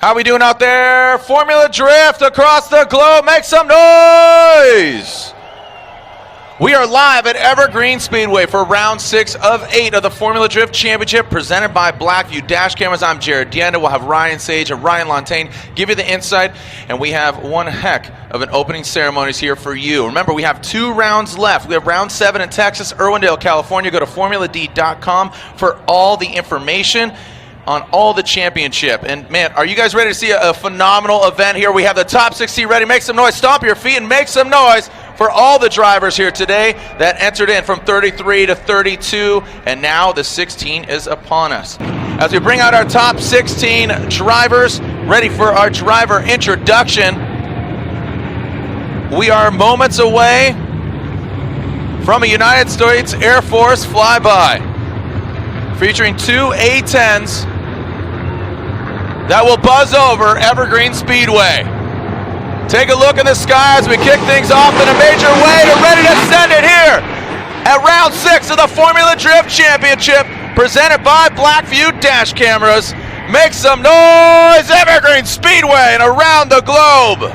How we doing out there? Formula Drift across the globe. Make some noise! We are live at Evergreen Speedway for round 6 of 8 of the Formula Drift Championship presented by Blackview Dash Cameras. I'm Jared Dienda. We'll have Ryan Sage and Ryan Lontaine give you the insight, and we have one heck of an opening ceremonies here for you. Remember, we have 2 rounds left. We have round 7 in Texas, Irwindale, California. Go to formuladee.com for all the information on all the championship. And man, are you guys ready to see a phenomenal event here? We have the top 16 ready. Make some noise, stomp your feet, and make some noise for all the drivers here today that entered in from 33 to 32, and now the 16 is upon us. As we bring out our top 16 drivers, ready for our driver introduction, we are moments away from a United States Air Force flyby, featuring 2 A-10s that will buzz over Evergreen Speedway. Take a look in the sky as we kick things off in a major way to ready to send it here at round 6 of the Formula Drift Championship presented by Blackview Dash Cameras. Make some noise, Evergreen Speedway and around the globe.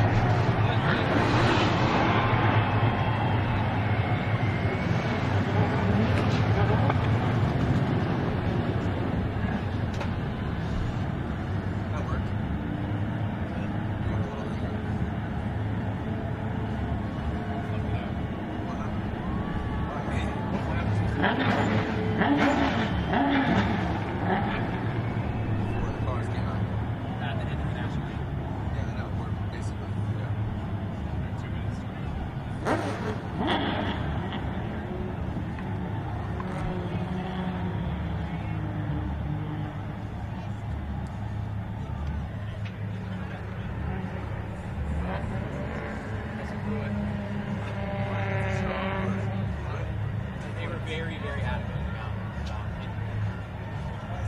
Very, very adamant about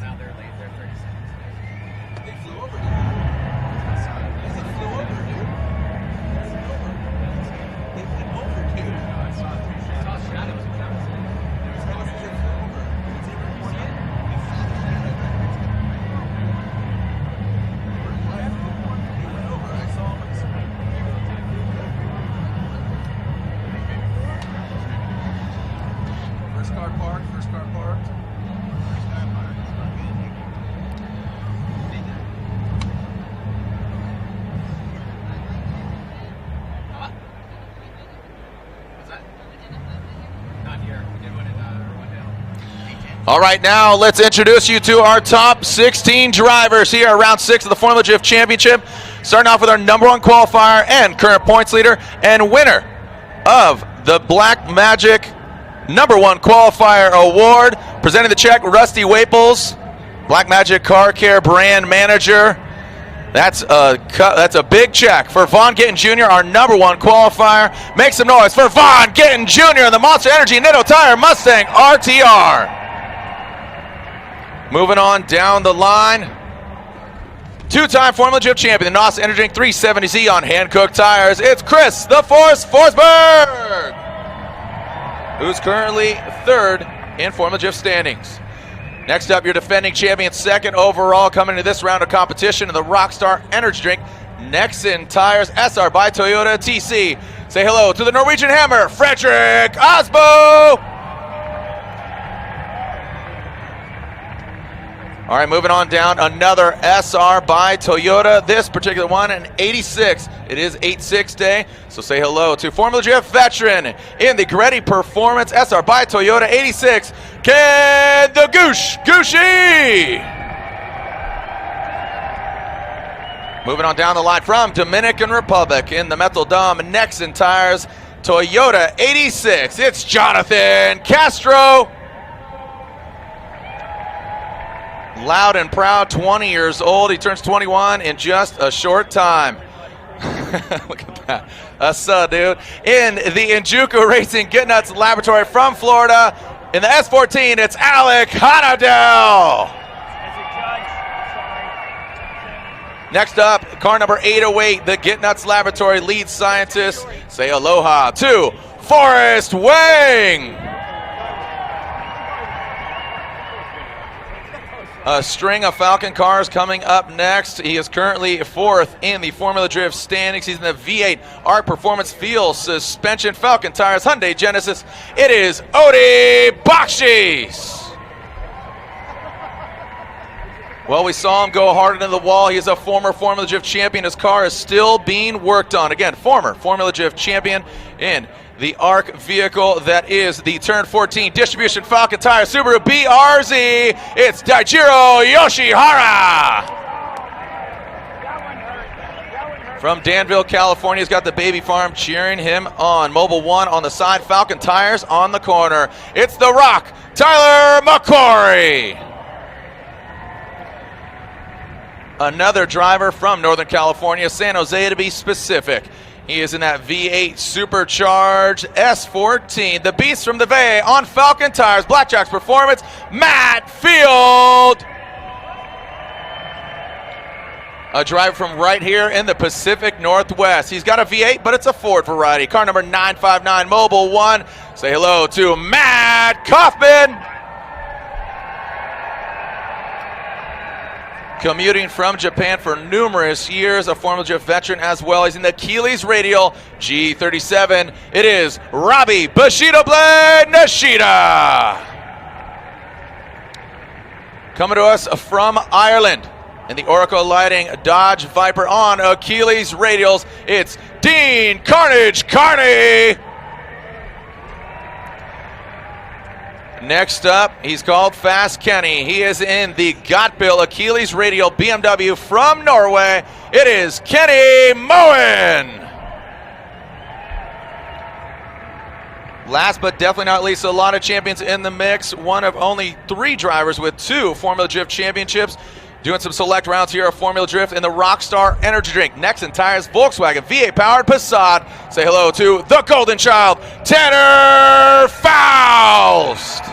now they're late, they're 30 seconds. They flew over, dude. They flew over, dude. They flew over, dude. I saw shadows. First car parked. What's that? Not here. We did one in Irwindale. All right, now let's introduce you to our top 16 drivers here at round 6 of the Formula Drift Championship. Starting off with our #1 qualifier and current points leader and winner of the Black Magic #1 qualifier award. Presenting the check, Rusty Waples, Black Magic Car Care brand manager. That's a big check for Vaughn Gittin Jr., our #1 qualifier. Make some noise for Vaughn Gittin Jr. and the Monster Energy Nitto Tire Mustang RTR. Moving on down the line, 2-time Formula Drift champion, the NOS Energy Drink 370Z on hand-cooked tires. It's Chris the Force Forsberg, who's currently 3rd in Formula Drift standings. Next up, your defending champion, 2nd overall, coming into this round of competition in the Rockstar Energy Drink Nexen Tires SR by Toyota TC. Say hello to the Norwegian Hammer, Frederick Osbo. All right, moving on down, another SR by Toyota. This particular one, an 86. It is 8-6 day, so say hello to Formula Drift veteran in the Gretty Performance SR by Toyota 86, Ken the Goosh Gooshie. Moving on down the line from Dominican Republic in the Metal Dome Nexen Tires Toyota 86, it's Jonathan Castro. Loud and proud, 20 years old. He turns 21 in just a short time. Look at that. Dude. In the Injuku Racing Get Nuts Laboratory from Florida, in the S14, it's Alec Hanadel. Next up, car number 808, the Get Nuts Laboratory lead scientist. Say aloha to Forrest Wang. A string of Falcon cars coming up next. He is currently fourth in the Formula Drift standings. He's in the V8 ARC Performance Feel Suspension Falcon Tires Hyundai Genesis. It is Odi Bakshis. Well, we saw him go hard into the wall. He is a former Formula Drift champion. His car is still being worked on. Again, former Formula Drift champion in the ARC vehicle that is the Turn 14 Distribution Falcon Tire Subaru BRZ. It's Daijiro Yoshihara. From Danville, California, he's got the baby farm cheering him on. Mobile 1 on the side, Falcon Tires on the corner. It's The Rock, Tyler McCory. Another driver from Northern California, San Jose to be specific. He is in that V8 supercharged S14. The Beast from the Bay on Falcon Tires, Blackjack's Performance, Matt Field. A driver from right here in the Pacific Northwest. He's got a V8, but it's a Ford variety. Car number 959, Mobile 1. Say hello to Matt Kaufman. Commuting from Japan for numerous years, a Formula Drift veteran as well. He's in the Achilles Radial G37. It is Robbie Bushido Blade Nishida. Coming to us from Ireland in the Oracle Lighting Dodge Viper on Achilles Radials, it's Dean Carnage Carney. Next up, he's called Fast Kenny. He is in the Gotbill Achilles Radial BMW from Norway. It is Kenny Moen. Last but definitely not least, a lot of champions in the mix. One of only 3 drivers with 2 Formula Drift championships. Doing some select rounds here of Formula Drift in the Rockstar Energy Drink. Next in tires, Volkswagen V8 powered Passat. Say hello to the Golden Child, Tanner Faust.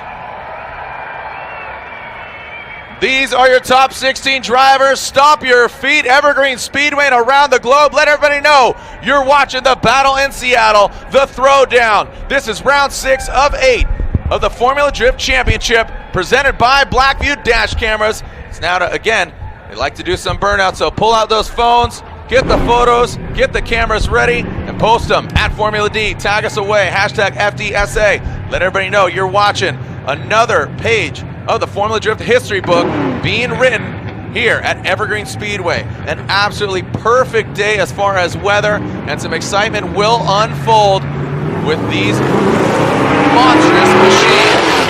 These are your top 16 drivers. Stomp your feet, Evergreen Speedway and around the globe. Let everybody know you're watching the battle in Seattle, the Throwdown. This is round 6 of 8 of the Formula Drift Championship, presented by Blackview Dash Cameras. It's now to, again, they like to do some burnout, so pull out those phones, get the photos, get the cameras ready, and post them at Formula D. Tag us away, hashtag FDSA. Let everybody know you're watching another page of the Formula Drift history book being written here at Evergreen Speedway. An absolutely perfect day as far as weather, and some excitement will unfold with these monstrous machines.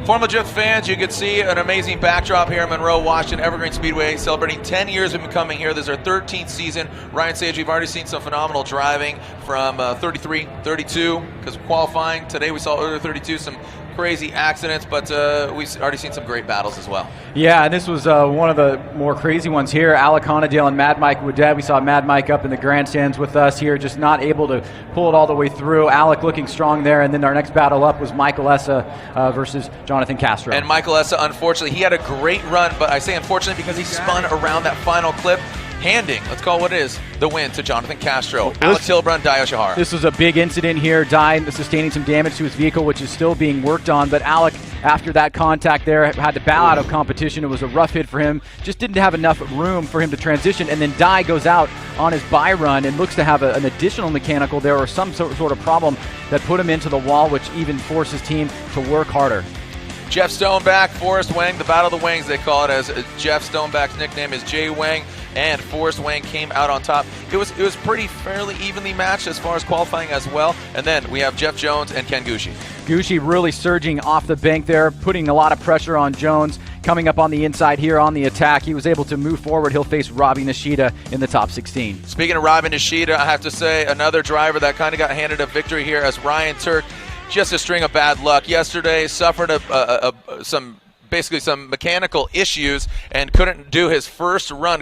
Formula Drift fans, you can see an amazing backdrop here in Monroe, Washington, Evergreen Speedway, celebrating 10 years of coming here. This is our 13th season. Ryan Sage, we've already seen some phenomenal driving from 33, 32, because qualifying. Today we saw earlier 32, some crazy accidents, but we've already seen some great battles as well. Yeah, and this was one of the more crazy ones here. Alec Honadale and Mad Mike Woodad. We saw Mad Mike up in the grandstands with us here, just not able to pull it all the way through. Alec looking strong there, and then our next battle up was Michael Essa versus Jonathan Castro. And Michael Essa, unfortunately, he had a great run, but I say unfortunately because he spun around that final clip, handing, let's call it what it is, the win to Jonathan Castro. Alex Hilbrun, Dio Shihara. This was a big incident here. Dio sustaining some damage to his vehicle, which is still being worked on, but Alec, after that contact there, had to bow out of competition. It was a rough hit for him. Just didn't have enough room for him to transition, and then Dio goes out on his by run and looks to have an additional mechanical there or some sort of problem that put him into the wall, which even forced his team to work harder. Jeff Stoneback, Forrest Wang, the Battle of the Wangs, they call it, as Jeff Stoneback's nickname is Jay Wang, and Forrest Wang came out on top. It was pretty fairly evenly matched as far as qualifying as well. And then we have Jeff Jones and Ken Gucci. Gucci really surging off the bank there, putting a lot of pressure on Jones. Coming up on the inside here on the attack, he was able to move forward. He'll face Robbie Nishida in the top 16. Speaking of Robbie Nishida, I have to say another driver that kind of got handed a victory here as Ryan Turk. Just a string of bad luck. Yesterday suffered some mechanical issues and couldn't do his first run,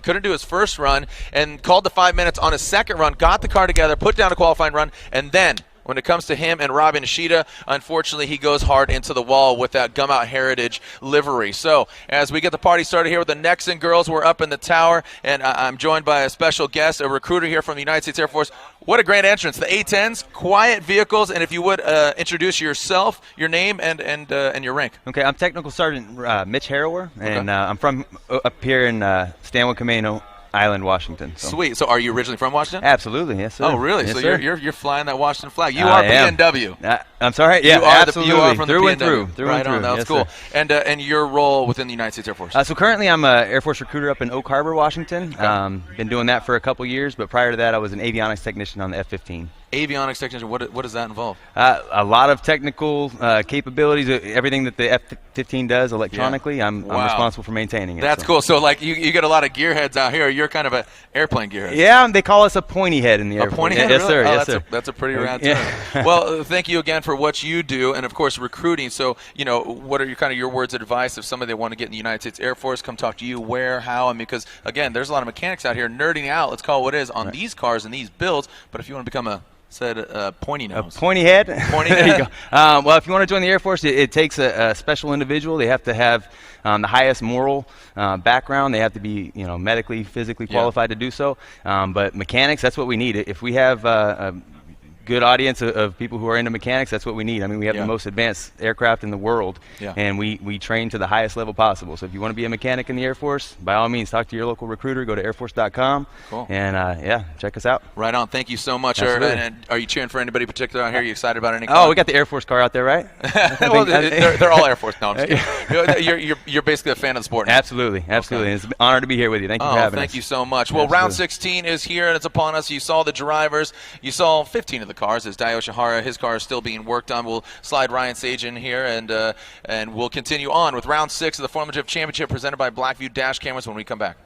and called the 5 minutes on his second run, got the car together, put down a qualifying run, and then when it comes to him and Robin Nishida, unfortunately, he goes hard into the wall with that Gum Out Heritage livery. So as we get the party started here with the Nexen girls, we're up in the tower, and I'm joined by a special guest, a recruiter here from the United States Air Force. What a grand entrance. The A-10s, quiet vehicles, and if you would introduce yourself, your name, and your rank. Okay, I'm Technical Sergeant Mitch Harrower, and I'm from up here in Stanwood Camino Island, Washington. So. Sweet. So are you originally from Washington? Absolutely, yes, sir. Oh, really? Yes, so sir. you're flying that Washington flag. You are PNW. I'm sorry? Yeah, absolutely. You are from through the and PNW. through. Right on. That's cool. Sir. And your role within the United States Air Force? So currently I'm an Air Force recruiter up in Oak Harbor, Washington. Okay. Been doing that for a couple years, but prior to that I was an avionics technician on the F-15. Avionics technician, what does that involve? A lot of technical capabilities, everything that the F-15 does electronically, I'm responsible for maintaining it. That's cool. So like you get a lot of gearheads out here. You're kind of an airplane gearhead. Yeah, they call us a pointy head in the Air Force. A pointy head? Yes, really? sir. Oh, yes, sir. That's a pretty rad term. Well, thank you again for what you do, and of course recruiting. So, what are your words of advice if somebody they want to get in the United States Air Force, come talk to you, where, how? I mean, because again, there's a lot of mechanics out here nerding out, let's call it what it is, on these cars and these builds, but if you want to become pointy nose. A pointy head? Pointy there head. You go. Well, if you want to join the Air Force, it takes a special individual. They have to have the highest moral background. They have to be, medically, physically qualified to do so. But mechanics, that's what we need. If we have a good audience of people who are into mechanics, that's what we need. I mean, we have the most advanced aircraft in the world, and we train to the highest level possible. So if you want to be a mechanic in the Air Force, by all means, talk to your local recruiter, go to airforce.com, and check us out. Right on. Thank you so much. And are you cheering for anybody particular out here? Are you excited about any car? Oh, we got the Air Force car out there, right? Well, they're all Air Force. No, I'm just kidding. You're basically a fan of the sport now. Absolutely. Okay. It's an honor to be here with you. Thank you for having us. Thank you so much. Well, round 16 is here, and it's upon us. You saw the drivers. You saw 15 of the cars as Dio Shihara, his car is still being worked on. We'll slide Ryan Sage in here, and we'll continue on with round 6 of the Formula Drift Championship presented by Blackview Dash Cameras when we come back.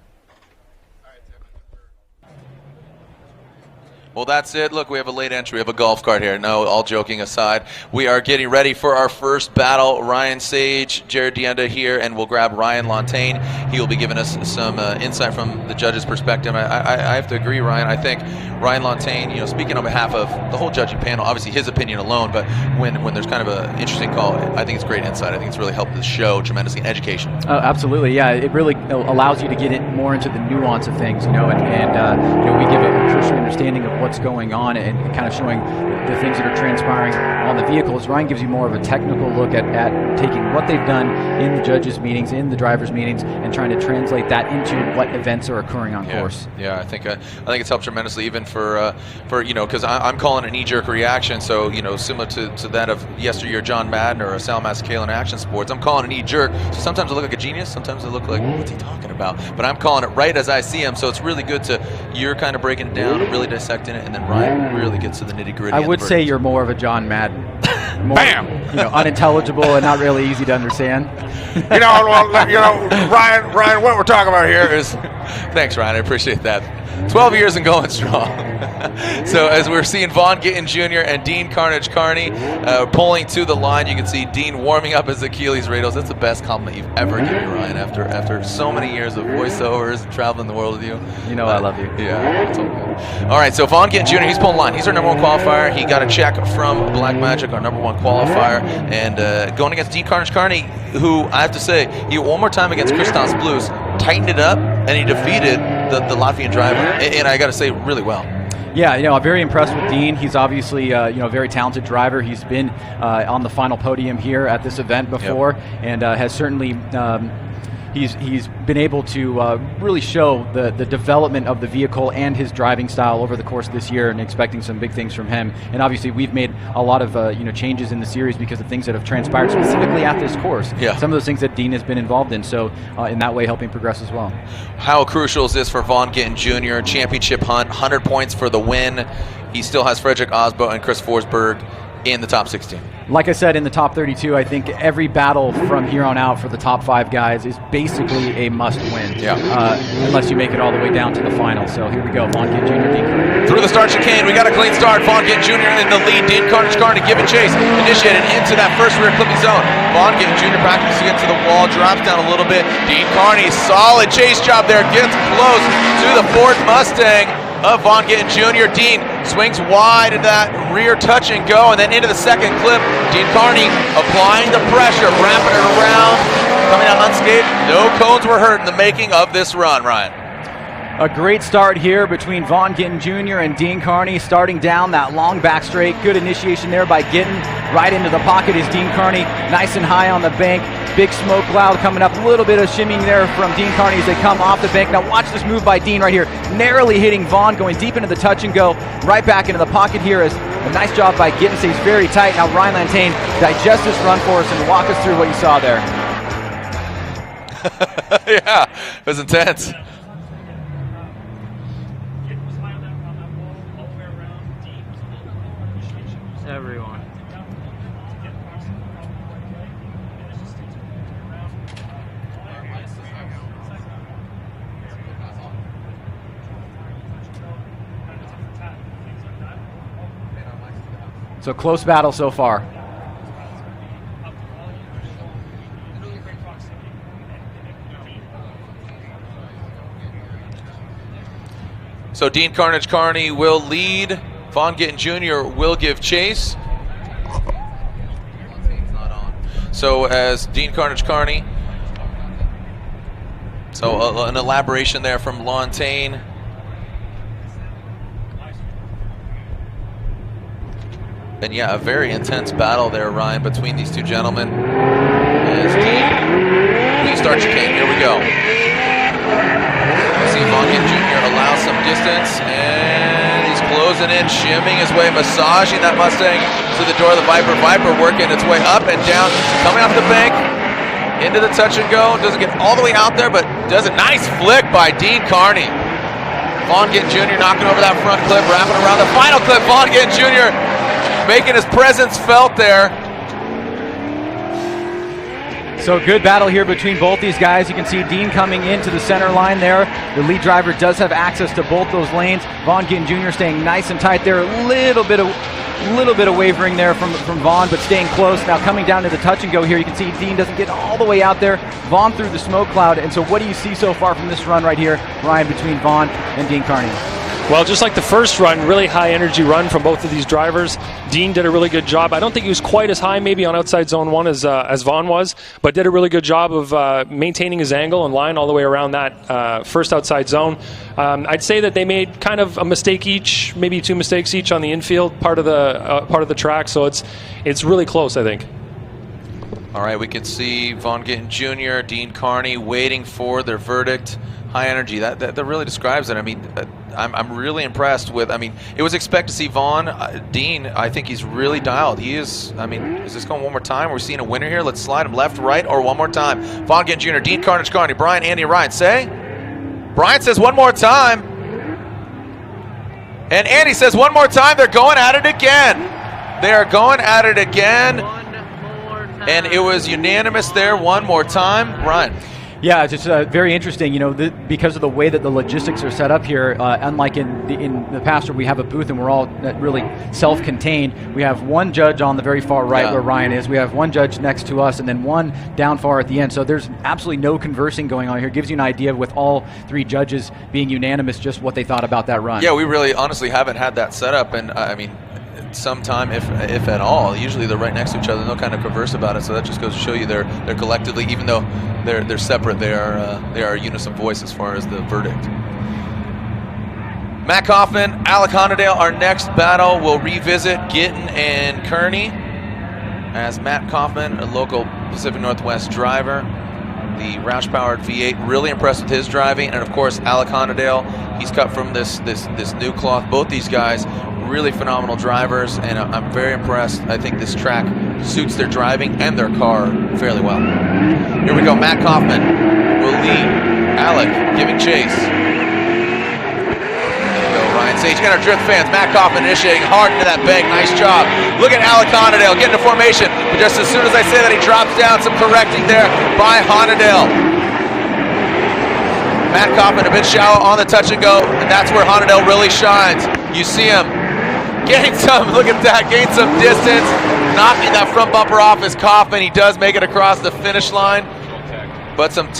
Well, that's it. Look, we have a late entry. We have a golf cart here. No, all joking aside, we are getting ready for our first battle. Ryan Sage, Jared Dienda here, and we'll grab Ryan Lontaine. He will be giving us some insight from the judge's perspective. I have to agree, Ryan. I think Ryan Lontaine, speaking on behalf of the whole judging panel, obviously his opinion alone, but when there's kind of an interesting call, I think it's great insight. I think it's really helped the show tremendously in education. Absolutely, yeah. It really allows you to get in more into the nuance of things, and we give a cursory understanding of what's going on and kind of showing the things that are transpiring on the vehicles. Ryan gives you more of a technical look at taking what they've done in the judges' meetings, in the drivers' meetings, and trying to translate that into what events are occurring on course. Yeah, I think it's helped tremendously, even for because I'm calling it a knee-jerk reaction. So similar to that of yesteryear John Madden or Sal Masakale in action sports, I'm calling it a knee-jerk. So sometimes I look like a genius, sometimes I look like, what's he talking about? But I'm calling it right as I see him. So it's really good you're kind of breaking it down and really dissecting it, and then Ryan really gets to the nitty-gritty. I would say you're more of a John Madden. More, Bam! Unintelligible and not really easy to understand. Ryan, what we're talking about here is, thanks, Ryan, I appreciate that. 12 years and going strong. So as we're seeing Vaughn Gittin Jr. and Dean Carnage Carney pulling to the line, you can see Dean warming up his Achilles radials. That's the best compliment you've ever given me, Ryan, after so many years of voiceovers and traveling the world with you. You know I love you. Yeah, it's all good. All right, so Vaughn Gittin Jr., he's pulling line. He's our number 1 qualifier. He got a check from Black Magic, our number 1 qualifier, and going against Dean Carnage Carney, who I have to say, he one more time against Christos Blues, tightened it up, and he defeated the Latvian driver, and I got to say, really well. Yeah, I'm very impressed with Dean. He's obviously, a very talented driver. He's been on the final podium here at this event before, and has certainly he's been able to really show the development of the vehicle and his driving style over the course of this year, and expecting some big things from him. And obviously, we've made a lot of changes in the series because of things that have transpired specifically at this course. Yeah. Some of those things that Dean has been involved in. So in that way, helping progress as well. How crucial is this for Vaughn Gittin Jr.? Championship hunt, 100 points for the win. He still has Frederick Osbo and Chris Forsberg in the top 16. Like I said, in the top 32, I think every battle from here on out for the top 5 guys is basically a must-win. Yeah. Unless you make it all the way down to the final. So here we go, Vaughn Gittin Jr., Dean Carnage. Through the start chicane, we got a clean start. Vaughn Gittin Jr. in the lead. Dean Carnage Carney giving chase. Initiated into that first rear clipping zone. Vaughn Gittin Jr. practicing into the wall, drops down a little bit. Dean Carney, solid chase job there. Gets close to the Ford Mustang of Vaughn Gittin Jr. Dean swings wide into that rear touch and go, and then into the second clip. Dean Carney applying the pressure, wrapping it around, coming out unscathed. No cones were heard in the making of this run, Ryan. A great start here between Vaughn Gittin Jr. and Dean Carney, starting down that long back straight. Good initiation there by Gittin. Right into the pocket is Dean Carney, nice and high on the bank. Big smoke cloud coming up, a little bit of shimmying there from Dean Carney as they come off the bank. Now watch this move by Dean right here, narrowly hitting Vaughn, going deep into the touch and go, right back into the pocket here. As a nice job by Gittin, stays very tight. Now Ryan Lantain, digest this run for us and walk us through what you saw there. Yeah, it was intense. Everyone. So close battle so far. So Dean Carnage Carney will lead. Vaughn Gittin Jr. will give chase. So as Dean Carnage Carney. So an elaboration there from Lantain. And yeah, a very intense battle there, Ryan, between these two gentlemen. As Dean, we start chicane. Here we go. See Vaughn Gittin Jr. allow some distance, and he's closing in, shimming his way, massaging that Mustang to the door of the Viper. Viper working its way up and down, coming off the bank, into the touch and go. Doesn't get all the way out there, but does a nice flick by Dean Carney. Vaughn Gittin Jr. knocking over that front clip, wrapping around the final clip. Vaughn Gittin Jr. making his presence felt there. So good battle here between both these guys. You can see Dean coming into the center line there. The lead driver does have access to both those lanes. Vaughn Gittin Jr. staying nice and tight there. A little bit of wavering there from Vaughn, but staying close. Now coming down to the touch and go here, you can see Dean doesn't get all the way out there. Vaughn through the smoke cloud. And so what do you see so far from this run right here, Ryan, between Vaughn and Dean Carney? Well, just like the first run, really high energy run from both of these drivers. Dean did a really good job. I don't think he was quite as high maybe on outside zone 1 as Vaughn was, but did a really good job of maintaining his angle and line all the way around that first outside zone. I'd say that they made kind of a mistake each, maybe 2 mistakes each on the infield part of the track, so it's really close, I think. All right, we can see Vaughn Gittin Jr., Dean Carney waiting for their verdict. High energy, that really describes it. I mean, I'm really impressed with, it was expected to see Vaughn. Dean, I think he's really dialed. He is, is this going one more time? We're seeing a winner here. Let's slide him left, right, or one more time. Vaughn Gittin Jr., Dean Carnage Carney, Brian, Andy, Ryan, say? Brian says one more time. And Andy says one more time. They're going at it again. They are going at it again. And it was unanimous there one more time. Ryan. Yeah, it's just very interesting, you know, because of the way that the logistics are set up here, unlike in the past where we have a booth and we're all really self-contained. We have one judge on the very far right where Ryan is. We have one judge next to us and then one down far at the end. So there's absolutely no conversing going on here. It gives you an idea with all three judges being unanimous just what they thought about that run. Yeah, we really honestly haven't had that set up, and I mean, sometime, if at all. Usually they're right next to each other, and they'll kind of converse about it. So that just goes to show you they're collectively, even though they're separate, they are a unison voice as far as the verdict. Matt Kaufman, Alec Honadale. Our next battle will revisit Gittin and Kearney, as Matt Kaufman, a local Pacific Northwest driver, the Roush-powered V8, really impressed with his driving, and of course Alec Honadale. He's cut from this new cloth. Both these guys, really phenomenal drivers, and I'm very impressed. I think this track suits their driving and their car fairly well. Here we go. Matt Kaufman will lead. Alec giving chase. There you go, Ryan Sage. You got our drift fans. Matt Kaufman initiating hard into that bank. Nice job. Look at Alec Honadale getting into formation. But just as soon as I say that, he drops down. Some correcting there by Honadale. Matt Kaufman a bit shallow on the touch and go, and that's where Honadale really shines. You see him getting some, look at that, gain some distance, knocking that front bumper off his Kaufman. He does make it across the finish line, but some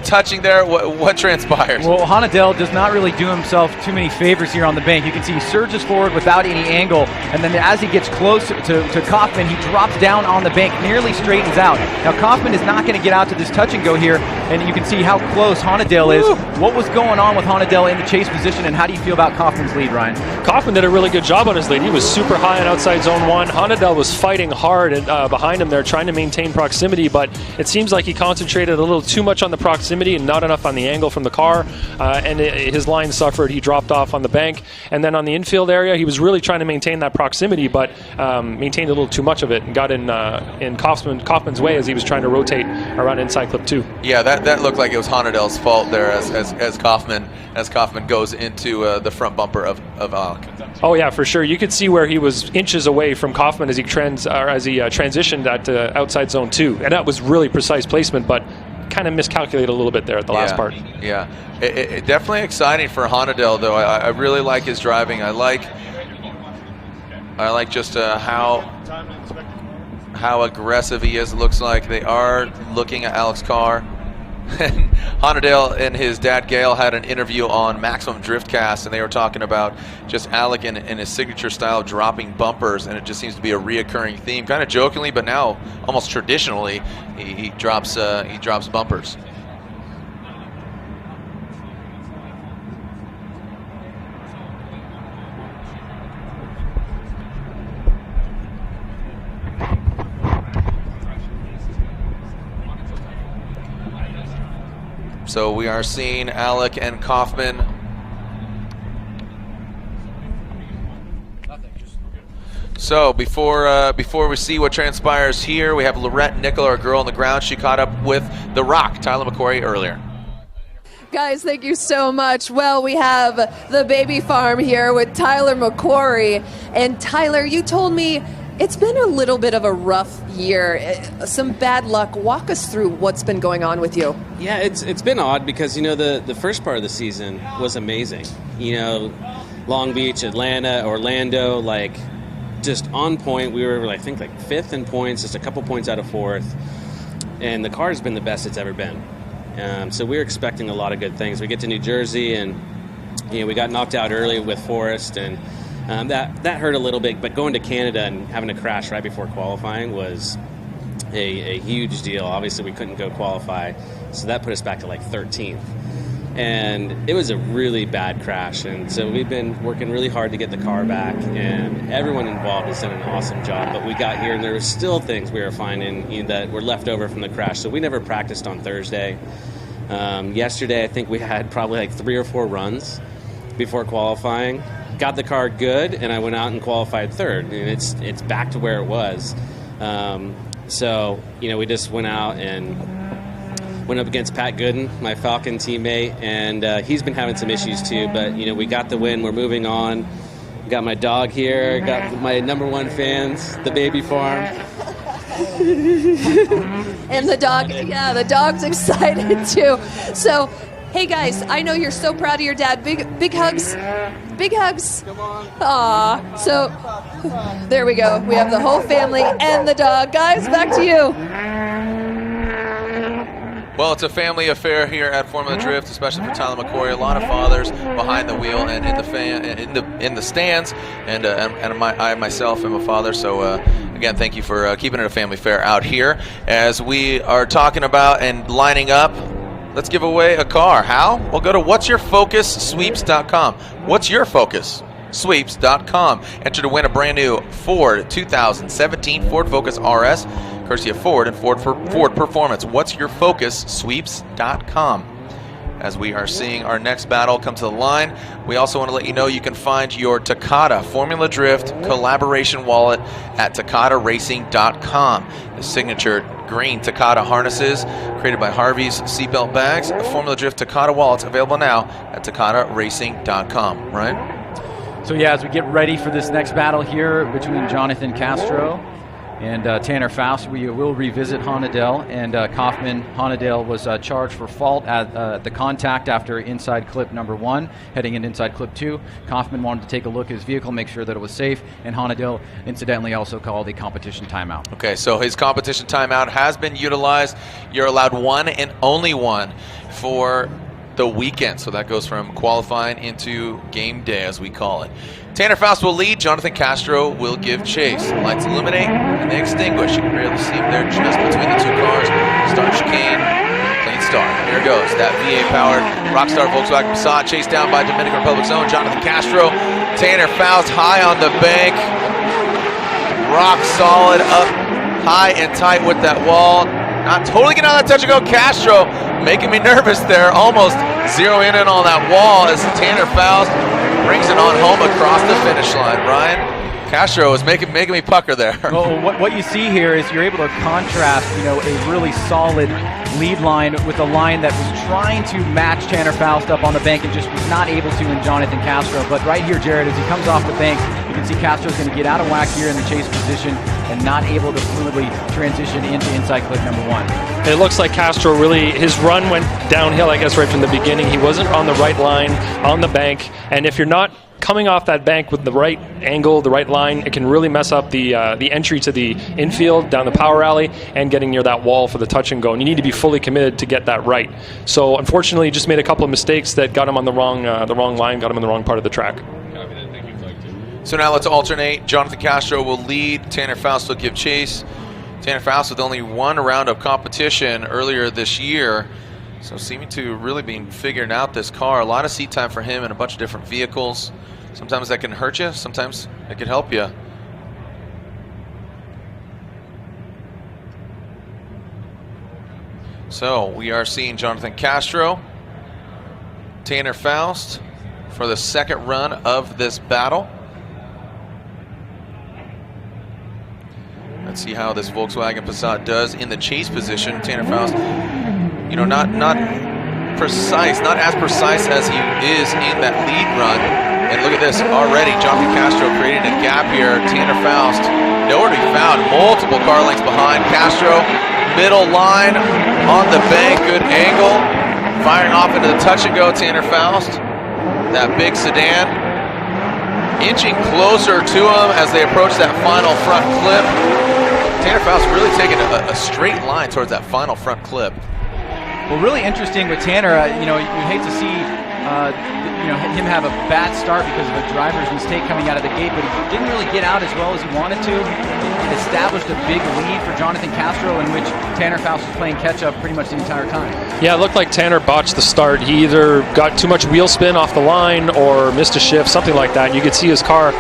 touching there. What transpires? Well, Honadale does not really do himself too many favors here on the bank. You can see he surges forward without any angle, and then as he gets close to Kaufman, he drops down on the bank, nearly straightens out. Now Kaufman is not going to get out to this touch and go here, and you can see how close Honadale is. What was going on with Honadale in the chase position, and how do you feel about Kaufman's lead, Ryan? Kaufman did a really good job on his lead. He was super high on outside zone 1. Honadale was fighting hard behind him there, trying to maintain proximity, but it seems like he concentrated a little too much on the proximity and not enough on the angle from the car, and his line suffered. He dropped off on the bank, and then on the infield area, he was really trying to maintain that proximity, but maintained a little too much of it and got in Kaufman's way as he was trying to rotate around inside clip 2. Yeah, that looked like it was Honadale's fault there as Kaufman goes into the front bumper of Alec. Oh yeah, for sure. You could see where he was inches away from Kaufman as he transitioned at outside zone 2, and that was really precise placement, but kind of miscalculated a little bit there at the last part. Yeah, it definitely exciting for Honadale though. I really like his driving. I like just how aggressive he is. It looks like they are looking at Alec's car. And Honadale and his dad Gail had an interview on Maximum Driftcast, and they were talking about just Alec and his signature style of dropping bumpers, and it just seems to be a reoccurring theme, kind of jokingly, but now almost traditionally, he drops bumpers. So we are seeing Alec and Kaufman. So before we see what transpires here, we have Lorette Nickel, our girl on the ground. She caught up with The Rock, Tyler McQuarrie, earlier. Guys, thank you so much. Well, we have the baby farm here with Tyler McQuarrie. And Tyler, you told me it's been a little bit of a rough year, some bad luck. Walk us through what's been going on with you. Yeah, it's been odd because, you know, the first part of the season was amazing. You know, Long Beach, Atlanta, Orlando, like just on point. We were, I think, like 5th in points, just a couple points out of 4th. And the car's been the best it's ever been. So we were expecting a lot of good things. We get to New Jersey and, you know, we got knocked out early with Forrest, and that hurt a little bit, but going to Canada and having to crash right before qualifying was a huge deal. Obviously, we couldn't go qualify, so that put us back to like 13th. And it was a really bad crash, and so we've been working really hard to get the car back, and everyone involved has done an awesome job. But we got here, and there were still things we were finding, you know, that were left over from the crash, so we never practiced on Thursday. Yesterday, I think we had probably like 3 or 4 runs before qualifying. Got the car good, and I went out and qualified 3rd, and it's back to where it was. So, you know, we just went out and went up against Pat Gooden, my Falcon teammate, and he's been having some issues too, but, you know, we got the win. We're moving on. Got my dog here, got my #1 fans, the baby farm. And the dog, yeah, the dog's excited too. So, hey guys, I know you're so proud of your dad. Big hugs. Big hugs. Aw. So, there we go. We have the whole family and the dog. Guys, back to you. Well, it's a family affair here at Formula Drift, especially for Tyler McCory. A lot of fathers behind the wheel and in the stands, and I myself am a father. So again, thank you for keeping it a family fair out here. As we are talking about and lining up, let's give away a car. How? Well, go to whatsyourfocussweeps.com. What's your focus? Sweeps.com. Enter to win a brand new Ford 2017 Ford Focus RS, courtesy of Ford and Ford Performance. What's your focus? Sweeps.com. As we are seeing our next battle come to the line, we also want to let you know you can find your Takata Formula Drift collaboration wallet at takataracing.com. The signature green Takata harnesses created by Harvey's seatbelt bags. Formula Drift Takata wallets available now at takataracing.com. Right? So yeah, as we get ready for this next battle here between Jonathan Castro and Tanner Faust, we will revisit Honadell and Kaufman. Honadell was charged for fault at the contact after inside clip number 1, heading into inside clip 2. Kaufman wanted to take a look at his vehicle, make sure that it was safe, and Honadell incidentally also called a competition timeout. Okay, so his competition timeout has been utilized. You're allowed one and only one for the weekend, so that goes from qualifying into game day, as we call it. Tanner Faust will lead. Jonathan Castro will give chase. Lights illuminate and they extinguish. You can barely see him there just between the two cars. Start chicane, clean start. Here goes that VA-powered Rockstar Volkswagen Passat, chased down by Dominican Republic's own Jonathan Castro. Tanner Faust high on the bank, rock solid, up high and tight with that wall. Not totally getting on that touch and go. Castro making me nervous there, almost zeroing in on that wall as Tanner Faust brings it on home across the finish line. Ryan, Castro is making me pucker there. Well, what you see here is you're able to contrast, a really solid lead line with a line that was trying to match Tanner Faust up on the bank and just was not able to in Jonathan Castro. But right here, Jared, as he comes off the bank, you can see Castro's going to get out of whack here in the chase position and not able to fluidly transition into inside clip number 1. It looks like Castro really, his run went downhill, I guess, right from the beginning. He wasn't on the right line, on the bank, and if you're not coming off that bank with the right angle, the right line, it can really mess up the entry to the infield, down the power alley, and getting near that wall for the touch and go. And you need to be fully committed to get that right. So unfortunately, he just made a couple of mistakes that got him on the wrong line, got him in the wrong part of the track. So now let's alternate. Jonathan Castro will lead. Tanner Faust will give chase. Tanner Faust with only one round of competition earlier this year. So seeming to really be figuring out this car. A lot of seat time for him in a bunch of different vehicles. Sometimes that can hurt you. Sometimes it can help you. So we are seeing Jonathan Castro, Tanner Faust for the second run of this battle. Let's see how this Volkswagen Passat does in the chase position. Tanner Faust, not precise, not as precise as he is in that lead run. And look at this already, Jonathan Castro creating a gap here. Tanner Faust nowhere to be found, multiple car lengths behind. Castro, middle line on the bank, good angle, firing off into the touch and go. Tanner Faust, that big sedan, inching closer to him as they approach that final front clip. Tanner Faust really taking a straight line towards that final front clip. Well, really interesting with Tanner. You hate to see him have a bad start because of a driver's mistake coming out of the gate, but he didn't really get out as well as he wanted to. It established a big lead for Jonathan Castro, in which Tanner Faust was playing catch-up pretty much the entire time. Yeah, it looked like Tanner botched the start. He either got too much wheel spin off the line or missed a shift, something like that. You could see his car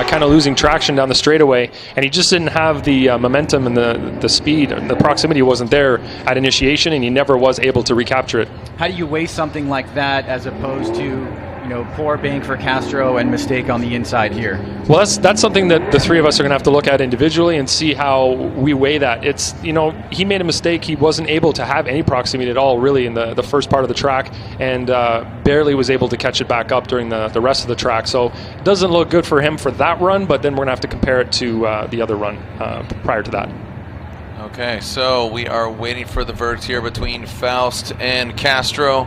kind of losing traction down the straightaway, and he just didn't have the momentum and the speed. The proximity wasn't there at initiation, and he never was able to recapture it. How do you weigh something like that as opposed to poor bank for Castro and mistake on the inside here? Well, that's something that the three of us are going to have to look at individually and see how we weigh that. It's, he made a mistake. He wasn't able to have any proximity at all, really, in the first part of the track, and barely was able to catch it back up during the rest of the track. So it doesn't look good for him for that run, but then we're going to have to compare it to the other run prior to that. Okay, so we are waiting for the verdict here between Faust and Castro.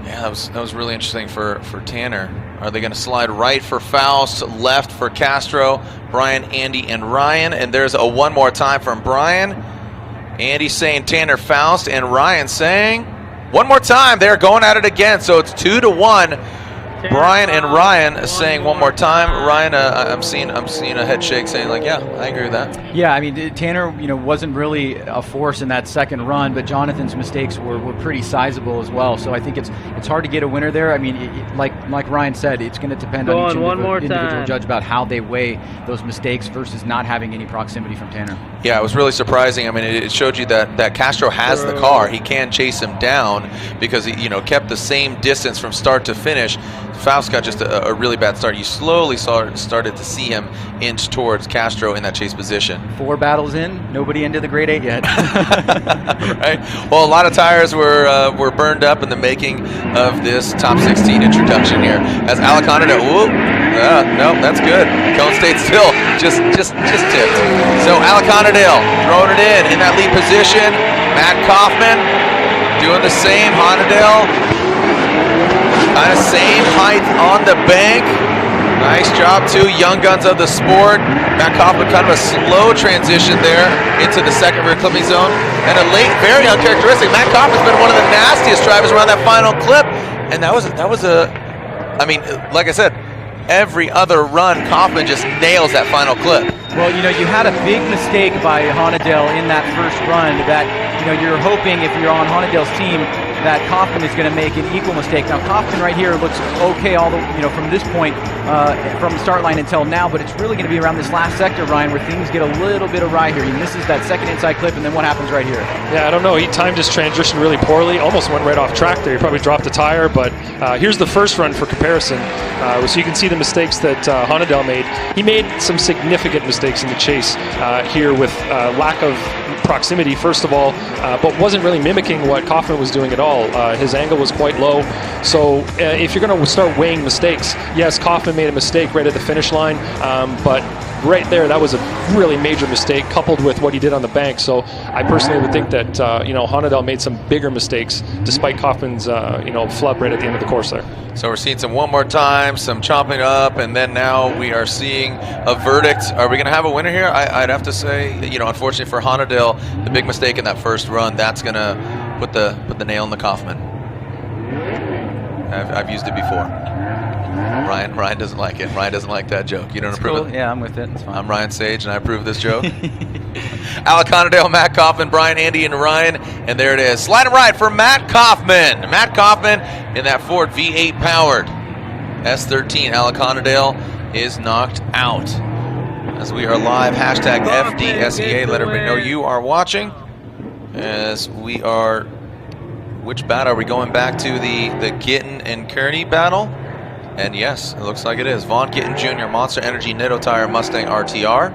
Yeah, that was really interesting for Tanner. Are they going to slide right for Faust, left for Castro, Brian, Andy, and Ryan? And there's a one more time from Brian. Andy saying Tanner, Faust, and Ryan saying one more time. They're going at it again, so it's 2-1. Brian and Ryan saying one more time. Ryan, I'm seeing a head shake saying like, yeah, I agree with that. Yeah, I mean, Tanner, wasn't really a force in that second run, but Jonathan's mistakes were pretty sizable as well. So I think it's hard to get a winner there. I mean, like Ryan said, it's going to depend on each individual judge about how they weigh those mistakes versus not having any proximity from Tanner. Yeah, it was really surprising. I mean, it showed you that Castro has the car. He can chase him down because he, kept the same distance from start to finish. Faust got just a really bad start. You slowly started to see him inch towards Castro in that chase position. 4 battles in, nobody into the grade 8 yet. Right. Well, a lot of tires were burned up in the making of this top 16 introduction here. As Alaconda, no, that's good. Cone State still just tipped. So Alaconda throwing it in that lead position. Matt Kaufman doing the same. Honadale. Kind of same height on the bank. Nice job, too. Young guns of the sport. Matt Kaufman, kind of a slow transition there into the second rear clipping zone. And a late, very uncharacteristic. Matt Kaufman's been one of the nastiest drivers around that final clip. And that was I mean, like I said, every other run, Kaufman just nails that final clip. Well, you had a big mistake by Honadale in that first run that, you're hoping if you're on Honadale's team that Kaufman is going to make an equal mistake. Now, Kaufman right here looks okay all the, from this point, from the start line until now, but it's really going to be around this last sector, Ryan, where things get a little bit awry here. He misses that second inside clip, and then what happens right here? Yeah, I don't know. He timed his transition really poorly. Almost went right off track there. He probably dropped a tire, but here's the first run for comparison. So you can see the mistakes that Honadale made. He made some significant mistakes in the chase here with lack of proximity, first of all, but wasn't really mimicking what Kaufman was doing at all. His angle was quite low. So if you're going to start weighing mistakes, yes, Kaufman made a mistake right at the finish line, but right there, that was a really major mistake coupled with what he did on the bank. So I personally would think that, Honadale made some bigger mistakes despite Kaufman's, flub right at the end of the course there. So we're seeing some one more time, some chomping up, and then now we are seeing a verdict. Are we going to have a winner here? I'd have to say, unfortunately for Honadale, the big mistake in that first run, that's going to put the nail in the Kaufman. I've used it before. Ryan doesn't like it. Ryan doesn't like that joke. You don't approve cool. it? Yeah, I'm with it. It's fine. I'm Ryan Sage, and I approve this joke. Alaconda, Matt Kaufman, Brian, Andy, and Ryan. And there it is. Sliding right for Matt Kaufman. Matt Kaufman in that Ford V8 powered S13. Alaconda is knocked out. As we are live, hashtag FDSEA. Let everybody know you are watching. As we are, which battle are we going back to? The Gittin and Kearney battle? And yes, it looks like it is. Vaughn Gittin Jr., Monster Energy Nitto Tire Mustang RTR.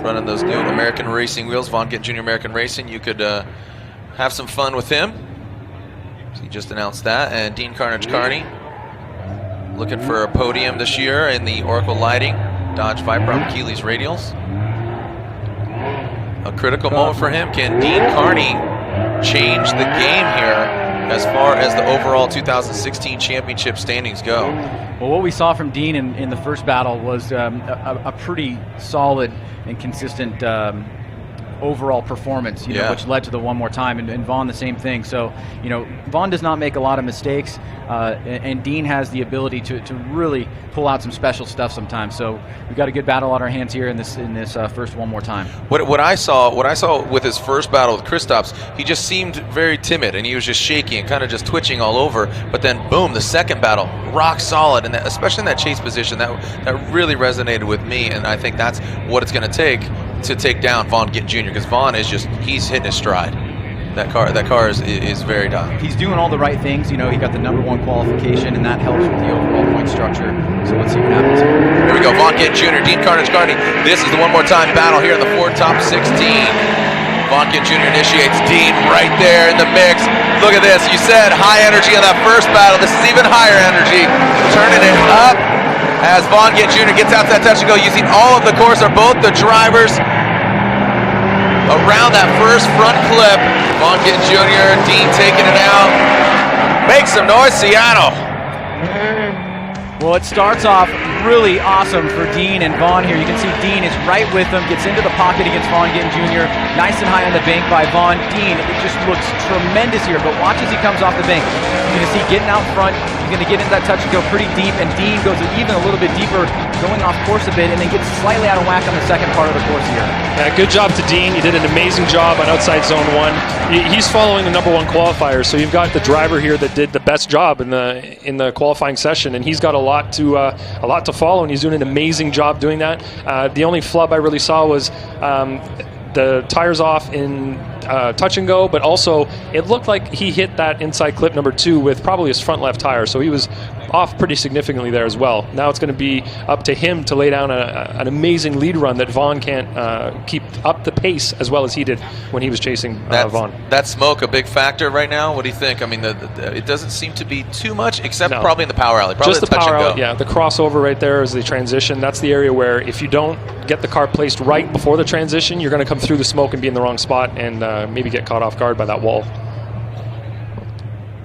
Running those new American Racing wheels. Vaughn Gittin Jr. American Racing. You could have some fun with him. So he just announced that. And Dean Carnage Carney looking for a podium this year in the Oracle Lighting Dodge Viper on Keeley's radials. A critical moment for him. Can Dean Carney change the game here as far as the overall 2016 championship standings go? Well, what we saw from Dean in the first battle was a pretty solid and consistent overall performance, which led to the one more time, and Vaughn the same thing. So, Vaughn does not make a lot of mistakes, and Dean has the ability to really pull out some special stuff sometimes. So we've got a good battle on our hands here in this first one more time. What I saw with his first battle with Kristaps, he just seemed very timid, and he was just shaky and kind of just twitching all over. But then, boom, the second battle, rock solid, and especially in that chase position, that really resonated with me, and I think that's what it's going to take down Vaughn Gittin Jr. because Vaughn he's hitting his stride. That car is very dialed. He's doing all the right things. He got the #1 qualification, and that helps with the overall point structure. So let's see what happens here. Here we go, Vaughn Gittin Jr., Dean Carnage Carney. This is the one more time battle here in the Ford Top 16. Vaughn Gittin Jr. initiates Dean right there in the mix. Look at this. You said high energy on that first battle. This is even higher energy. Turning it up as Vaughn Gittin Jr. gets out to that touch and go, using all of the course of both the drivers. around that first front clip. Vaughn Gittin Jr., Dean taking it out. Make some noise, Seattle. Well, it starts off really awesome for Dean and Vaughn here. You can see Dean is right with them, gets into the pocket against Vaughn Gittin Jr. Nice and high on the bank by Vaughn. Dean, it just looks tremendous here, but watch as he comes off the bank. You're going to see getting out front. He's going to get into that touch and go pretty deep, and Dean goes even a little bit deeper, going off course a bit, and then gets slightly out of whack on the second part of the course here. Yeah, good job to Dean. He did an amazing job on outside zone 1. He's following the #1 qualifier, so you've got the driver here that did the best job in the qualifying session, and he's got a lot to follow, and he's doing an amazing job doing that. The only flub I really saw was the tires off in touch and go, but also it looked like he hit that inside clip number 2 with probably his front left tire, so he was off pretty significantly there as well. Now it's going to be up to him to lay down an amazing lead run that Vaughn can't keep up the pace as well as he did when he was chasing Vaughn. That smoke a big factor right now? What do you think? I mean, it doesn't seem to be too much, except No. probably in the power alley. Probably Just the touch power and go. out, yeah. The crossover right there is the transition. That's the area where if you don't get the car placed right before the transition, you're going to come through the smoke and be in the wrong spot and maybe get caught off guard by that wall.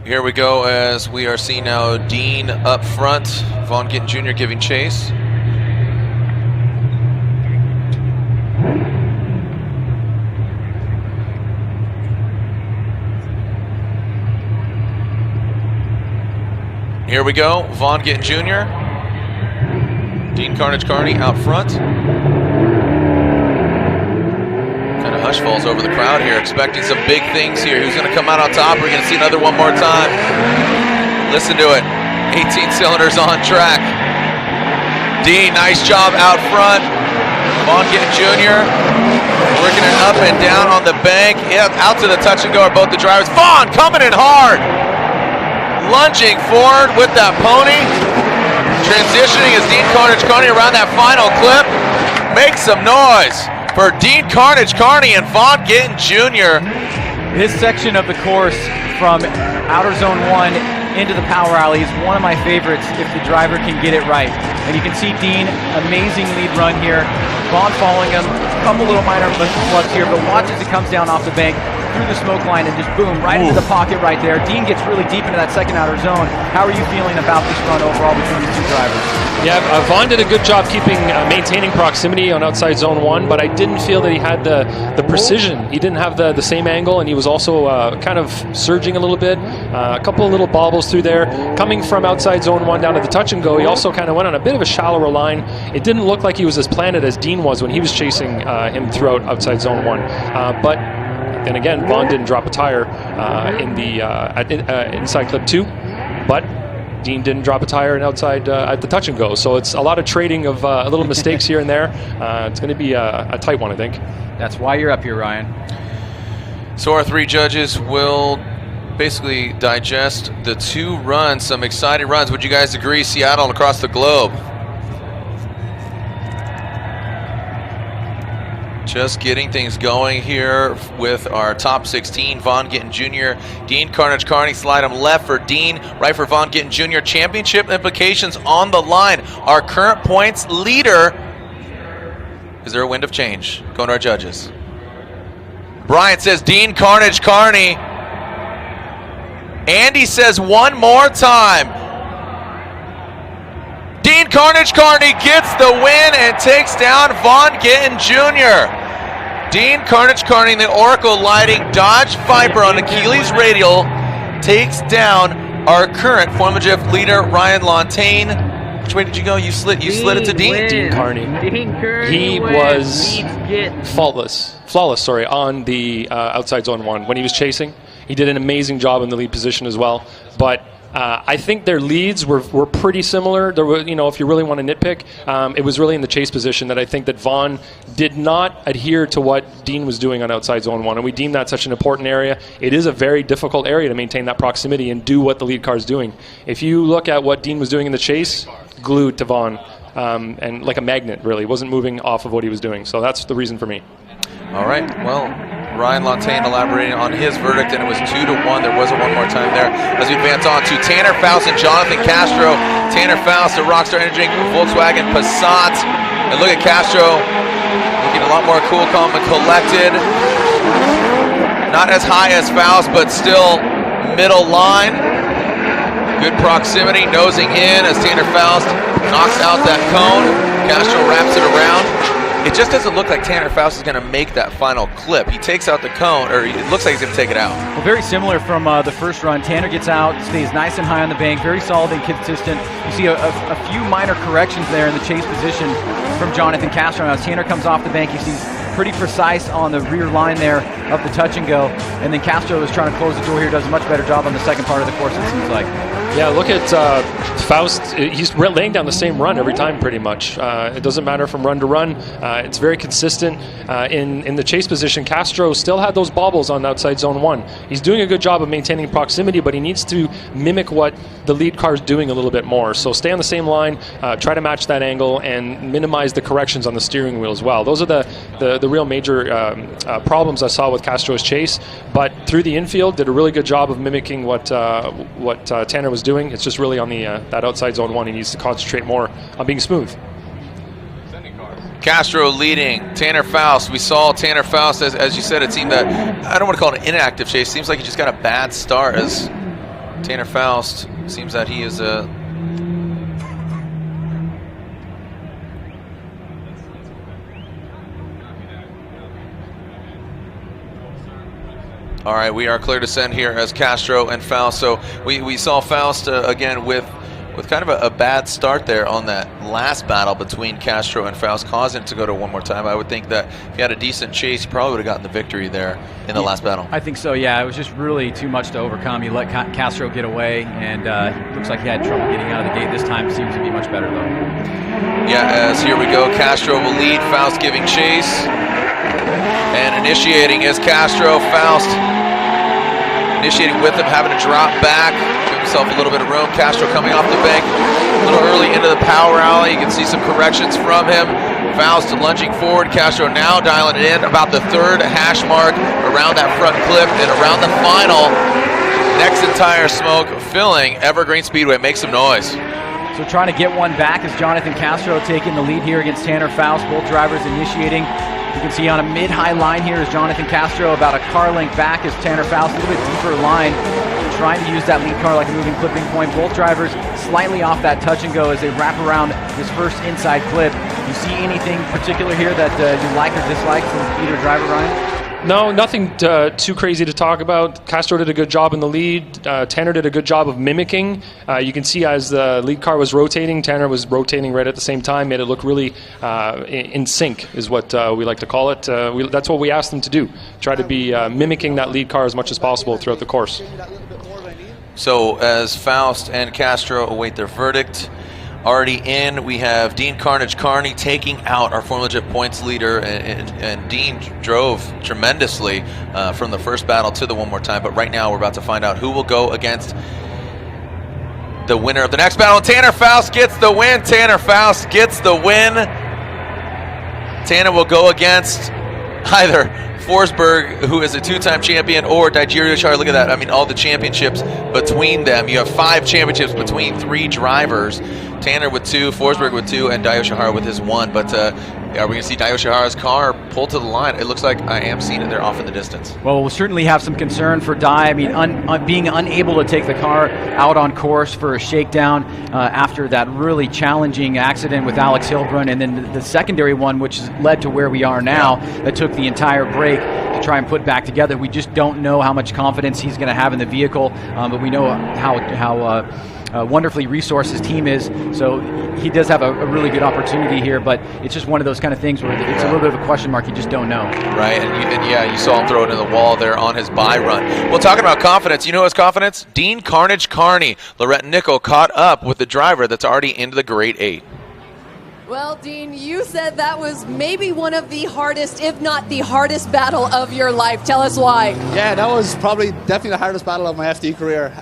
Here we go as we are seeing now Dean up front, Vaughn Gittin Jr. giving chase. Here we go, Vaughn Gittin Jr. Dean Carnage Carney out front. Kind of hush falls over the crowd here, expecting some big things here. Who's going to come out on top? We're going to see another one more time. Listen to it. 18 cylinders on track. Dean, nice job out front. Vaughn Gittin Jr. working it up and down on the bank. Out to the touch and go are both the drivers. Vaughn coming in hard. Lunging forward with that pony. Transitioning as Dean Carnage Carney around that final clip. Make some noise for Dean Carnage Carney and Vaughn Gittin Jr. This section of the course from outer zone 1 into the power alley is one of my favorites if the driver can get it right. And you can see Dean, amazing lead run here. Vaughn following him, a couple little minor flubs here, but watch as it comes down off the bank, through the smoke line, and just boom, right into the pocket right there. Dean gets really deep into that second outer zone. How are you feeling about this run overall between these two drivers? Yeah, Vaughn did a good job maintaining proximity on outside zone 1, but I didn't feel that he had the precision. He didn't have the same angle, and he was also kind of surging a little bit. A couple of little bobbles through there. Coming from outside zone 1 down to the touch and go, he also kind of went on a bit of a shallower line. It didn't look like he was as planted as Dean was when he was chasing him throughout outside zone 1. But then again, Vaughn didn't drop a tire in the inside clip 2, but Dean didn't drop a tire and outside at the touch and go. So it's a lot of trading of little mistakes here and there. It's going to be a tight one, I think. That's why you're up here, Ryan. So our 3 judges will basically digest the 2 runs, some exciting runs. Would you guys agree, Seattle and across the globe? Just getting things going here with our top 16. Vaughn Gittin Jr., Dean Carnage Carney, slide him left for Dean, right for Vaughn Gittin Jr. Championship implications on the line. Our current points leader. Is there a wind of change? Going to our judges. Brian says Dean Carnage Carney. Andy says one more time. Dean Carnage Carney gets the win and takes down Vaughn Gittin Jr. Dean Carnage Carney in the Oracle Lighting Dodge Viper on Achilles Radial takes down our current Formula Drift leader, Ryan Lontaine. Which way did you go? You slid it to Dean? Dean Carney. He was flawless, on the outside zone 1 when he was chasing. He did an amazing job in the lead position as well, but I think their leads were pretty similar. There were, if you really want to nitpick, it was really in the chase position that I think that Vaughn did not adhere to what Dean was doing on outside zone 1, and we deem that such an important area. It is a very difficult area to maintain that proximity and do what the lead car is doing. If you look at what Dean was doing in the chase, glued to Vaughn, and like a magnet, really, wasn't moving off of what he was doing. So that's the reason for me. All right, well, Ryan Lontaine elaborating on his verdict, and it was 2-1. There wasn't one more time there. As we advance on to Tanner Faust and Jonathan Castro. Tanner Faust, the Rockstar Energy Volkswagen Passat. And look at Castro looking a lot more cool, calm, and collected. Not as high as Faust, but still middle line. Good proximity, nosing in as Tanner Faust knocks out that cone. Castro wraps it around. It just doesn't look like Tanner Faust is going to make that final clip. He takes out the cone, or it looks like he's going to take it out. Well, very similar from the first run. Tanner gets out, stays nice and high on the bank, very solid and consistent. You see a few minor corrections there in the chase position from Jonathan Castro. Now, as Tanner comes off the bank, he sees pretty precise on the rear line there of the touch and go. And then Castro is trying to close the door here, does a much better job on the second part of the course, it seems like. Yeah, look at Faust. He's laying down the same run every time, pretty much. It doesn't matter from run to run. It's very consistent. In the chase position, Castro still had those bobbles on outside zone 1. He's doing a good job of maintaining proximity, but he needs to mimic what the lead car is doing a little bit more. So stay on the same line, try to match that angle, and minimize the corrections on the steering wheel as well. Those are the real major problems I saw with Castro's chase. But through the infield, did a really good job of mimicking what Tanner was doing. It's just really on the that outside zone 1. He needs to concentrate more on being smooth. Castro leading Tanner Faust. We saw Tanner Faust, as you said, it seemed that, I don't want to call it an inactive chase. Seems like he just got a bad start, as Tanner Faust seems that he is a... All right, we are clear to send here as Castro and Faust. So we saw Faust again with kind of a bad start there on that last battle between Castro and Faust, causing it to go to one more time. I would think that if he had a decent chase, he probably would have gotten the victory there in the last battle. I think so, yeah. It was just really too much to overcome. You let Castro get away, and looks like he had trouble getting out of the gate this time. It seems to be much better, though. Yeah, as here we go. Castro will lead, Faust giving chase. And initiating is Castro. Faust initiating with him, having to drop back, give himself a little bit of room. Castro coming off the bank a little early into the power alley. You can see some corrections from him. Faust lunging forward. Castro now dialing it in about the third hash mark around that front clip and around the final. Next entire smoke filling Evergreen Speedway. Make some noise. So trying to get one back is Jonathan Castro taking the lead here against Tanner Faust. Both drivers initiating. You can see on a mid-high line here is Jonathan Castro, about a car length back is Tanner Faust, a little bit deeper line, trying to use that lead car like a moving clipping point. Both drivers slightly off that touch and go as they wrap around this first inside clip. You see anything particular here that you like or dislike from either driver, Ryan? No, nothing too crazy to talk about. Castro did a good job in the lead. Tanner did a good job of mimicking. You can see as the lead car was rotating, Tanner was rotating right at the same time, made it look really in sync is what we like to call it. That's what we asked them to do, try to be mimicking that lead car as much as possible throughout the course. So as Faust and Castro await their verdict, already in, we have Dean Carnage Carney taking out our Formula Drift points leader, and Dean drove tremendously from the first battle to the one more time, but right now we're about to find out who will go against the winner of the next battle. Tanner Faust gets the win. Tanner Faust gets the win. Tanner will go against either Forsberg, who is a two-time champion, or Daijirio Char. Look at that. I mean, all the championships between them. You have 5 championships between 3 drivers. Tanner with 2, Forsberg with 2, and Dio Shihara with his 1. But are we going to see Dio Shihara's car pull to the line? It looks like I am seeing it there off in the distance. Well, we'll certainly have some concern for Dai. I mean, being unable to take the car out on course for a shakedown after that really challenging accident with Alex Hilbrun, and then the secondary one, which led to where we are now, that took the entire break to try and put back together. We just don't know how much confidence he's going to have in the vehicle, but we know how wonderfully resourced his team is, so he does have a really good opportunity here, but it's just one of those kind of things where it's a little bit of a question mark. You just don't know. Right, and yeah, you saw him throw it in the wall there on his bye run. Well, talking about confidence, you know his confidence? Dean Carnage Carney. Lorette Nickel caught up with the driver that's already into the Grade 8. Well, Dean, you said that was maybe one of the hardest, if not the hardest battle of your life. Tell us why. Yeah, that was definitely the hardest battle of my FD career.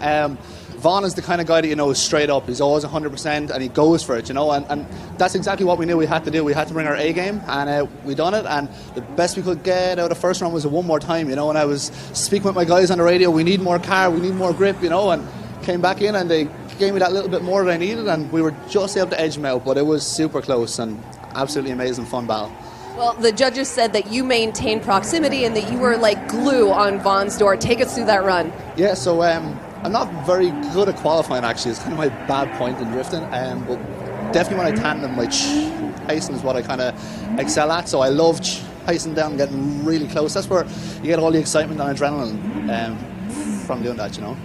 Vaughn is the kind of guy that you know is straight up. He's always 100% and he goes for it, you know, and that's exactly what we knew we had to do. We had to bring our A game, and we done it, and the best we could get out of first round was a one more time, you know, and I was speaking with my guys on the radio, we need more car, we need more grip, you know, and came back in and they gave me that little bit more that I needed, and we were just able to edge them out, but it was super close and absolutely amazing fun battle. Well, the judges said that you maintained proximity and that you were like glue on Vaughn's door. Take us through that run. Yeah, so I'm not very good at qualifying, actually. It's kind of my bad point in drifting. But definitely when I tandem, my pacing is what I kind of excel at. So I love pacing down, getting really close. That's where you get all the excitement and adrenaline from doing that, you know.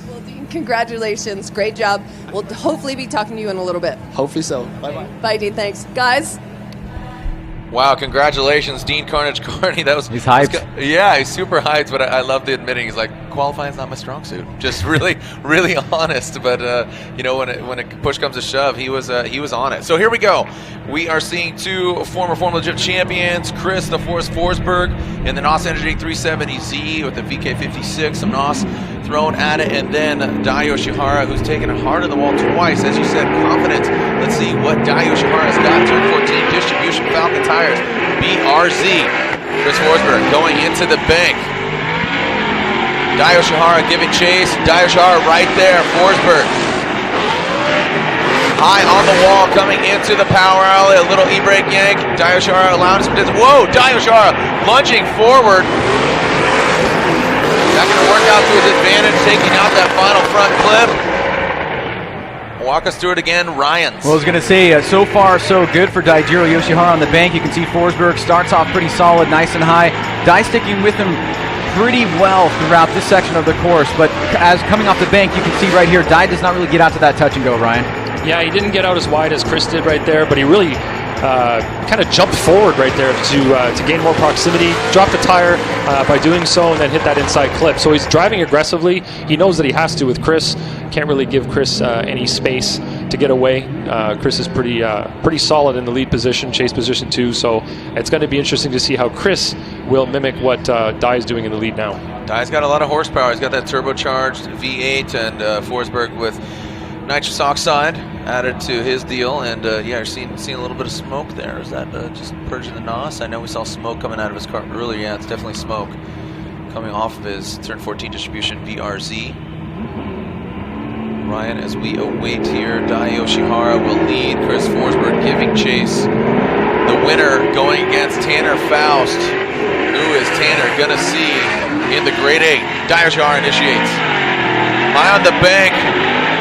Well, Dean, congratulations. Great job. We'll hopefully be talking to you in a little bit. Hopefully so. Bye-bye. Bye, Dean. Thanks. Guys. Wow, congratulations, Dean Carnage Carney. That was He's hyped. Yeah, he's super hyped, but I love the admitting. He's like, qualifying's not my strong suit. Just really, really honest. But you know, when a push comes to shove, he was on it. So here we go. We are seeing two former Formula Drift champions, Chris the Force Forsberg in the NOS Energy 370Z with the VK56, some NOS thrown at it, and then Dai Yoshihara, who's taken it hard on the wall twice. As you said, confident. Let's see what Dai Yoshihara has got. Turn 14, distribution, Falcon tires, BRZ. Chris Forsberg going into the bank. Dai Yoshihara giving chase. Dai Yoshihara right there. Forsberg high on the wall, coming into the power alley. A little e-brake yank. Dai Yoshihara allowing some distance. Whoa! Dai Yoshihara lunging forward. Not going to work out to his advantage, taking out that final front clip. Walk us through it again, Ryan's. Well, I was going to say, so far so good for Daijiro Yoshihara on the bank. You can see Forsberg starts off pretty solid, nice and high. Dai sticking with him pretty well throughout this section of the course, but as coming off the bank, you can see right here, Dai does not really get out to that touch and go, Ryan. Yeah, he didn't get out as wide as Chris did right there, but he really kind of jumped forward right there to gain more proximity, dropped the tire by doing so, and then hit that inside clip. So he's driving aggressively. He knows that he has to with Chris. Can't really give Chris any space to get away. Chris is pretty solid in the lead position, chase position too, so it's going to be interesting to see how Chris will mimic what Dai is doing in the lead now. Dai's got a lot of horsepower. He's got that turbocharged V8, and Forsberg with nitrous oxide added to his deal, and yeah, you're seeing a little bit of smoke there. Is that just purging the NOS? I know we saw smoke coming out of his car earlier. Yeah, it's definitely smoke coming off of his turn 14 distribution VRZ. Ryan, as we await here, Dai Yoshihara will lead. Chris Forsberg giving chase. The winner going against Tanner Faust. Who is Tanner gonna see in the Grade 8? Dai Yoshihara initiates. High on the bank.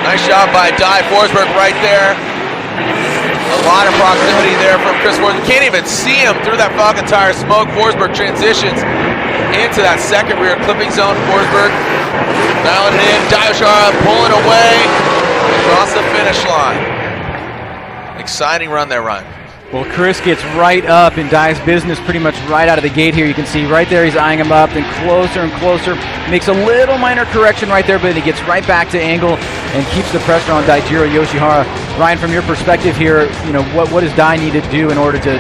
Nice job by Dai. Forsberg right there. A lot of proximity there from Chris Forsberg. Can't even see him through that Falcon tire smoke. Forsberg transitions into that second rear clipping zone. Forsberg dialing it in. Dai Yoshihara pulling away across the finish line. Exciting run there, Ryan. Well, Chris gets right up in Dai's business pretty much right out of the gate here. You can see right there he's eyeing him up, then closer and closer. Makes a little minor correction right there, but he gets right back to angle and keeps the pressure on Daijiro Yoshihara. Ryan, from your perspective here, you know, what does Dai need to do in order to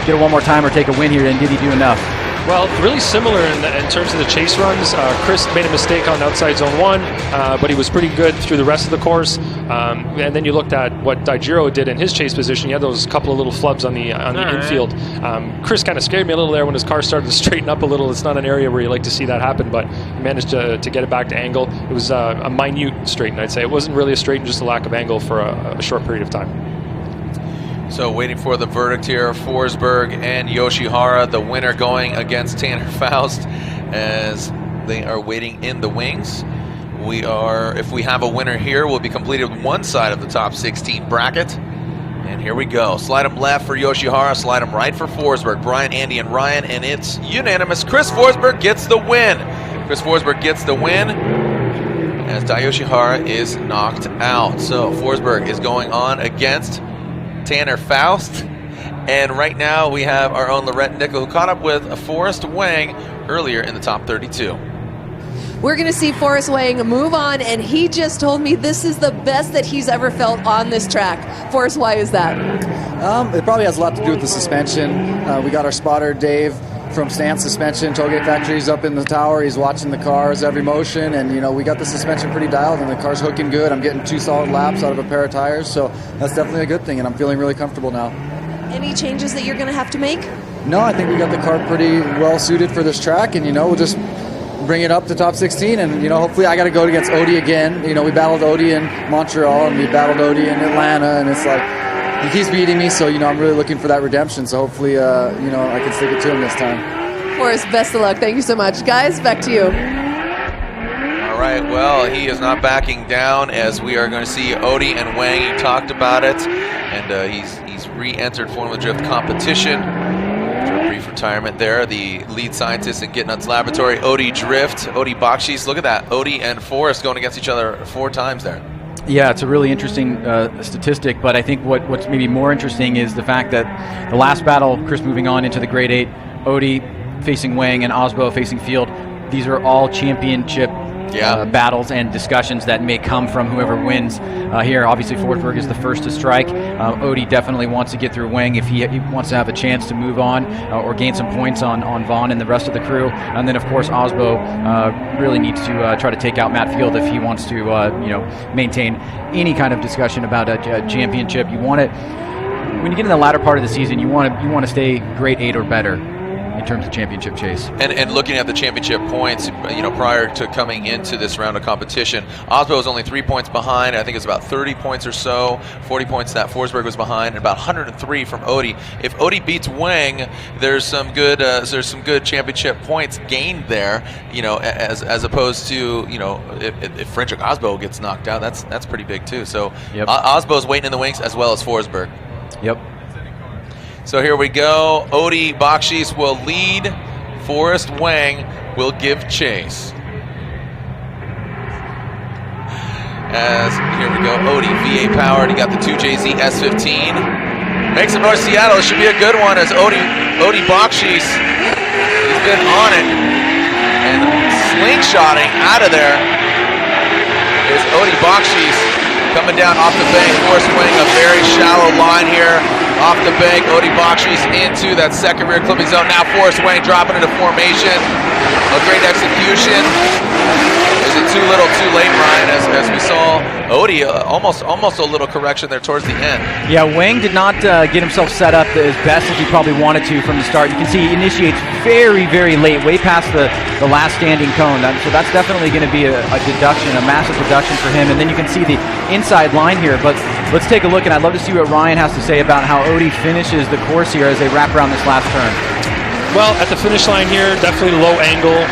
get it one more time or take a win here, and did he do enough? Well, really similar in terms of the chase runs. Chris made a mistake on outside zone 1, but he was pretty good through the rest of the course. And then you looked at what Daijiro did in his chase position. He had those couple of little flubs on the infield. Chris kind of scared me a little there when his car started to straighten up a little. It's not an area where you like to see that happen, but he managed to get it back to angle. It was a minute straighten, I'd say. It wasn't really a straighten, just a lack of angle for a short period of time. So waiting for the verdict here, Forsberg and Yoshihara, the winner going against Tanner Faust as they are waiting in the wings. If we have a winner here, we'll be completed with one side of the top 16 bracket. And here we go. Slide him left for Yoshihara, slide him right for Forsberg. Brian, Andy, and Ryan, and it's unanimous. Chris Forsberg gets the win. Chris Forsberg gets the win as Dai Yoshihara is knocked out. So Forsberg is going on against Tanner Faust, and right now we have our own Lorette Nickel, who caught up with Forrest Wang earlier in the top 32. We're going to see Forrest Wang move on, and he just told me this is the best that he's ever felt on this track. Forrest, why is that? It probably has a lot to do with the suspension. We got our spotter, Dave, from Stance Suspension, Tollgate Factory's up in the tower. He's watching the cars, every motion, and we got the suspension pretty dialed, and the car's hooking good. I'm getting 2 solid laps out of a pair of tires, so that's definitely a good thing, and I'm feeling really comfortable now. Any changes that you're going to have to make? No, I think we got the car pretty well suited for this track, and we'll just bring it up to top 16, and hopefully I got to go against Odie again. We battled Odie in Montreal, and we battled Odie in Atlanta, and it's like he keeps beating me, so I'm really looking for that redemption. So hopefully, I can stick it to him this time. Forrest, best of luck. Thank you so much. Guys, back to you. All right, well, he is not backing down, as we are going to see Odie and Wang. He talked about it, and he's re-entered Formula Drift competition after a brief retirement there. The lead scientist in GetNuts Laboratory, Odie Drift, Odie Bakshis. Look at that, Odie and Forrest going against each other 4 times there. Yeah, it's a really interesting statistic, but I think what's maybe more interesting is the fact that the last battle, Chris moving on into the Grade 8, Odie facing Wang and Osbo facing Field, these are all championship battles and discussions that may come from whoever wins here. Obviously, Forsberg is the first to strike. Odie definitely wants to get through Wang if he wants to have a chance to move on or gain some points on Vaughn and the rest of the crew. And then, of course, Osbo really needs to try to take out Matt Field if he wants to maintain any kind of discussion about a championship. You want it when you get in the latter part of the season. You want to stay Grade 8 or better in terms of championship chase. And looking at the championship points, prior to coming into this round of competition, Osbo was only 3 points behind. I think it's about 30 points or so, 40 points that Forsberg was behind, and about 103 from Odie. If Odie beats Wang, there's some good championship points gained there. As opposed to if Frederick Osbo gets knocked out, that's pretty big too. So Osbo's waiting in the wings as well as Forsberg. Yep. So here we go. Odie Bakshis will lead. Forrest Wang will give chase. As here we go. Odie VA powered. He got the 2JZ S15. Make some noise, Seattle. This should be a good one as Odie Bakshis, he's been on it and slingshotting out of there is Odie Bakshis. Coming down off the bank, Forrest Wang, a very shallow line here. Off the bank, Odie Bakshis into that second rear clipping zone. Now Forrest Wang dropping into formation. A great execution. Is it too little, too late, Ryan? As we saw, Odie almost a little correction there towards the end. Yeah, Wang did not get himself set up as best as he probably wanted to from the start. You can see he initiates very, very late, way past the last standing cone. So that's definitely going to be a deduction, a massive deduction for him. And then you can see the inside line here. But let's take a look, and I'd love to see what Ryan has to say about how Odie finishes the course here as they wrap around this last turn. Well, at the finish line here, definitely low angle.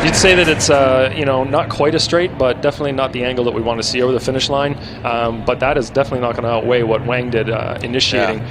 You'd say that it's not quite a straight, but definitely not the angle that we want to see over the finish line. But that is definitely not going to outweigh what Wang did initiating.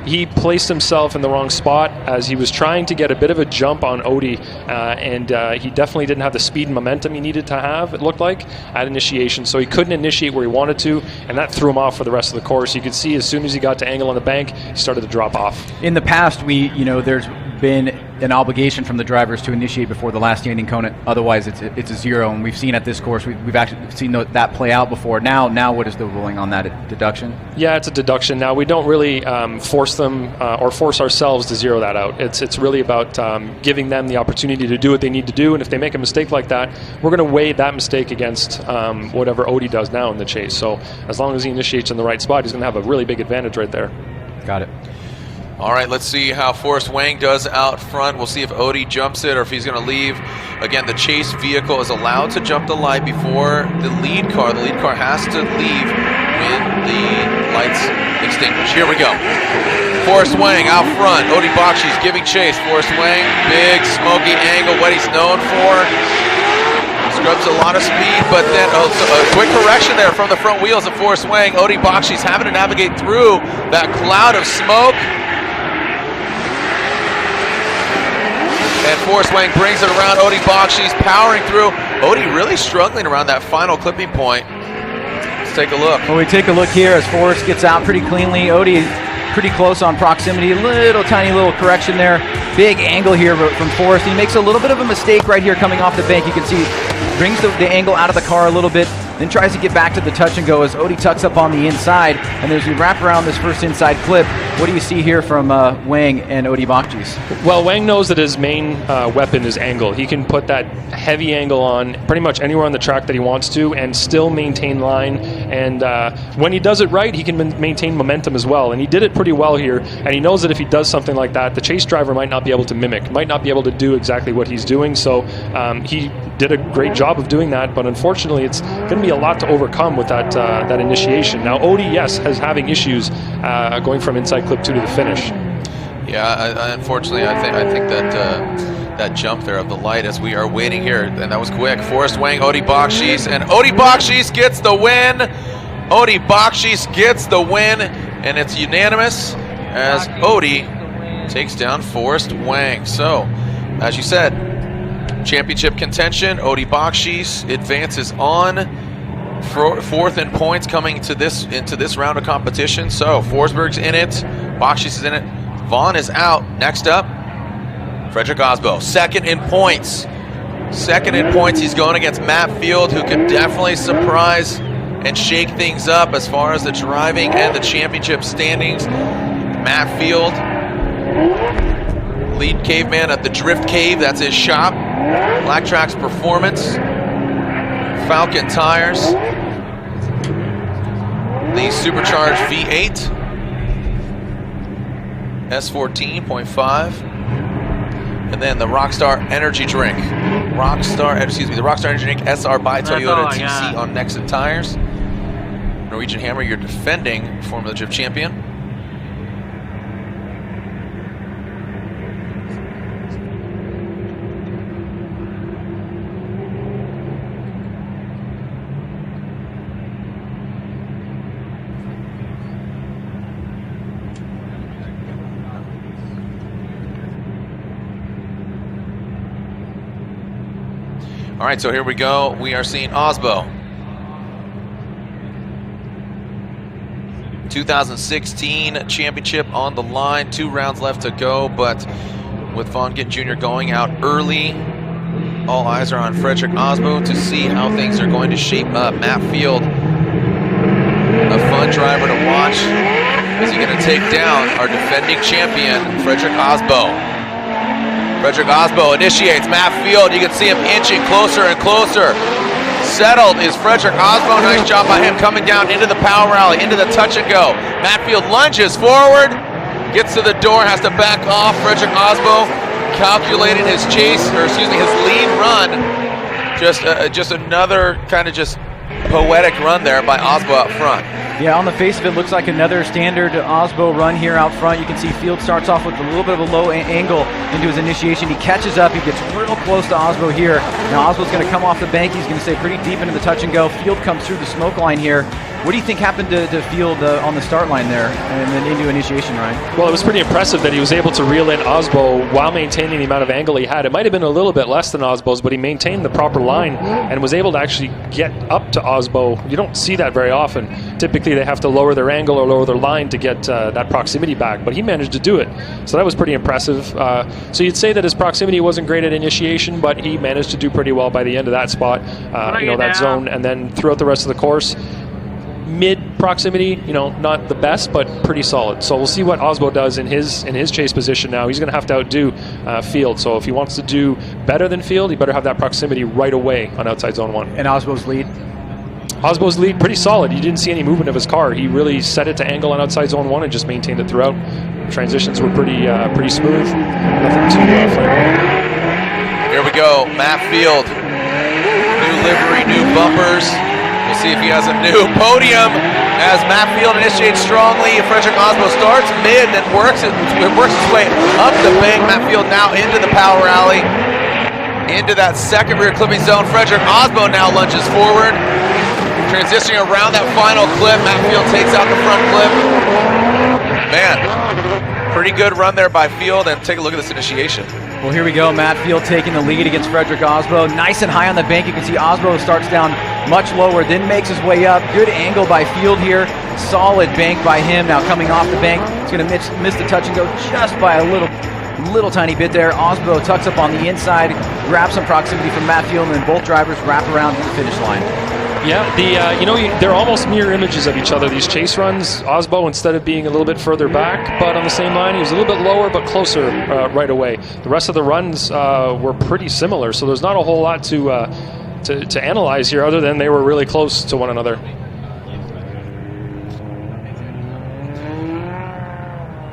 He placed himself in the wrong spot as he was trying to get a bit of a jump on Odie, and he definitely didn't have the speed and momentum he needed to have, it looked like, at initiation. So he couldn't initiate where he wanted to, and that threw him off for the rest of the course. You could see as soon as he got to angle on the bank, he started to drop off. In the past, there's been an obligation from the drivers to initiate before the last standing cone. Otherwise, it's a zero. And we've seen at this course, we've actually seen that play out before. Now, what is the ruling on that deduction? Yeah, it's a deduction. Now we don't really force them or force ourselves to zero that out. It's really about giving them the opportunity to do what they need to do. And if they make a mistake like that, we're going to weigh that mistake against whatever Odie does now in the chase. So as long as he initiates in the right spot, he's going to have a really big advantage right there. Got it. All right, let's see how Forrest Wang does out front. We'll see if Odie jumps it or if he's going to leave. Again, the chase vehicle is allowed to jump the light before the lead car. The lead car has to leave when the lights extinguish. Here we go. Forrest Wang out front. Odie Bakshis giving chase. Forrest Wang, big smoky angle, what he's known for. Scrubs a lot of speed, but then a quick correction there from the front wheels of Forrest Wang. Odie Bakshis having to navigate through that cloud of smoke. And Forrest Wang brings it around. Odie Bakshis powering through. Odie really struggling around that final clipping point. Let's take a look. Well, we take a look here as Forrest gets out pretty cleanly. Odie pretty close on proximity. Tiny little correction there. Big angle here from Forrest. He makes a little bit of a mistake right here coming off the bank. You can see brings the angle out of the car a little bit, then tries to get back to the touch and go as Odie tucks up on the inside. And as we wrap around this first inside clip, what do you see here from Wang and Odie Bakshis? Well, Wang knows that his main weapon is angle. He can put that heavy angle on pretty much anywhere on the track that he wants to and still maintain line. And when he does it right, he can maintain momentum as well. And he did it pretty well here. And he knows that if he does something like that, the chase driver might not be able to mimic, might not be able to do exactly what he's doing. So he did a great job of doing that. But unfortunately, it's going to be be a lot to overcome with that initiation. Now, Odie, yes, is having issues going from inside clip 2 to the finish. Yeah, unfortunately, I think that that jump there of the light as we are waiting here, and that was quick. Forrest Wang, Odie Bakshis, and Odie Bakshis gets the win. Odie Bakshis gets the win, and it's unanimous as Odie takes down Forrest Wang. So, as you said, championship contention. Odie Bakshis advances on, fourth in points coming into this round of competition. So Forsberg's in it, Bakshis is in it, Vaughn is out. Next up, Frederick Osbo, second in points. Second in points, he's going against Matt Field, who could definitely surprise and shake things up as far as the driving and the championship standings. Matt Field, lead caveman at the Drift Cave, that's his shop. Black Tracks Performance, Falcon Tires, the supercharged V8, S14.5, and then the Rockstar Energy Drink. The Rockstar Energy Drink SR by Toyota TC on Nexon Tires. Norwegian Hammer, your defending Formula Drift champion. All right, so here we go. We are seeing Osbo. 2016 championship on the line. 2 rounds left to go, but with Vaughn Gittin Jr. going out early, all eyes are on Frederick Osbo to see how things are going to shape up. Matt Field, a fun driver to watch. Is he going to take down our defending champion, Frederick Osbo? Frederick Osbo initiates Matt Field. You can see him inching closer and closer. Settled is Frederick Osbo. Nice job by him coming down into the power rally, into the touch and go. Matt Field lunges forward, gets to the door, has to back off. Frederick Osbo calculated his chase, or excuse me, his lead run. Just another kind of just poetic run there by Osbo out front. Yeah, on the face of it, looks like another standard Osbo run here out front. You can see Field starts off with a little bit of a low angle into his initiation. He catches up. He gets real close to Osbo here. Now Osbo's going to come off the bank. He's going to stay pretty deep into the touch and go. Field comes through the smoke line here. What do you think happened to Field on the start line there and then into initiation, Ryan? Well, it was pretty impressive that he was able to reel in Osbo while maintaining the amount of angle he had. It might have been a little bit less than Osbo's, but he maintained the proper line and was able to actually get up to Osbo. You don't see that very often. Typically, they have to lower their angle or lower their line to get that proximity back, but he managed to do it. So that was pretty impressive. So you'd say that his proximity wasn't great at initiation, but he managed to do pretty well by the end of that spot, that zone, and then throughout the rest of the course. Mid proximity, not the best, but pretty solid. So we'll see what Osbo does in his chase position now. He's going to have to outdo Field. So if he wants to do better than Field, he better have that proximity right away on outside zone 1. And Osbo's lead? Osbo's lead, pretty solid. You didn't see any movement of his car. He really set it to angle on outside zone 1 and just maintained it throughout. Transitions were pretty smooth. Nothing too flammable. Here we go, Matt Field. New livery, new bumpers. We'll see if he has a new podium as Matt Field initiates strongly. Frederick Osbo starts mid and works his way up the bank. Matt Field now into the power alley, into that second rear clipping zone. Frederick Osbo now lunges forward, transitioning around that final clip. Matt Field takes out the front clip. Man, pretty good run there by Field, and take a look at this initiation. Well, here we go. Matt Field taking the lead against Frederick Osbo. Nice and high on the bank. You can see Osbo starts down much lower, then makes his way up. Good angle by Field here. Solid bank by him. Now coming off the bank, he's going to miss the touch and go just by a little tiny bit there. Osbo tucks up on the inside, grabs some proximity from Matt Field, and then both drivers wrap around to the finish line. Yeah, they're almost mirror images of each other, these chase runs. Osbo, instead of being a little bit further back, but on the same line, he was a little bit lower, but closer right away. The rest of the runs were pretty similar, so there's not a whole lot to analyze here other than they were really close to one another.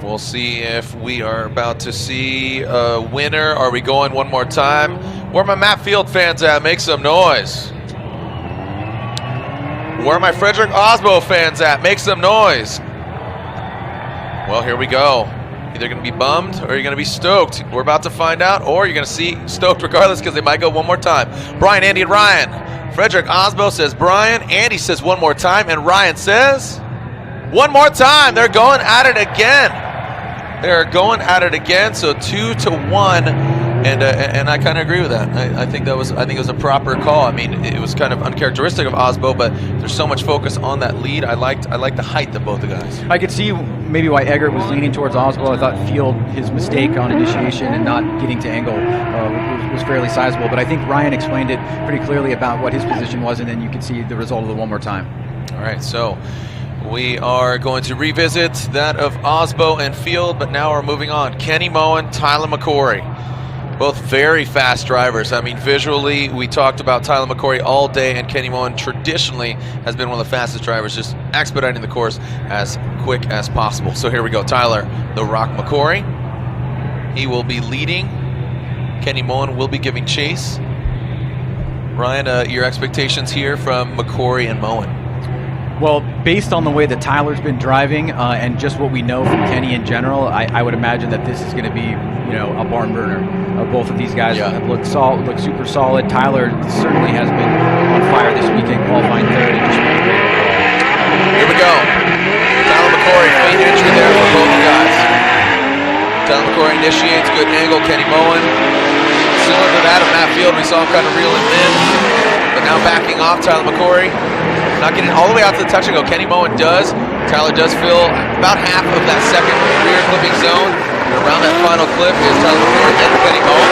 We'll see if we are about to see a winner. Are we going one more time? Where are my Matt Field fans at? Make some noise. Where are my Frederick Osbo fans at? Make some noise. Well, here we go. Either going to be bummed or you're going to be stoked. We're about to find out, or you're going to see stoked regardless because they might go one more time. Brian, Andy, and Ryan. Frederick Osbo says Brian. Andy says one more time. And Ryan says one more time. They're going at it again. They're going at it again. So 2-1. And I kind of agree with that. I think it was a proper call. I mean, it was kind of uncharacteristic of Osbo, but there's so much focus on that lead. I liked the height of both the guys. I could see maybe why Eggert was leaning towards Osbo. I thought Field, his mistake on initiation and not getting to angle was fairly sizable. But I think Ryan explained it pretty clearly about what his position was, and then you can see the result of the one more time. All right, so we are going to revisit that of Osbo and Field, but now we're moving on. Kenny Moen, Tyler McCory. Both very fast drivers. I mean, visually, we talked about Tyler McCory all day, and Kenny Moen traditionally has been one of the fastest drivers, just expediting the course as quick as possible. So here we go. Tyler, the Rock McCory. He will be leading. Kenny Moen will be giving chase. Ryan, your expectations here from McCory and Moen? Well, based on the way that Tyler's been driving and just what we know from Kenny in general, I would imagine that this is going to be, a barn burner. Both of these guys have looked super solid. Tyler certainly has been on fire this weekend, qualifying third. And just here we go. Tyler McCory, feint entry there for both guys. Tyler McCory initiates, good angle. Kenny Moen, similar to that of Matt Field, we saw him kind of reeling in, but now backing off. Tyler McCory not getting all the way out to the touch and go. Kenny Moen does. Tyler does fill about half of that second rear clipping zone. And around that final clip is Tyler McCory and Kenny Moen.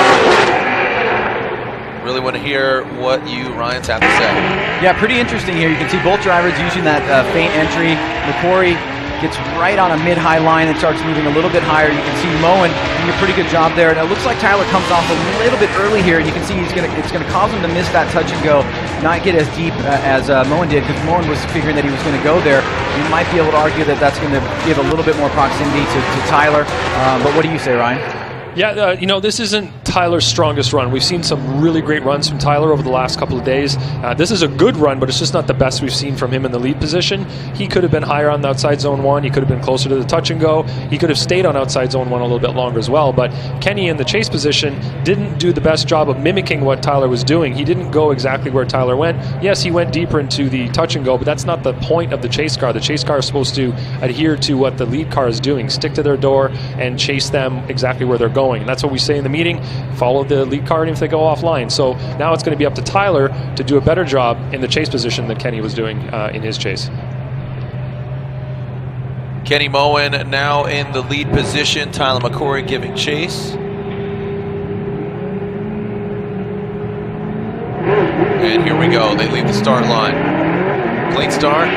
Really want to hear what you Ryans have to say. Yeah, pretty interesting here. You can see both drivers using that feint entry. McCory gets right on a mid-high line and starts moving a little bit higher. You can see Moen doing a pretty good job there. And it looks like Tyler comes off a little bit early here, and you can see it's going to cause him to miss that touch and go, not get as deep as Moen did, because Moen was figuring that he was going to go there. You might be able to argue that that's going to give a little bit more proximity to Tyler. But what do you say, Ryan? Yeah, this isn't Tyler's strongest run. We've seen some really great runs from Tyler over the last couple of days. This is a good run, but it's just not the best we've seen from him in the lead position. He could have been higher on the outside zone 1. He could have been closer to the touch and go. He could have stayed on outside zone 1 a little bit longer as well. But Kenny in the chase position didn't do the best job of mimicking what Tyler was doing. He didn't go exactly where Tyler went. Yes, he went deeper into the touch and go, but that's not the point of the chase car. The chase car is supposed to adhere to what the lead car is doing, stick to their door and chase them exactly where they're going. And that's what we say in the meeting, follow the lead car if they go offline. So now it's going to be up to Tyler to do a better job in the chase position than Kenny was doing in his chase. Kenny Moen now in the lead position, Tyler McCory giving chase. And here we go, they leave the start line. Clean start.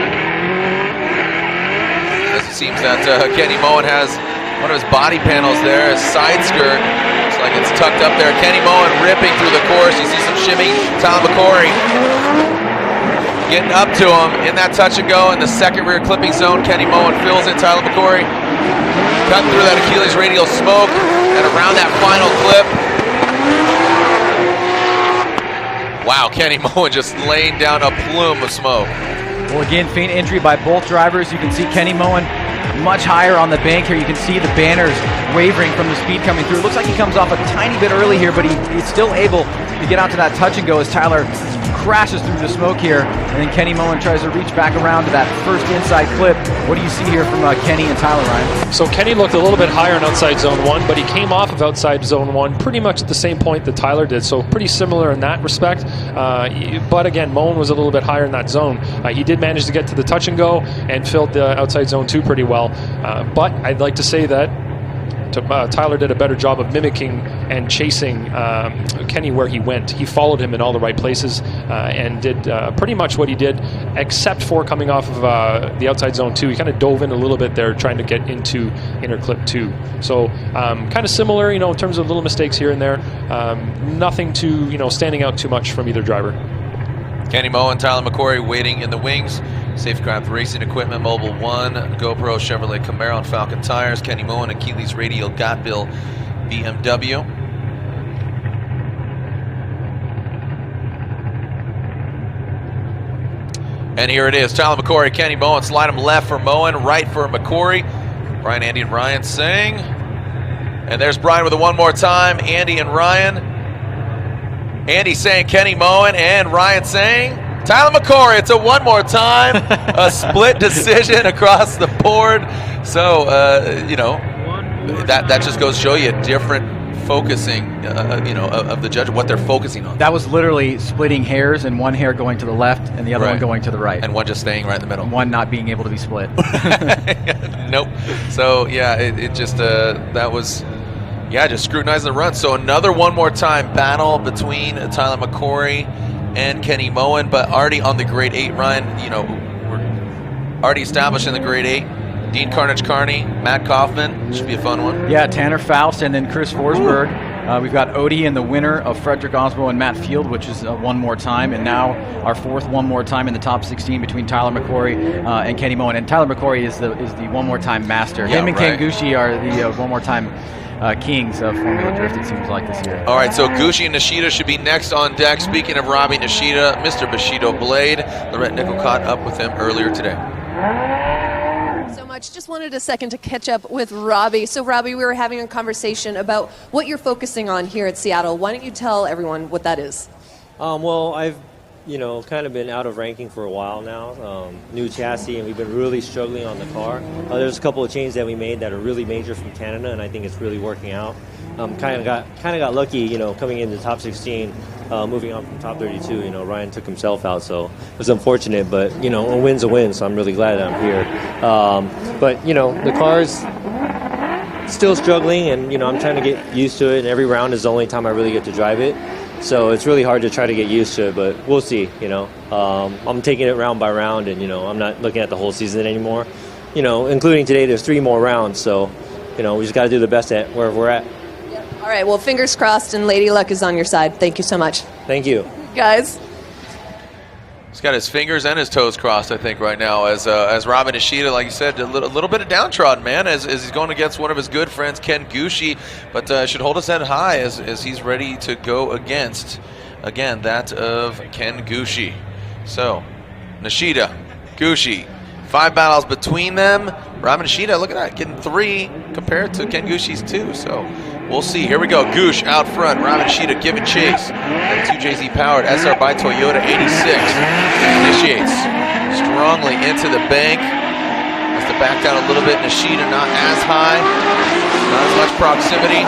As it seems that Kenny Moen has one of his body panels there, his side skirt. Looks like it's tucked up there. Kenny Moen ripping through the course. You see some shimmy. Tyler McCory getting up to him in that touch and go in the second rear clipping zone. Kenny Moen fills in Tyler McCory. Cutting through that Achilles radial smoke and around that final clip. Wow, Kenny Moen just laying down a plume of smoke. Well, again, feint entry by both drivers. You can see Kenny Moen much higher on the bank here. You can see the banners wavering from the speed coming through. It looks like he comes off a tiny bit early here, but he's still able to get out to that touch and go as Tyler crashes through the smoke here. And then Kenny Moen tries to reach back around to that first inside clip. What do you see here from Kenny and Tyler, Ryan? So Kenny looked a little bit higher on outside zone 1, but he came off of outside zone 1 pretty much at the same point that Tyler did. So pretty similar in that respect. But again, Moen was a little bit higher in that zone. He did manage to get to the touch and go and filled the outside zone 2 pretty well. But I'd like to say that Tyler did a better job of mimicking and chasing Kenny where he went. He followed him in all the right places and did pretty much what he did, except for coming off of the outside zone 2. He kind of dove in a little bit there, trying to get into inner clip 2. So kind of similar, in terms of little mistakes here and there. Nothing to, standing out too much from either driver. Kenny Moen, Tyler McCory waiting in the wings. Safecraft Racing Equipment, Mobile One, GoPro, Chevrolet Camaro, and Falcon Tires. Kenny Moen, Achilles Radial, Gottville, BMW. And here it is. Tyler McCory, Kenny Moen. Slide him left for Moen, right for McCory. Brian, Andy, and Ryan sing. And there's Brian with a one more time. Andy and Ryan. Andy saying Kenny Moen, and Ryan saying Tyler McCory. It's a one more time. A split decision across the board. So, that just goes to show you a different focusing, of the judge, what they're focusing on. That was literally splitting hairs, and one hair going to the left and the other one going to the right. And one just staying right in the middle. One not being able to be split. Nope. So, yeah, it just, that was, just scrutinizing the run. So another one more time battle between Tyler McCory and Kenny Moen, but already on the grade 8 run, we're already established in the grade 8. Dean Carnage-Carney, Matt Kaufman, should be a fun one. Yeah, Tanner Faust and then Chris Forsberg. We've got Odie in the winner of Frederick Osmo and Matt Field, which is one more time, and now our fourth one more time in the top 16 between Tyler McCory and Kenny Moen. And Tyler McCory is the one more time master. Him and Ken Gucci are the one more time kings of Formula Drift, it seems like, this year. All right, so Gucci and Nishida should be next on deck. Speaking of Robbie Nishida, Mr. Bushido Blade, Lorette Nickel caught up with him earlier today. So much. Just wanted a second to catch up with Robbie. So, Robbie, we were having a conversation about what you're focusing on here at Seattle. Why don't you tell everyone what that is? Well, I've, kind of been out of ranking for a while now. New chassis, and we've been really struggling on the car. There's a couple of changes that we made that are really major from Canada, and I think it's really working out. Kind of got lucky, coming into the top 16, moving on from top 32. Ryan took himself out, so it was unfortunate. But a win's a win, so I'm really glad that I'm here. But the car's still struggling, and I'm trying to get used to it. And every round is the only time I really get to drive it, so it's really hard to try to get used to it. But we'll see. I'm taking it round by round, and I'm not looking at the whole season anymore. Including today, there's 3 more rounds, so we just got to do the best at wherever we're at. All right, well, fingers crossed, and Lady Luck is on your side. Thank you so much. Thank you. Guys. He's got his fingers and his toes crossed, I think, right now, as Robin Nishida, like you said, a little bit of downtrodden, man, as he's going against one of his good friends, Ken Gucci, but should hold his head high as he's ready to go against, again, that of Ken Gucci. So, Nishida, Gucci, 5 battles between them. Robin Nishida, look at that, getting 3 compared to Ken Gucci's 2, so we'll see. Here we go. Goosh out front. Robin Nishida giving chase. That 2JZ powered SR by Toyota 86 initiates strongly into the bank. Has to back down a little bit. Nishida not as high. Not as much proximity.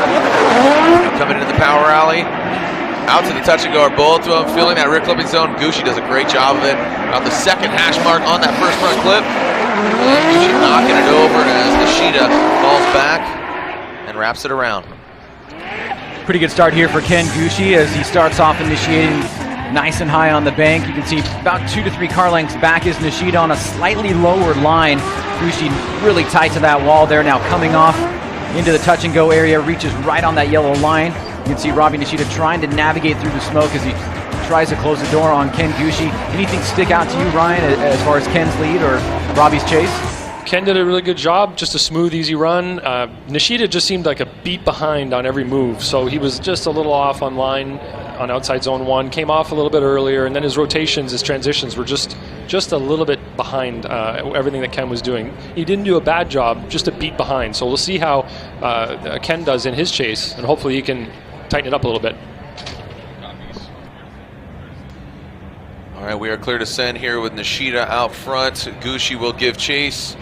Coming into the power alley. Out to the touch and go are both of them. Feeling that rear clipping zone. Gucci does a great job of it. About the second hash mark on that first front clip. Gucci knocking it over as Nishida falls back and wraps it around. Pretty good start here for Ken Gucci as he starts off initiating nice and high on the bank. You can see about 2 to 3 car lengths back is Nishida on a slightly lower line. Gucci really tight to that wall there, now coming off into the touch and go area, reaches right on that yellow line. You can see Robbie Nishida trying to navigate through the smoke as he tries to close the door on Ken Gucci. Anything stick out to you, Ryan, as far as Ken's lead or Robbie's chase? Ken did a really good job, just a smooth, easy run. Nishida just seemed like a beat behind on every move, so he was just a little off on line on outside zone 1, came off a little bit earlier, and then his rotations, his transitions were just a little bit behind everything that Ken was doing. He didn't do a bad job, just a beat behind, so we'll see how Ken does in his chase, and hopefully he can tighten it up a little bit. All right, we are clear to send here with Nishida out front. Gucci will give chase.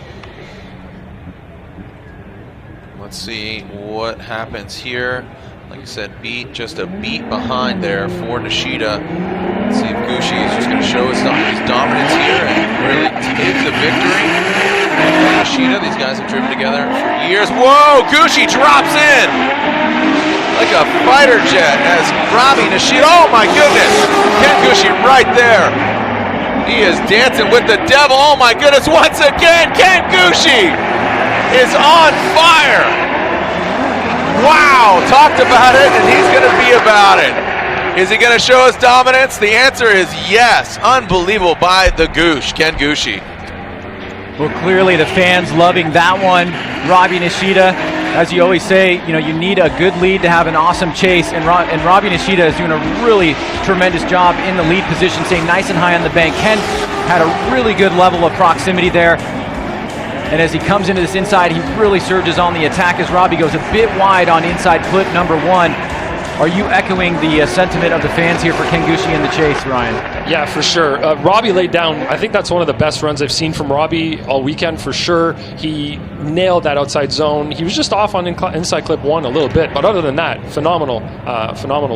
Let's see what happens here. Like I said, just a beat behind there for Nishida. Let's see if Gucci is just going to show his dominance here and really take the victory. And Nishida, these guys have driven together for years. Whoa, Gucci drops in like a fighter jet as Robbie Nishida. Oh my goodness, Ken Gucci right there. He is dancing with the devil. Oh my goodness, once again, Ken Gucci is on fire. Wow, talked about it, and he's going to be about it. Is he going to show us dominance? The answer is yes. Unbelievable by the Goosh, Ken Gucci. Well, clearly the fans loving that one. Robbie Nishida as you always say, you know, you need a good lead to have an awesome chase, and Robbie Nishida is doing a really tremendous job in the lead position, staying nice and high on the bank. Ken had a really good level of proximity there, and as he comes into this inside, he really surges on the attack as Robbie goes a bit wide on inside clip number 1. Are you echoing the sentiment of the fans here for Ken Gucci in the chase, Ryan? Yeah, for sure. Robbie laid down, I think that's one of the best runs I've seen from Robbie all weekend for sure. He nailed that outside zone. He was just off on inside clip 1 a little bit, but other than that, phenomenal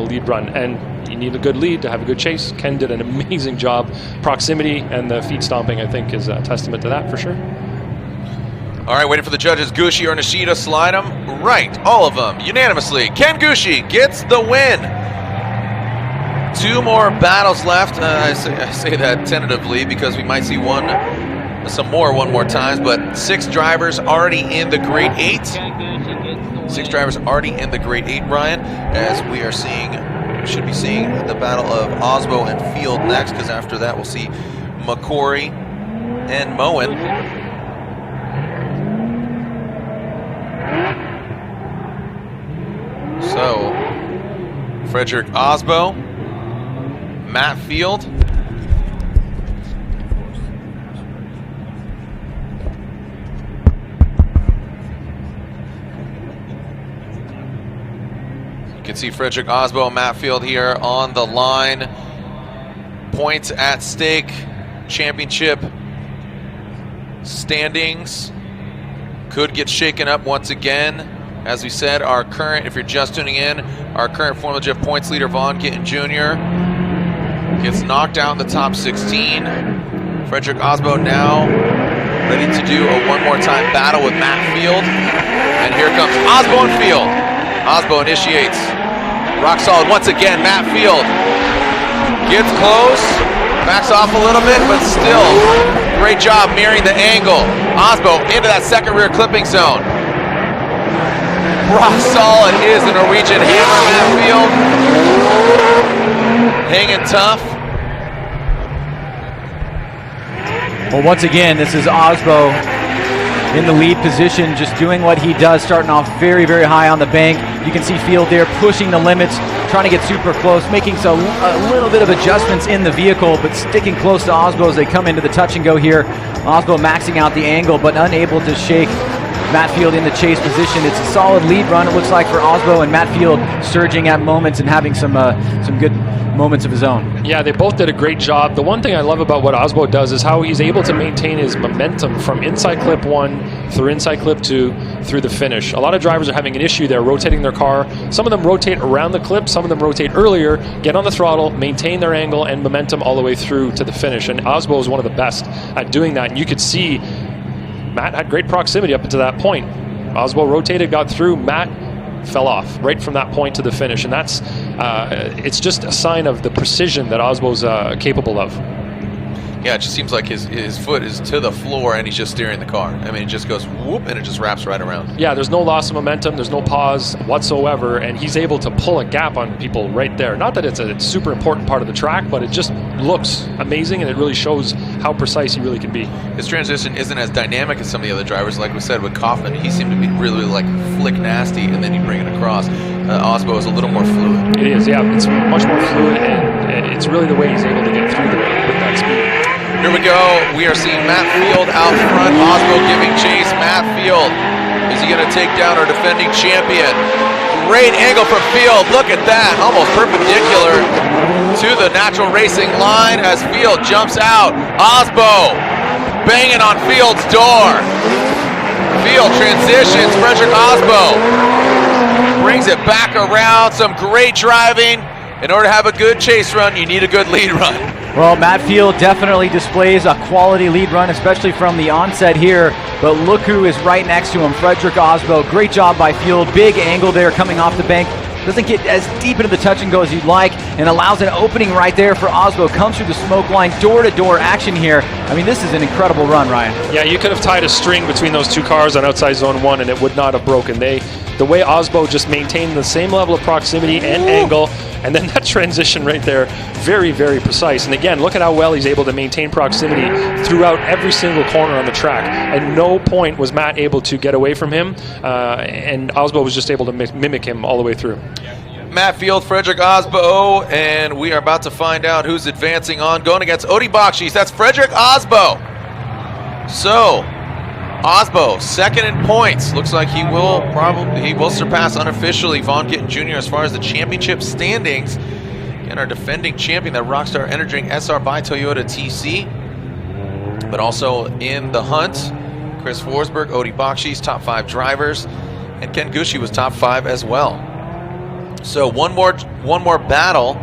lead run. And you need a good lead to have a good chase. Ken did an amazing job. Proximity and the feet stomping, I think, is a testament to that for sure. All right, waiting for the judges. Gucci or Nishida, slide them right. All of them unanimously. Ken Gucci gets the win. 2 more battles left. I say that tentatively because we might see some more one more times, but 6 drivers already in the grade 8. 6 drivers already in the grade 8, Ryan, as we should be seeing the battle of Osbo and Field next, because after that we'll see McCory and Moen. So, Frederick Osbo, Matt Field, you can see Frederick Osbo and Matt Field here on the line. Points at stake, championship standings could get shaken up once again. As we said, our current, if you're just tuning in, our current Formula Drift points leader, Vaughn Gittin Jr., gets knocked out in the top 16. Frederick Osbo now ready to do a one more time battle with Matt Field. And here comes Osbo and Field. Osbo initiates. Rock solid once again, Matt Field gets close, backs off a little bit, but still, great job mirroring the angle. Osbo into that second rear clipping zone. Rock solid is the Norwegian hammer, Matt Field. Hanging tough. Well, once again, this is Osbo in the lead position, just doing what he does, starting off very, very high on the bank. You can see Field there pushing the limits, trying to get super close, making a little bit of adjustments in the vehicle, but sticking close to Osbo as they come into the touch and go here. Osbo maxing out the angle, but unable to shake Matt Field in the chase position. It's a solid lead run, it looks like, for Osbo, and Matt Field surging at moments and having some good moments of his own. Yeah, they both did a great job. The one thing I love about what Osbo does is how he's able to maintain his momentum from inside clip 1 through inside clip 2 through the finish. A lot of drivers are having an issue there rotating their car. Some of them rotate around the clip, some of them rotate earlier, get on the throttle, maintain their angle and momentum all the way through to the finish. And Osbo is one of the best at doing that. And you could see Matt had great proximity up until that point. Osbo rotated, got through, Matt fell off right from that point to the finish, and that's it's just a sign of the precision that Osbo's capable of. Yeah, it just seems like his foot is to the floor and he's just steering the car. I mean, it just goes whoop and it just wraps right around. Yeah, there's no loss of momentum, there's no pause whatsoever, and he's able to pull a gap on people right there. Not that it's a super important part of the track, but it just looks amazing and it really shows how precise he really can be. His transition isn't as dynamic as some of the other drivers. Like we said with Kaufman, he seemed to be really like flick nasty and then he'd bring it across. Osbo is a little more fluid. It is, yeah, it's much more fluid, and it's really the way he's able to get through with that speed. Here we go. We are seeing Matt Field out front. Osbo giving chase. Matt Field. Is he going to take down our defending champion? Great angle from Field. Look at that. Almost perpendicular to the natural racing line as Field jumps out. Osbo banging on Field's door. Field transitions. Frederick Osbo brings it back around. Some great driving. In order to have a good chase run, you need a good lead run. Well, Matt Field definitely displays a quality lead run, especially from the onset here. But look who is right next to him, Frederick Osbo. Great job by Field. Big angle there coming off the bank. Doesn't get as deep into the touch and go as you'd like, and allows an opening right there for Osbo. Comes through the smoke line, door-to-door action here. I mean, this is an incredible run, Ryan. Yeah, you could have tied a string between those two cars on outside zone 1 and it would not have broken. They the way Osbo just maintained the same level of proximity and angle, and then that transition right there, very, very precise. And again, look at how well he's able to maintain proximity throughout every single corner on the track. At no point was Matt able to get away from him, and Osbo was just able to mimic him all the way through. Matt Field, Frederick Osbo, and we are about to find out who's advancing on, going against Odi Bakshis. That's Frederick Osbo. So, Osbo, second in points. Looks like he will surpass unofficially Vaughn Gittin Jr. as far as the championship standings. And our defending champion, that Rockstar Energy Drink SR by Toyota TC. But also in the hunt, Chris Forsberg, Odi Bakshis, top 5 drivers, and Ken Gushi was top 5 as well. So one more battle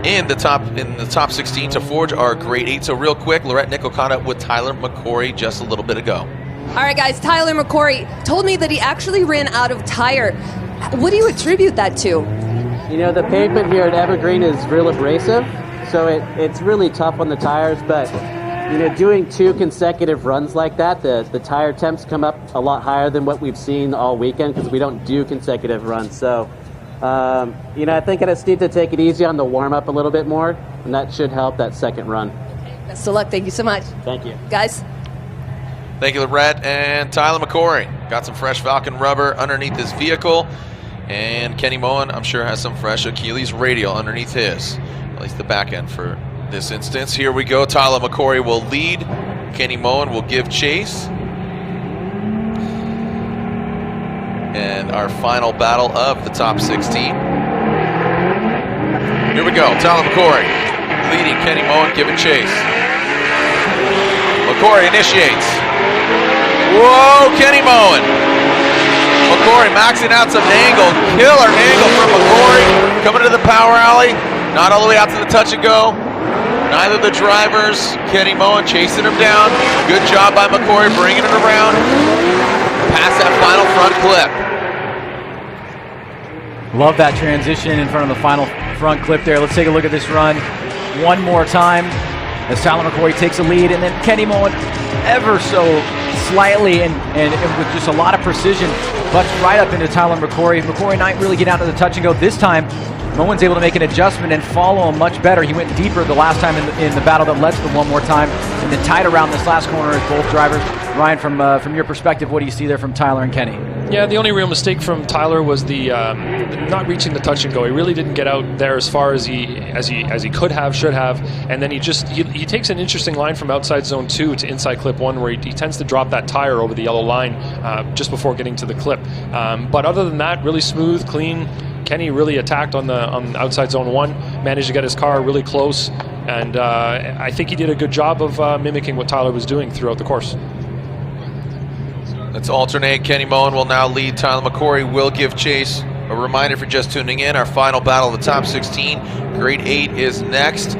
in the top 16 to forge our grade 8. So real quick, Lorette Nickel caught up with Tyler McCory just a little bit ago. All right, guys, Tyler McCory told me that he actually ran out of tire. What do you attribute that to? You know, the pavement here at Evergreen is real abrasive, so it's really tough on the tires, but you know, doing 2 consecutive runs like that, the tire temps come up a lot higher than what we've seen all weekend because we don't do consecutive runs. So, you know, I think I just need to take it easy on the warm-up a little bit more, and that should help that second run. Best of luck. Thank you so much. Thank you. Guys. Thank you, Lorette and Tyler McCory. Got some fresh Falcon rubber underneath his vehicle. And Kenny Moen, I'm sure, has some fresh Achilles radial underneath his, at least the back end for this instance. Here we go. Tyler McCory will lead. Kenny Moen will give chase. And our final battle of the top 16. Here we go. Tyler McCory leading, Kenny Moen giving chase. McCory initiates. Whoa, Kenny Moen. McCory maxing out some angle. Killer angle from McCory. Coming to the power alley. Not all the way out to the touch and go. Neither of the drivers. Kenny Moen chasing him down. Good job by McCory bringing it around. Past that final front clip. Love that transition in front of the final front clip there. Let's take a look at this run one more time as Tyler McCory takes a lead, and then Kenny Moen ever so slightly and with just a lot of precision butts right up into Tyler McCory. McCory not really get out to the touch and go. This time, Moen's able to make an adjustment and follow him much better. He went deeper the last time in the battle that led to the one more time, and then tied around this last corner as both drivers. Ryan, from your perspective, what do you see there from Tyler and Kenny? Yeah, the only real mistake from Tyler was the not reaching the touch and go. He really didn't get out there as far as he could have, should have, and then he takes an interesting line from outside zone 2 to inside clip 1, where he tends to drop that tire over the yellow line just before getting to the clip. But other than that, really smooth, clean. Kenny really attacked on outside zone 1, managed to get his car really close, and I think he did a good job of mimicking what Tyler was doing throughout the course. Let's alternate. Kenny Moen will now lead. Tyler McCory will give chase. A reminder for just tuning in, our final battle of the top 16. Grade 8 is next.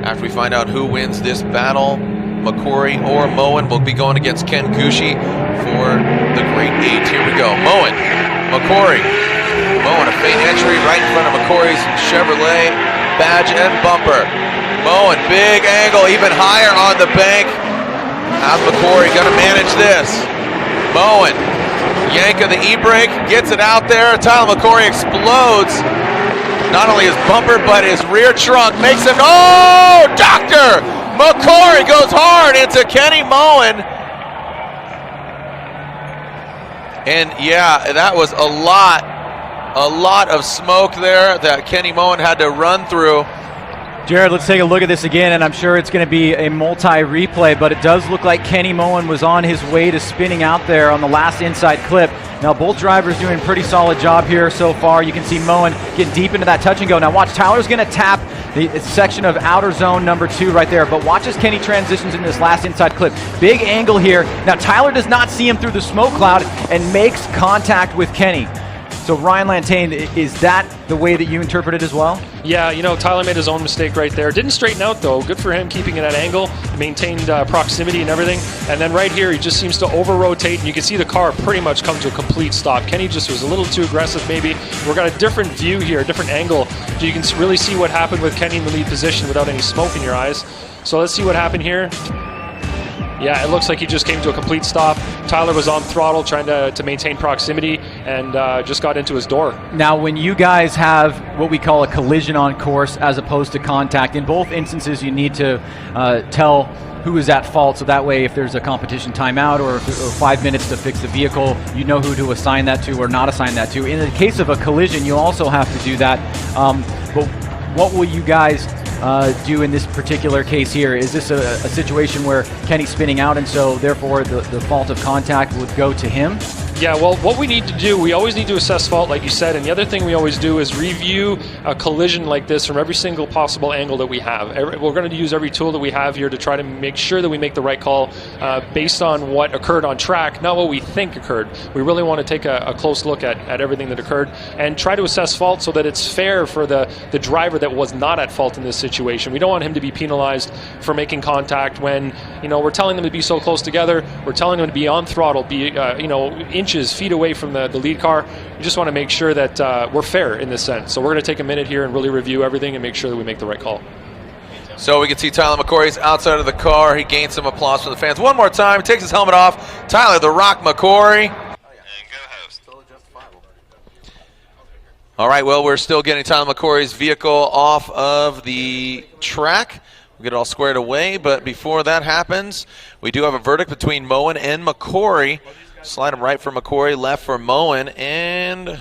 After we find out who wins this battle, McCory or Moen will be going against Ken Gushi for the grade 8. Here we go. Moen, McCory. Moen, a faint entry right in front of McCory's Chevrolet badge and bumper. Moen, big angle, even higher on the bank. How's McCory going to manage this? Moen, yank of the e-brake, gets it out there. Tyler McCory explodes. Not only his bumper, but his rear trunk makes him, oh, Dr. McCory goes hard into Kenny Moen. And yeah, that was a lot of smoke there that Kenny Moen had to run through. Jared, let's take a look at this again, and I'm sure it's going to be a multi-replay, but it does look like Kenny Moen was on his way to spinning out there on the last inside clip. Now, both drivers doing a pretty solid job here so far. You can see Moen get deep into that touch and go. Now, watch, Tyler's going to tap the section of outer zone number 2 right there, but watch as Kenny transitions in this last inside clip. Big angle here. Now, Tyler does not see him through the smoke cloud and makes contact with Kenny. So Ryan Lantain, is that the way that you interpret it as well? Yeah, you know, Tyler made his own mistake right there. Didn't straighten out, though. Good for him keeping it at angle, maintained proximity and everything. And then right here, he just seems to over-rotate, and you can see the car pretty much come to a complete stop. Kenny just was a little too aggressive, maybe. We've got a different view here, a different angle. So you can really see what happened with Kenny in the lead position without any smoke in your eyes. So let's see what happened here. Yeah, it looks like he just came to a complete stop. Tyler was on throttle trying to maintain proximity and just got into his door. Now, when you guys have what we call a collision on course as opposed to contact, in both instances you need to tell who is at fault, so that way if there's a competition timeout or 5 minutes to fix the vehicle, you know who to assign that to or not assign that to. In the case of a collision, you also have to do that. But what will you guys do in this particular case here? Is this a situation where Kenny's spinning out and so therefore the fault of contact would go to him? Yeah, well, what we need to do, we always need to assess fault, like you said, and the other thing we always do is review a collision like this from every single possible angle that we have. We're going to use every tool that we have here to try to make sure that we make the right call based on what occurred on track, not what we think occurred. We really want to take a close look at everything that occurred and try to assess fault so that it's fair for the driver that was not at fault in this situation. We don't want him to be penalized for making contact when, we're telling them to be so close together, we're telling them to be on throttle, be, inches, feet away from the lead car. We just want to make sure that we're fair in this sense. So we're going to take a minute here and really review everything and make sure that we make the right call. So we can see Tyler McCory's outside of the car. He gained some applause from the fans. One more time, he takes his helmet off. Tyler the Rock McCory. All right, well, we're still getting Tyler McCory's vehicle off of the track. We'll get it all squared away, but before that happens, we do have a verdict between Moen and McCory. Slide him right for McCory, left for Moen, and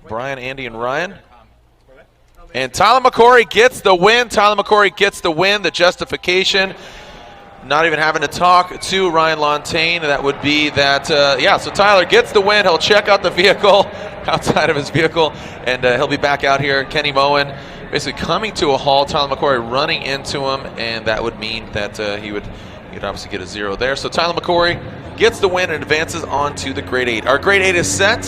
Brian, Andy, and Ryan. And Tyler McCory gets the win. Tyler McCory gets the win. The justification, not even having to talk to Ryan Lontaine. That would be that, so Tyler gets the win. He'll check out the vehicle, outside of his vehicle, and he'll be back out here. Kenny Moen basically coming to a halt. Tyler McCory running into him, and that would mean that he'd obviously get a 0 there. So Tyler McCory gets the win and advances on to the Grade 8. Our Grade 8 is set.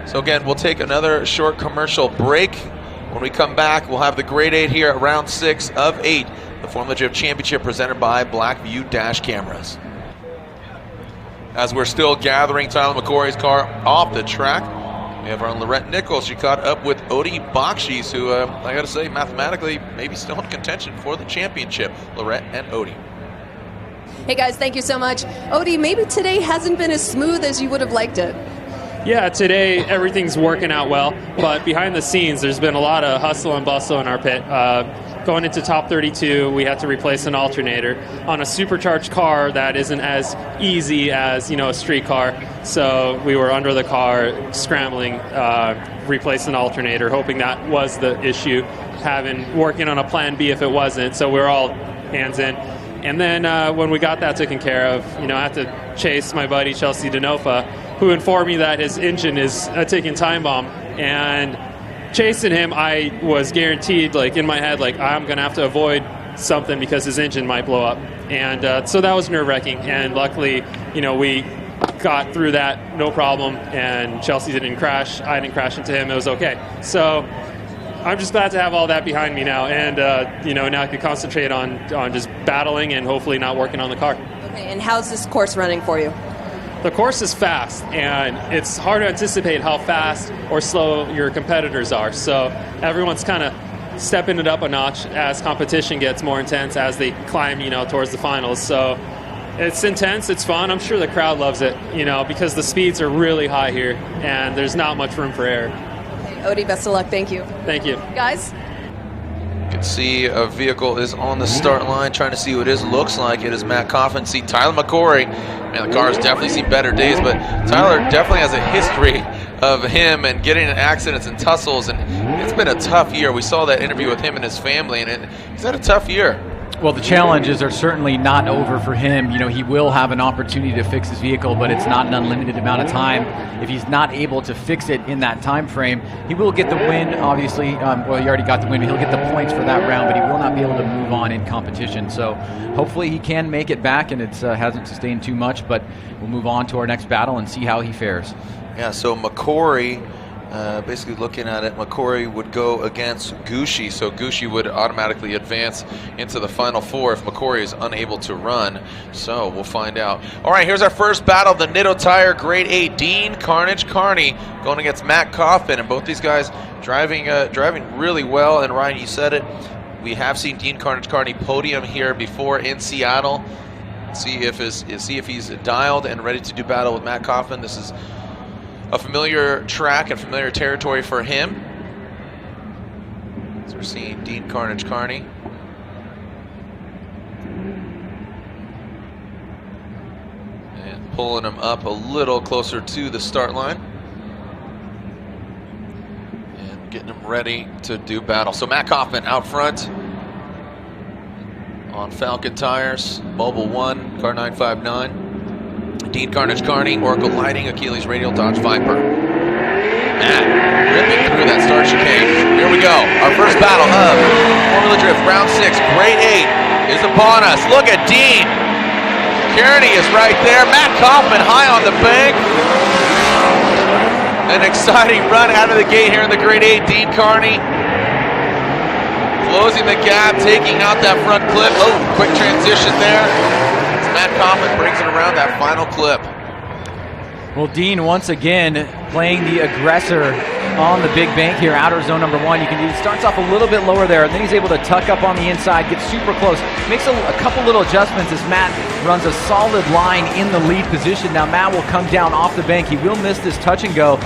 So again, we'll take another short commercial break. When we come back, we'll have the Grade 8 here at round 6 of 8, the Formula Drift Championship presented by Blackview Dash Cameras. As we're still gathering Tyler McCory's car off the track, we have our own Lorette Nichols. She caught up with Odi Bakshis, who I got to say, mathematically, maybe still in contention for the championship. Lorette and Odi. Hey guys, thank you so much. Odi, maybe today hasn't been as smooth as you would have liked it. Yeah, today everything's working out well, but behind the scenes there's been a lot of hustle and bustle in our pit. Going into top 32, we had to replace an alternator on a supercharged car that isn't as easy as a street car. So we were under the car scrambling, replace an alternator, hoping that was the issue, working on a plan B if it wasn't. So we're all hands in. And then when we got that taken care of, I had to chase my buddy Chelsea Denofa, who informed me that his engine is a ticking time bomb. And chasing him, I was guaranteed, in my head, I'm going to have to avoid something because his engine might blow up. And so that was nerve-wracking. And luckily, we got through that, no problem. And Chelsea didn't crash. I didn't crash into him. It was okay. So I'm just glad to have all that behind me now, and now I can concentrate on just battling and hopefully not working on the car. Okay, and how's this course running for you? The course is fast, and it's hard to anticipate how fast or slow your competitors are. So everyone's kind of stepping it up a notch as competition gets more intense as they climb, towards the finals. So it's intense, it's fun. I'm sure the crowd loves it, because the speeds are really high here, and there's not much room for error. Odi, best of luck. Thank you. Thank you. Guys? You can see a vehicle is on the start line, trying to see what it is. Looks like it is Matt Coffin. See Tyler McCory. Man, the car has definitely seen better days, but Tyler definitely has a history of him and getting in accidents and tussles, and it's been a tough year. We saw that interview with him and his family, and he's had a tough year. Well, the challenges are certainly not over for him. He will have an opportunity to fix his vehicle, but it's not an unlimited amount of time. If he's not able to fix it in that time frame, he will get the win, obviously. He already got the win. He'll get the points for that round, but he will not be able to move on in competition. So hopefully he can make it back, and it hasn't sustained too much, but we'll move on to our next battle and see how he fares. Yeah, so McCory, basically looking at it, McCory would go against Gucci, so Gucci would automatically advance into the Final Four if McCory is unable to run. So we'll find out. All right, here's our first battle, the Nitto Tire Grade 8. Dean Carnage Carney going against Matt Coffin, and both these guys driving really well. And Ryan, you said it, we have seen Dean Carnage Carney podium here before in Seattle. See if he's dialed and ready to do battle with Matt Kaufman. This is a familiar track and familiar territory for him. So we're seeing Dean Carnage Carney. And pulling him up a little closer to the start line. And getting him ready to do battle. So Matt Kaufman out front on Falcon tires, Mobile 1, car 959. Dean Carnage Carney, Oracle Lighting, Achilles Radial, Dodge Viper. Matt ripping through that start chicane. Here we go. Our first battle of Formula Drift, round 6, grade 8 is upon us. Look at Dean. Kearney is right there. Matt Kaufman high on the bank. An exciting run out of the gate here in the grade 8. Dean Carney closing the gap, taking out that front clip. Oh, quick transition there. As Matt Kaufman brings it around that final clip. Well, Dean once again playing the aggressor on the big bank here, outer zone number 1. You can he starts off a little bit lower there, and then he's able to tuck up on the inside, get super close, makes a couple little adjustments as Matt runs a solid line in the lead position. Now Matt will come down off the bank. He will miss this touch and go,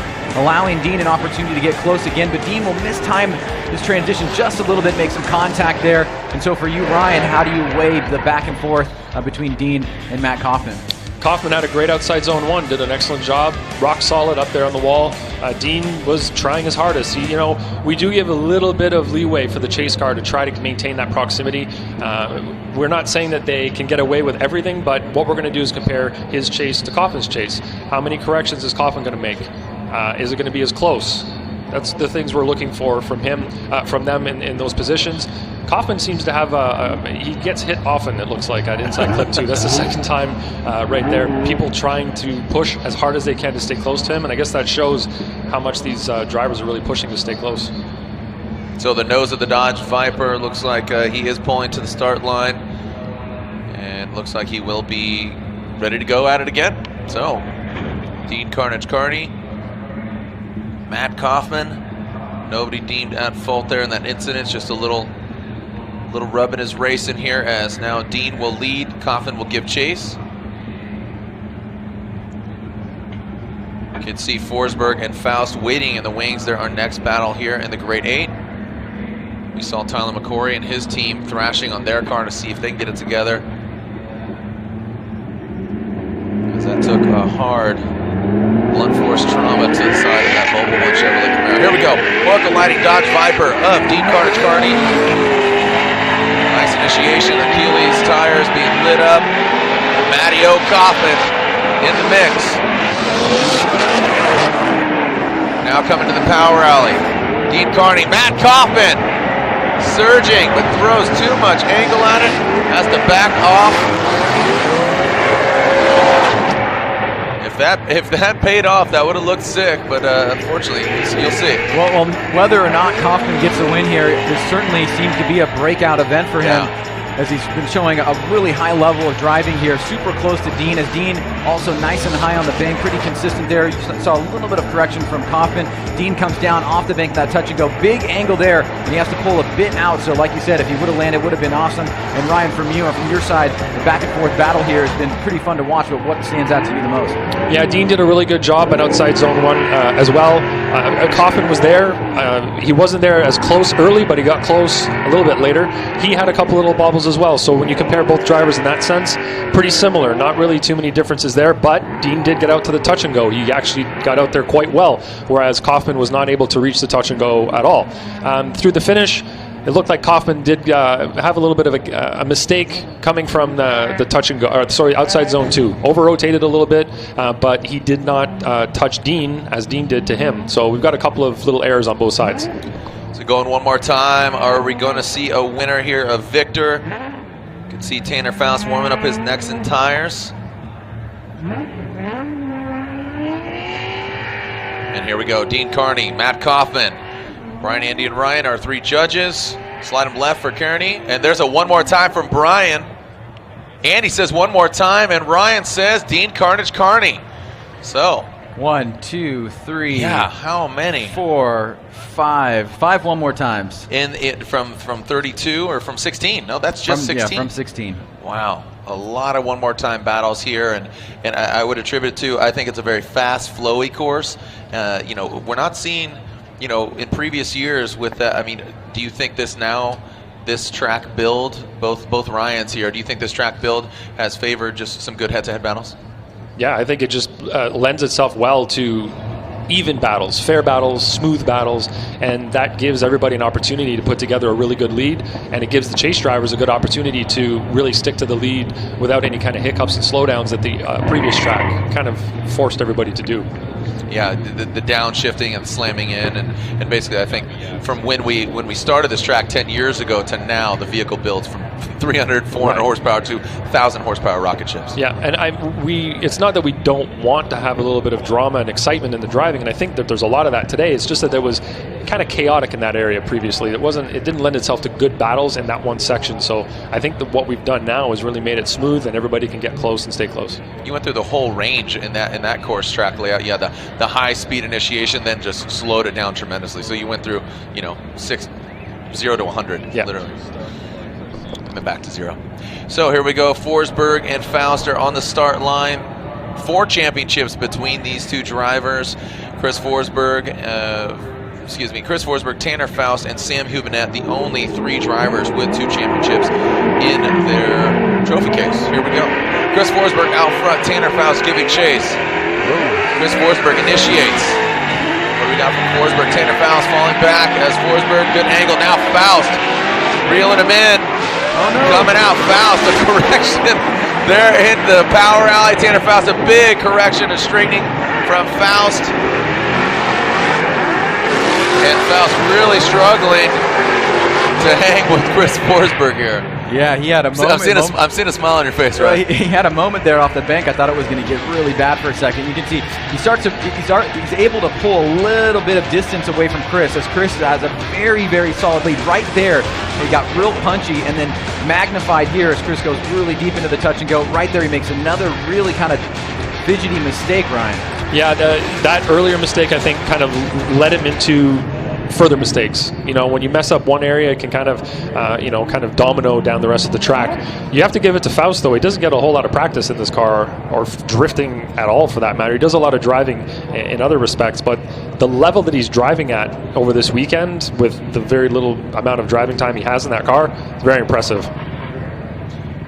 allowing Dean an opportunity to get close again, but Dean will mistime his transition just a little bit, make some contact there. And so for you, Ryan, how do you weigh the back and forth between Dean and Matt Kaufman? Kaufman had a great outside zone 1, did an excellent job, rock solid up there on the wall. Dean was trying his hardest. We do give a little bit of leeway for the chase car to try to maintain that proximity. We're not saying that they can get away with everything, but what we're going to do is compare his chase to Kaufman's chase. How many corrections is Kaufman going to make? Is it going to be as close? That's the things we're looking for from him, from them in those positions. Kaufman seems to have he gets hit often, it looks like, at inside clip 2. That's the second time right there. People trying to push as hard as they can to stay close to him, and I guess that shows how much these drivers are really pushing to stay close. So the nose of the Dodge Viper looks like he is pulling to the start line, and looks like he will be ready to go at it again. So Dean Carnage Carney, Matt Kaufman, nobody deemed at fault there in that incident. It's just a little rub in his race in here, as now Dean will lead, Kaufman will give chase. You can see Forsberg and Faust waiting in the wings. There, our next battle here in the grade 8. We saw Tyler McCory and his team thrashing on their car to see if they can get it together, as that took a hard blunt force trauma to the side of that Mobile 1 Chevrolet Camaro. Here we go. Oracle Lighting Dodge Viper of Dean Carnage Carney. Nice initiation. Achilles tires being lit up. Matteo Kaufman in the mix. Now coming to the power alley. Dean Carney, Matt Kaufman surging, but throws too much angle at it. Has to back off. If that paid off, that would have looked sick, but unfortunately, you'll see. Well, whether or not Kaufman gets a win here, this certainly seems to be a breakout event for him, as he's been showing a really high level of driving here, super close to Dean, as Dean also nice and high on the bank, pretty consistent there. You saw a little bit of correction from Kaufman. Dean comes down off the bank, that touch and go, big angle there, and he has to pull a bit out. So like you said, if he would have landed, it would have been awesome. And Ryan, from you and from your side, the back and forth battle here has been pretty fun to watch, but what stands out to you the most? Yeah, Dean did a really good job at outside zone 1 as well. Kaufman was there. He wasn't there as close early, but he got close a little bit later. He had a couple little bobbles as well. So when you compare both drivers in that sense, pretty similar. Not really too many differences there, but Dean did get out to the touch and go. He actually got out there quite well, whereas Kaufman was not able to reach the touch and go at all. Through the finish, it looked like Kaufman did have a little bit of a mistake coming from the touch and go, outside zone 2. Over-rotated a little bit, but he did not touch Dean as Dean did to him. So we've got a couple of little errors on both sides. So going one more time, are we going to see a winner here of Victor? You can see Tanner Faust warming up his necks and tires. And here we go, Dean Carney, Matt Kaufman, Brian, Andy, and Ryan are 3 judges. Slide him left for Kearney. And there's a one more time from Brian. Andy says one more time, and Ryan says Dean Carnage Carney. So 1, 2, 3. Yeah, how many? 4, 5. 5 one more times. From 32 or from 16? No, that's just 16. Yeah, from 16. Wow. A lot of one more time battles here, and I would attribute it to, I think it's a very fast, flowy course. We're not seeing, in previous years with that. I mean, do you think this track build, both Ryans here, do you think this track build has favored just some good head-to-head battles? Yeah, I think it just lends itself well to even battles, fair battles, smooth battles, and that gives everybody an opportunity to put together a really good lead, and it gives the chase drivers a good opportunity to really stick to the lead without any kind of hiccups and slowdowns that the previous track kind of forced everybody to do. Yeah, the downshifting and slamming in, and basically I think from when we started this track 10 years ago to now, the vehicle builds from 300, 400 horsepower to 1,000 horsepower rocket ships. Yeah, and it's not that we don't want to have a little bit of drama and excitement in the driving, and I think that there's a lot of that today. It's just that there was kind of chaotic in that area previously. It didn't lend itself to good battles in that one section. So I think that what we've done now has really made it smooth, and everybody can get close and stay close. You went through the whole range in that course track layout. Yeah, the high speed initiation, then just slowed it down tremendously. So you went through 0 to 100, literally. And then back to 0. So here we go. Forsberg and Faust are on the start line. 4 championships between these two drivers. Chris Forsberg, Tanner Faust, and Sam Hubinette, the only 3 drivers with 2 championships in their trophy case. Here we go. Chris Forsberg out front, Tanner Faust giving chase. Chris Forsberg initiates. What do we got from Forsberg? Tanner Faust falling back as Forsberg, good angle. Now Faust reeling him in. Oh, no. Coming out, Faust, a correction there in the power alley. Tanner Faust, a big correction, a straightening from Faust. And Faust really struggling to hang with Chris Forsberg here. Yeah, he had a moment. I'm seeing a smile on your face, right? He had a moment there off the bank. I thought it was going to get really bad for a second. You can see he's able to pull a little bit of distance away from Chris, as Chris has a very, very solid lead right there. He got real punchy and then magnified here as Chris goes really deep into the touch and go. Right there, he makes another really kind of fidgety mistake, Ryan. Yeah, that earlier mistake, I think, kind of led him into further mistakes. When you mess up one area, it can kind of domino down the rest of the track. You have to give it to Faust, though. He doesn't get a whole lot of practice in this car, or drifting at all for that matter. He does a lot of driving in other respects, but the level that he's driving at over this weekend, with the very little amount of driving time he has in that car, is very impressive.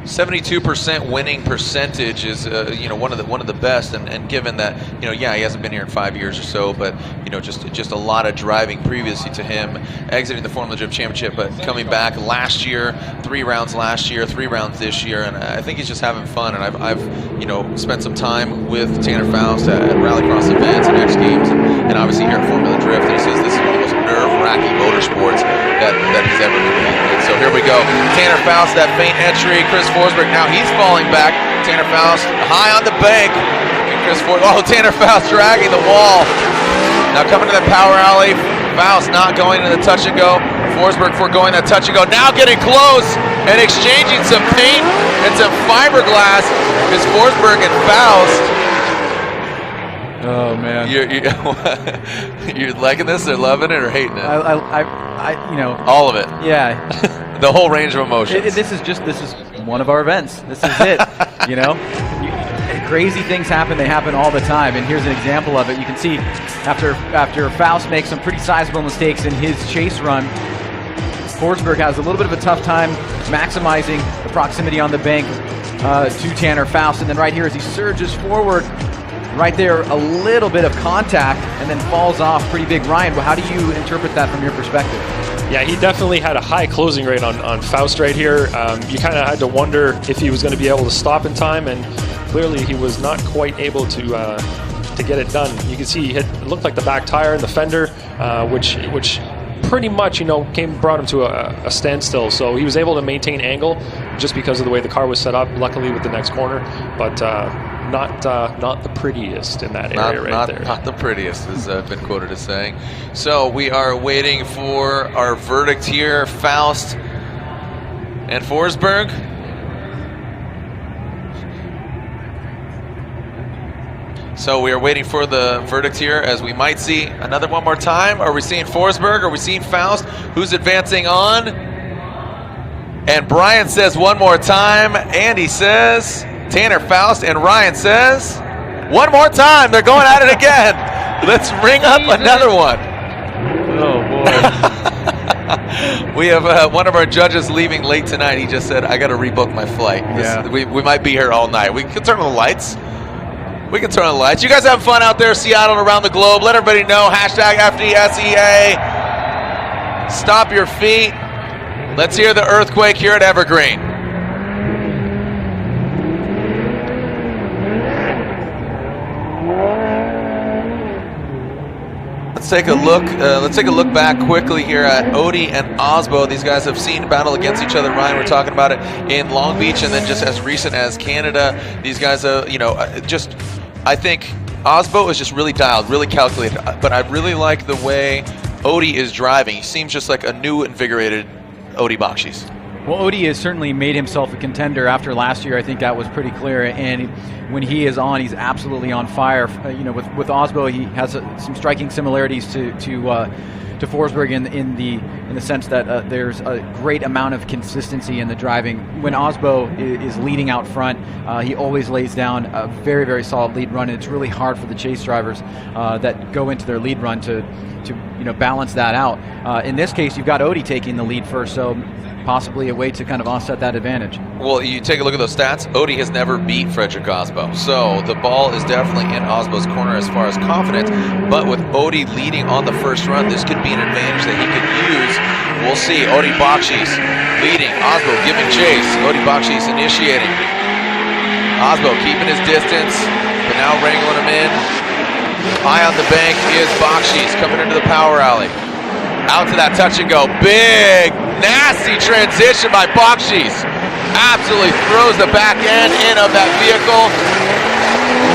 72% winning percentage is one of the best, and given that he hasn't been here in 5 years or so, but just a lot of driving previously to him, exiting the Formula Drift Championship, but coming back last year, 3 rounds last year, 3 rounds this year, and I think he's just having fun. And I've spent some time with Tanner Faust at Rallycross events and X Games, and obviously here at Formula Drift, and he says this is one of the most nerve-wracking motorsports that he's ever competed in. So here we go. Tanner Faust, that feint entry. Chris Forsberg, now he's falling back. Tanner Faust high on the bank. And Tanner Faust dragging the wall. Now coming to the power alley. Faust not going into the touch and go. Forsberg foregoing that touch and go. Now getting close and exchanging some paint and some fiberglass. It's Forsberg and Faust. Oh man, you're liking this, or loving it, or hating it? All of it. Yeah, the whole range of emotions. This is one of our events. This is it. Crazy things happen. They happen all the time. And here's an example of it. You can see after Faust makes some pretty sizable mistakes in his chase run, Forsberg has a little bit of a tough time maximizing the proximity on the bank to Tanner Faust. And then right here as he surges forward, right there, a little bit of contact and then falls off pretty big. Ryan, how do you interpret that from your perspective? Yeah, he definitely had a high closing rate on Faust right here. You kind of had to wonder if he was going to be able to stop in time, and clearly he was not quite able to get it done. You can see it looked like the back tire and the fender, which pretty much brought him to a standstill. So he was able to maintain angle just because of the way the car was set up, luckily with the next corner, but not the prettiest in that area there. Not the prettiest, as I've been quoted as saying. So we are waiting for our verdict here. Faust and Forsberg. So we are waiting for the verdict here, as we might see another one more time. Are we seeing Forsberg? Are we seeing Faust? Who's advancing on? And Brian says one more time. Andy says Tanner Faust, and Ryan says one more time. They're going at it again. Let's ring up another one. Oh, boy. We have one of our judges leaving late tonight. He just said, I got to rebook my flight. Yeah. We might be here all night. We can turn on the lights. We can turn on the lights. You guys having fun out there, Seattle and around the globe? Let everybody know. Hashtag FDSEA. Stop your feet. Let's hear the earthquake here at Evergreen. Let's take a look. Let's take a look back quickly here at Odie and Osbo. These guys have seen battle against each other. Ryan, we're talking about it in Long Beach, and then just as recent as Canada. These guys, just I think Osbo is just really dialed, really calculated. But I really like the way Odie is driving. He seems just like a new, invigorated Odie Bakshis. Well, Odie has certainly made himself a contender after last year. I think that was pretty clear. And when he is on, he's absolutely on fire. With Osbo, he has some striking similarities to Forsberg in the sense that there's a great amount of consistency in the driving. When Osbo is leading out front, he always lays down a very, very solid lead run, and it's really hard for the chase drivers that go into their lead run to balance that out. In this case, you've got Odie taking the lead first, so possibly a way to kind of offset that advantage. Well, you take a look at those stats. Odie has never beat Frederick Osbo, so the ball is definitely in Osbo's corner as far as confidence. But with Odie leading on the first run, this could be an advantage that he could use. We'll see. Odie Bakshis leading, Osbo giving chase. Odie Bakshis initiating. Osbo keeping his distance, but now wrangling him in. High on the bank is Bakshis coming into the power alley. Out to that touch and go. Big, nasty transition by Bakshis. Absolutely throws the back end in of that vehicle.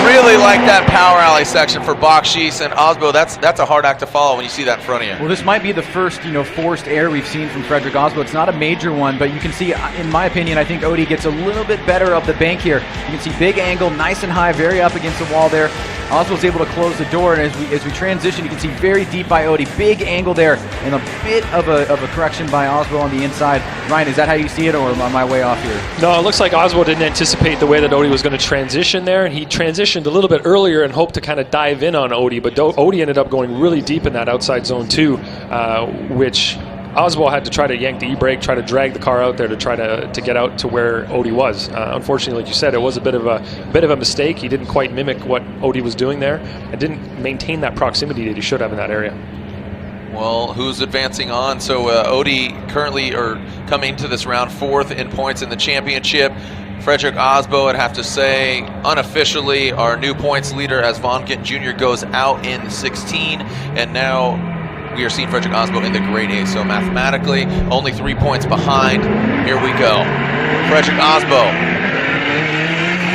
Really like that power alley section for Bakshis and Osbo. That's a hard act to follow when you see that in front of you. Well, this might be the first, forced air we've seen from Frederick Osbo. It's not a major one, but you can see, in my opinion, I think Odie gets a little bit better of the bank here. You can see big angle, nice and high, very up against the wall there. Osbo's able to close the door, and as we transition, you can see very deep by Odie. Big angle there, and a bit of a correction by Osbo on the inside. Ryan, is that how you see it, or am I way off here? No, it looks like Osbo didn't anticipate the way that Odie was going to transition there, and he transitioned a little bit earlier and hoped to kind of dive in on Odie, but Odie ended up going really deep in that outside zone too, which Osbo had to try to yank the e-brake, try to drag the car out there to try to get out to where Odie was. Unfortunately, like you said, it was a bit of a mistake. He didn't quite mimic what Odie was doing there and didn't maintain that proximity that he should have in that area. Well, who's advancing on? So Odie currently coming to this round fourth in points in the championship. Frederick Osbo, I'd have to say, unofficially our new points leader as Von Gittin Jr. goes out in 16, and now we are seeing Frederick Osbo in the grade A. So mathematically, only 3 points behind. Here we go. Frederick Osbo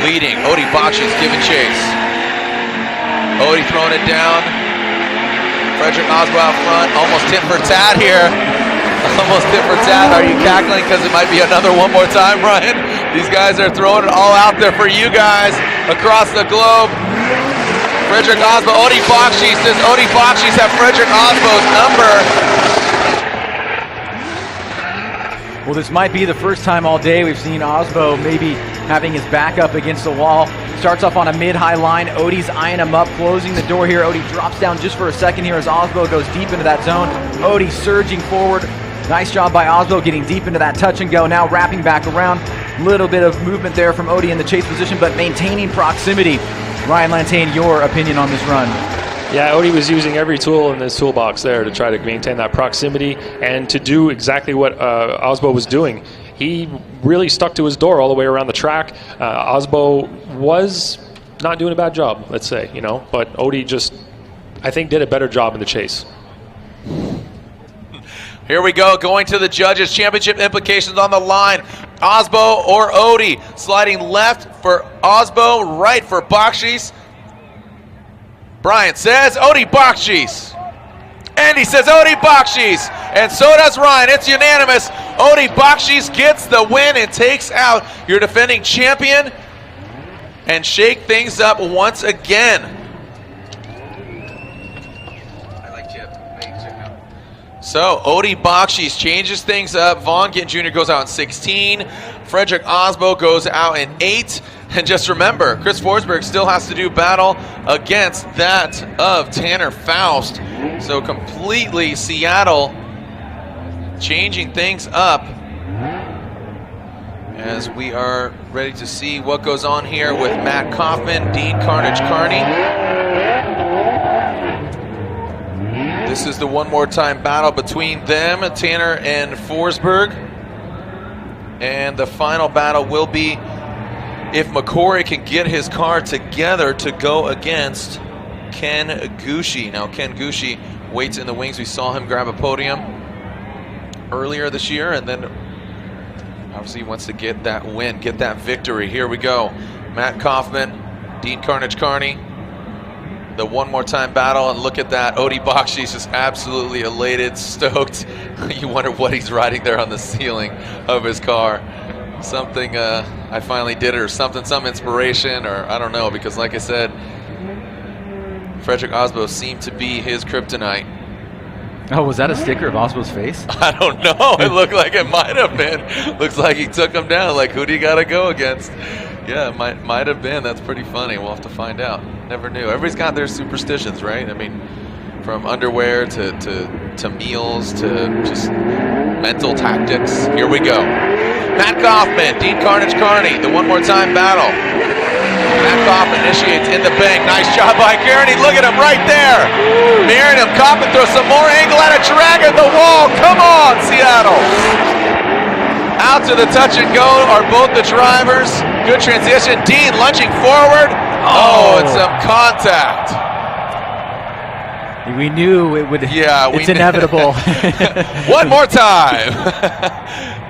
leading. Odie Bakshis giving chase. Odie throwing it down. Frederick Osbo out front. Almost tit for tat here. Almost tit for tat. Are you cackling because it might be another one more time, Brian? These guys are throwing it all out there for you guys across the globe. Frederick Osbo, Odie Bakshis. Does Odie Bakshis have Frederick Osbo's number? Well, this might be the first time all day we've seen Osbo maybe having his back up against the wall. Starts off on a mid-high line. Odie's eyeing him up, closing the door here. Odie drops down just for a second here as Osbo goes deep into that zone. Odie surging forward. Nice job by Osbo getting deep into that touch and go. Now wrapping back around. Little bit of movement there from Odie in the chase position, but maintaining proximity. Ryan Lantain, your opinion on this run? Yeah, Odie was using every tool in his toolbox there to try to maintain that proximity and to do exactly what Osbo was doing. He really stuck to his door all the way around the track. Osbo was not doing a bad job, let's say, but Odie just, I think, did a better job in the chase. Here we go, going to the judges. Championship implications on the line. Osbo or Odie. Sliding left for Osbo, right for Bakshis. Brian says Odie Bakshis. Andy says Odie Bakshis. And so does Ryan. It's unanimous. Odie Bakshis gets the win and takes out your defending champion. and shake things up once again. So Odie Bakshi's changes things up. Vaughn Ginn Jr. goes out in 16. Frederick Osbo goes out in 8. And just remember, Chris Forsberg still has to do battle against that of Tanner Faust. So completely Seattle changing things up as we are ready to see what goes on here with Matt Kaufman, Dean Carnage Carney. This is the one more time battle between them, Tanner and Forsberg. And the final battle will be if McCory can get his car together to go against Ken Gushi. Now, Ken Gushi waits in the wings. We saw him grab a podium earlier this year, and then obviously he wants to get that win, get that victory. Here we go. Matt Kaufman, Dean Carnage Carney. The one more time battle, and look at that. Odie Bakshi's just absolutely elated, stoked. You wonder what he's riding there on the ceiling of his car. Something, I finally did it, or something, some inspiration, or I don't know, because like I said, Frederick Osbo seemed to be his kryptonite. Oh, was that a sticker of Osbo's face? I don't know. It looked like it might have been. Looks like he took him down. Like, who do you got to go against? Yeah, it might have been. That's pretty funny. We'll have to find out. Never knew. Everybody's got their superstitions, right? I mean, from underwear to meals to just mental tactics. Here we go. Matt Kaufman, Dean Carnage Carney, the one more time battle. Matt Kaufman initiates in the bank. Nice job by Kearney. Look at him right there. Mirroring him. Kaufman throws some more angle at it. Dragging the wall. Come on, Seattle. Out to the touch and go are both the drivers. Good transition. Dean lunging forward. Oh, and some contact. We knew it would. Yeah, it's inevitable. One more time.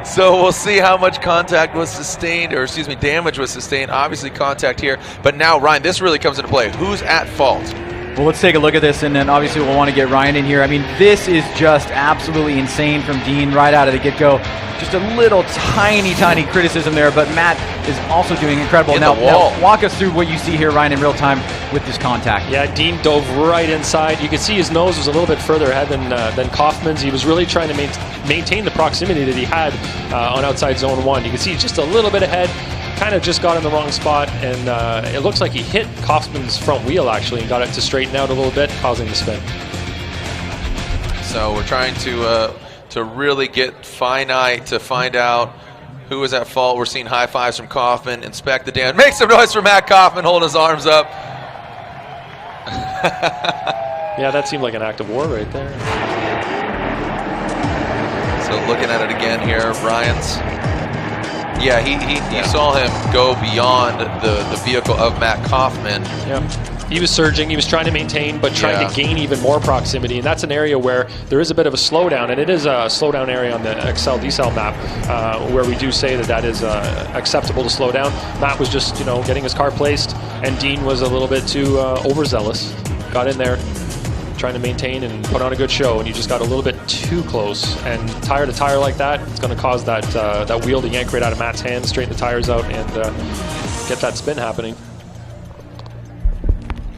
So we'll see how much contact was sustained, or excuse me, damage was sustained. Obviously contact here, but now Ryan, this really comes into play. Who's at fault? Well, let's take a look at this, and then obviously we'll want to get Ryan in here. I mean, this is just absolutely insane from Dean right out of the get-go. Just a little tiny criticism there, but Matt is also doing incredible. Now walk us through what you see here, Ryan, in real time with this contact. Yeah, Dean dove right inside. You could see his nose was a little bit further ahead than Kaufman's. He was really trying to maintain the proximity that he had on outside zone 1. You can see he's just a little bit ahead. Kind of just got in the wrong spot, and it looks like he hit Kaufman's front wheel actually and got it to straighten out a little bit, causing the spin. So we're trying to really get finite to find out who is at fault. We're seeing high fives from Kaufman. Inspect the damage. Make some noise for Matt Kaufman holding his arms up. Yeah, that seemed like an act of war right there. So looking at it again here, Ryan's. Yeah, he saw him go beyond the vehicle of Matt Kaufman. Yeah, he was surging. He was trying to maintain, but trying to gain even more proximity. And that's an area where there is a bit of a slowdown, and it is a slowdown area on the Excel-Decel map, where we do say that is acceptable to slow down. Matt was just, getting his car placed, and Dean was a little bit too overzealous. Got in there, trying to maintain and put on a good show, and you just got a little bit too close. And tire to tire like that, it's going to cause that wheel to yank right out of Matt's hand, straighten the tires out, and get that spin happening.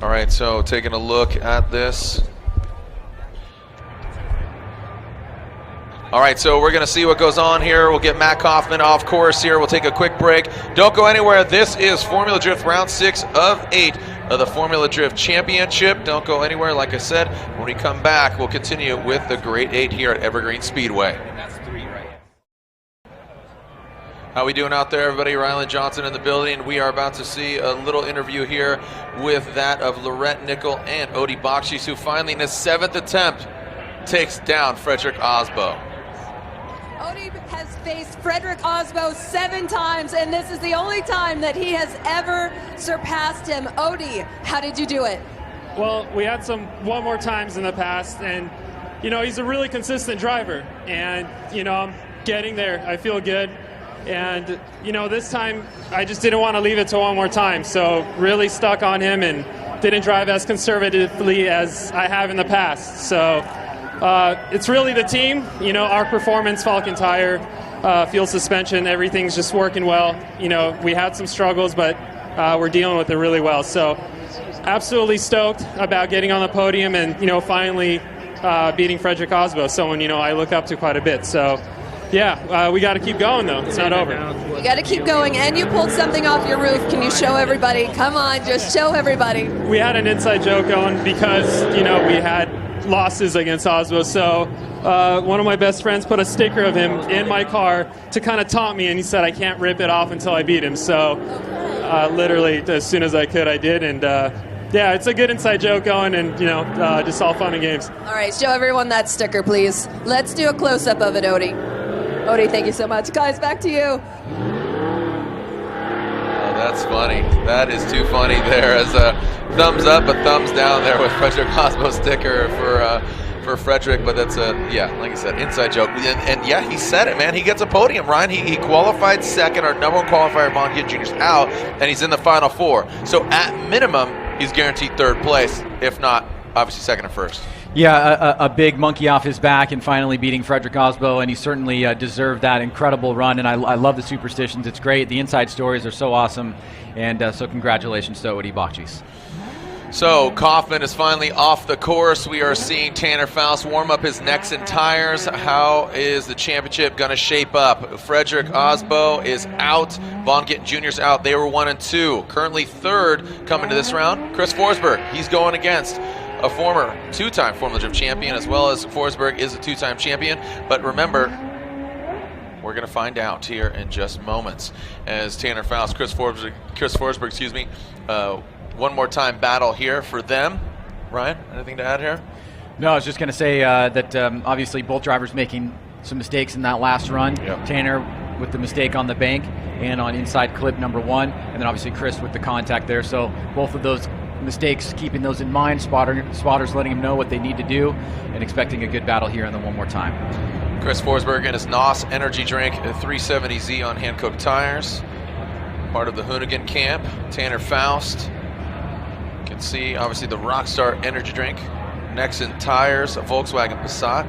All right, so taking a look at this. All right, so we're going to see what goes on here. We'll get Matt Kaufman off course here. We'll take a quick break. Don't go anywhere. This is Formula Drift Round 6 of 8 of the Formula Drift Championship. Don't go anywhere. Like I said, when we come back, we'll continue with the Great 8 here at Evergreen Speedway. How we doing out there, everybody? Ryland Johnson in the building. We are about to see a little interview here with that of Laurent Nickel and Odie Bakshis, who finally, in his 7th attempt, takes down Frederick Osbo. Odie has faced Frederick Osbo 7 times, and this is the only time that he has ever surpassed him. Odie, how did you do it? Well, we had some one more times in the past, and he's a really consistent driver, and I'm getting there. I feel good, and this time I just didn't want to leave it to one more time, so really stuck on him and didn't drive as conservatively as I have in the past. So it's really the team, our performance, Falcon Tire, fuel suspension, everything's just working well. We had some struggles, but we're dealing with it really well. So absolutely stoked about getting on the podium and, finally beating Frederick Osbo, someone, I look up to quite a bit. So, yeah, we got to keep going, though. It's not over. You got to keep going, and you pulled something off your roof. Can you show everybody? Come on, just show everybody. We had an inside joke going because, we had losses against Osbo. So one of my best friends put a sticker of him in my car to kind of taunt me, and he said I can't rip it off until I beat him. So literally, as soon as I could, I did. And, yeah, it's a good inside joke going, and, just all fun and games. All right, show everyone that sticker, please. Let's do a close-up of it, Odie. Odie, thank you so much. Guys, back to you. Oh, that's funny. That is too funny there. As a thumbs up, a thumbs down there with Frederick Osbo sticker for Frederick. But that's like I said, inside joke. And yeah, he said it, man. He gets a podium, Ryan. He qualified second. Our number one qualifier, Vaughn Gittin Jr.'s out, and he's in the Final Four. So at minimum, he's guaranteed third place, if not, obviously, second or first. Yeah, a big monkey off his back and finally beating Frederick Osbo, and he certainly deserved that incredible run, and I love the superstitions. It's great. The inside stories are so awesome, and so congratulations to Odie Bakchis. So Kaufman is finally off the course. We are seeing Tanner Faust warm up his necks and tires. How is the championship going to shape up? Frederick Osbo is out. Vaughn Gittin Jr.'s out. They were 1 and 2. Currently third coming to this round. Chris Forsberg, he's going against a former two-time Formula Drift champion, as well as Forsberg is a two-time champion. But remember, we're going to find out here in just moments as Tanner Faust, Chris Forsberg, one more time battle here for them. Ryan, anything to add here? No, I was just going to say that obviously both drivers making some mistakes in that last run. Yep. Tanner with the mistake on the bank and on inside clip number 1, and then obviously Chris with the contact there. So both of those mistakes, keeping those in mind, spotters letting him know what they need to do, and expecting a good battle here in the one more time. Chris Forsberg and his NOS energy drink, a 370Z on hand-cooked tires, part of the Hoonigan camp. Tanner Faust, you can see obviously the Rockstar energy drink, Nexen tires, a Volkswagen Passat,